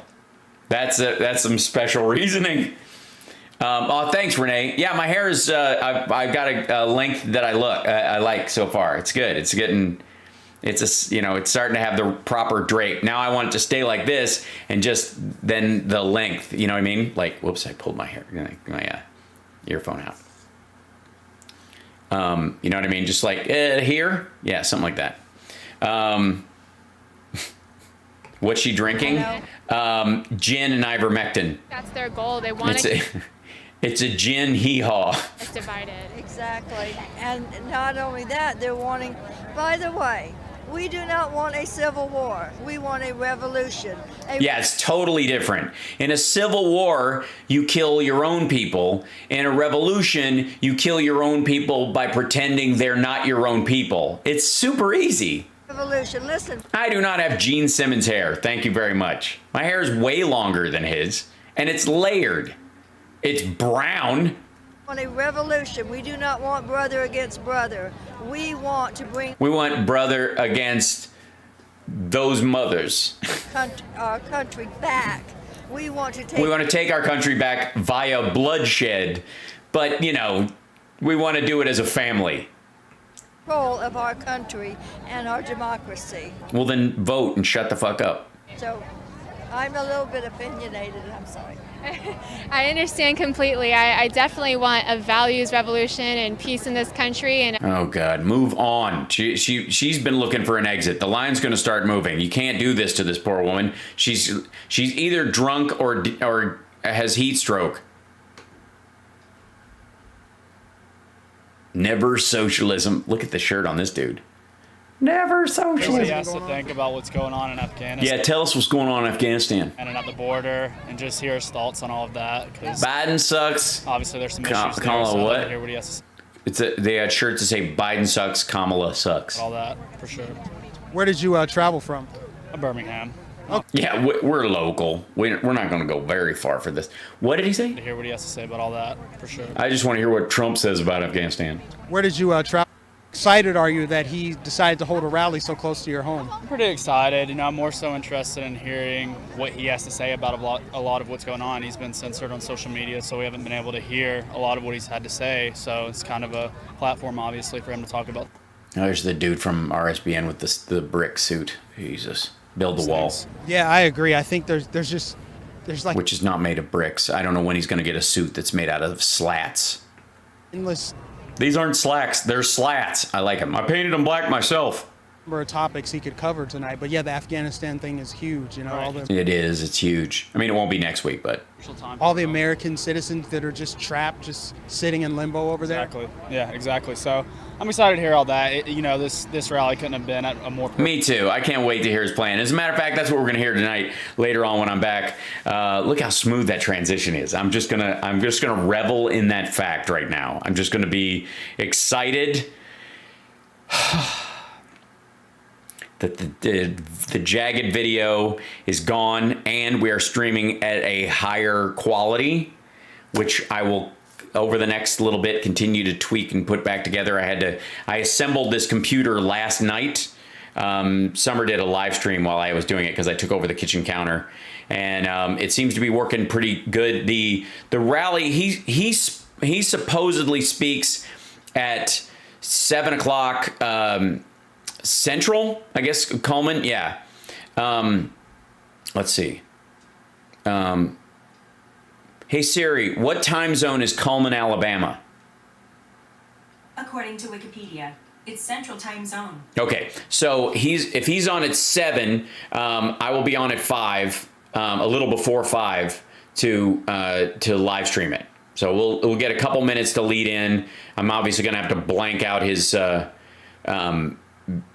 That's some special reasoning. Oh, thanks, Renee. Yeah, my hair is. I've got a length that I like so far. It's good. It's getting. It's starting to have the proper drape. Now I want it to stay like this, and just then the length. You know what I mean? Like, whoops, I pulled my earphone out. You know what I mean? Just like here, yeah, something like that. What's she drinking? Gin and ivermectin. That's their goal. They want to. It's a gin hee-haw. It's divided. Exactly. And not only that, they're wanting, by the way, We do not want a civil war. We want a revolution. Yeah, it's totally different. In a civil war, you kill your own people. In a revolution, you kill your own people by pretending they're not your own people. It's super easy. Revolution. Listen. I do not have Gene Simmons hair. Thank you very much. My hair is way longer than his, and it's layered. It's brown. On a revolution. We do not want brother against brother. We want to bring We want brother against those mothers. our country back. We want to take our country back via bloodshed, but, you know, we want to do it as a family. control of our country and our democracy. Well, then vote and shut the fuck up. So I'm a little bit opinionated, I'm sorry. I understand completely. I definitely want a values revolution and peace in this country. And Oh God, move on. She's been looking for an exit. The line's going to start moving. You can't do this to this poor woman. She's either drunk or has heat stroke. Never socialism. Look at the shirt on this dude. Never socialism. He has to think about what's going on in Afghanistan. Yeah, tell us what's going on in Afghanistan. And at the border, and just hear his thoughts on all of that. Cause Biden sucks. Obviously, there's some issues there. Kamala, So I'd like what? to hear what he has to say They had shirts that say Biden sucks, Kamala sucks. about all that, for sure. Where did you travel from? Birmingham. Yeah, we're local. We're not going to go very far for this. What did he say? To hear what he has to say about all that, for sure. I just want to hear what Trump says about Afghanistan. Where did you travel? Excited are you that he decided to hold a rally so close to your home? I'm pretty excited. You know, I'm more so interested in hearing what he has to say about a lot of what's going on. He's been censored on social media, so we haven't been able to hear a lot of what he's had to say. So it's kind of a platform, obviously, for him to talk about. Oh, there's the dude from RSBN with the brick suit. Jesus. Build the wall. Yeah, I agree. I think there's like Which is not made of bricks. I don't know when he's going to get a suit that's made out of slats. endless These aren't slacks. They're slats. I like them. I painted them black myself. number of topics he could cover tonight. But yeah, the Afghanistan thing is huge. You know, all the It is. It's huge. I mean, it won't be next week, but all the American citizens that are just trapped, just sitting in limbo over there. Exactly. Yeah, exactly. So I'm excited to hear all that. You know, this rally couldn't have been at a more. Me too. I can't wait to hear his plan. As a matter of fact, that's what we're going to hear tonight. Later on, when I'm back, look how smooth that transition is. I'm just gonna revel in that fact right now. I'm just gonna be excited that the jagged video is gone, and we are streaming at a higher quality, which I will, over the next little bit, continue to tweak and put back together. I assembled this computer last night. Summer did a live stream while I was doing it because I took over the kitchen counter, and it seems to be working pretty good. The rally, he supposedly speaks at 7 o'clock Central, I guess. Coleman, yeah. Let's see. Hey Siri, what time zone is Coleman, Alabama? According to Wikipedia, it's Central Time Zone. Okay, so if he's on at 7, I will be on at 5, a little before 5 to live stream it. So we'll get a couple minutes to lead in. I'm obviously going to have to blank out his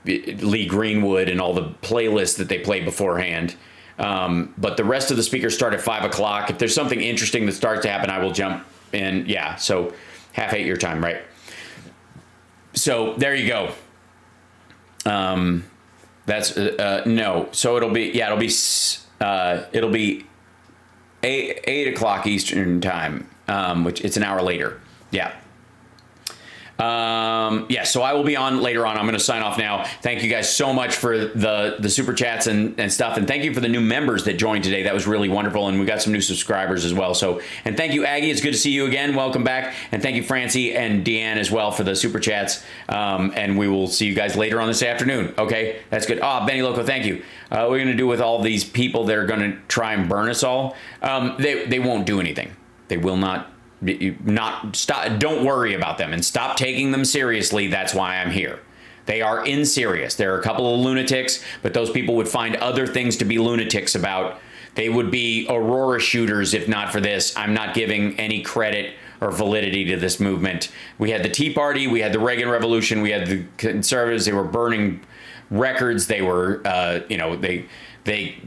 Lee Greenwood and all the playlists that they played beforehand. But the rest of the speakers start at 5 o'clock. If there's something interesting that starts to happen, I will jump in. Yeah, so 7:30 your time, right? So there you go. That's no. So it'll be 8 o'clock Eastern time, which it's an hour later. Yeah. So I will be on later on. I'm going to sign off now. Thank you guys so much for the super chats and stuff. And thank you for the new members that joined today. That was really wonderful. And we got some new subscribers as well. So, and thank you, Aggie. It's good to see you again. Welcome back. And thank you, Francie and Deanne as well for the super chats. And we will see you guys later on this afternoon. Okay. That's good. Benny Loco, thank you. What are we going to do with all these people that are going to try and burn us all? They won't do anything. They will not stop. Don't worry about them and stop taking them seriously. That's why I'm here. They are inserious. There are a couple of lunatics, but those people would find other things to be lunatics about. They would be Aurora shooters if not for this. I'm not giving any credit or validity to this movement. We had the Tea Party, we had the Reagan Revolution, we had the conservatives. They were burning records. They were, they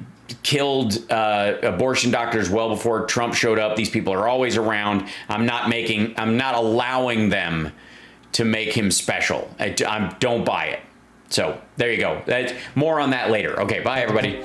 killed abortion doctors well before Trump showed up. These people are always around. I'm not allowing them to make him special. I don't buy it. So there you go. More on that later. Okay, bye everybody.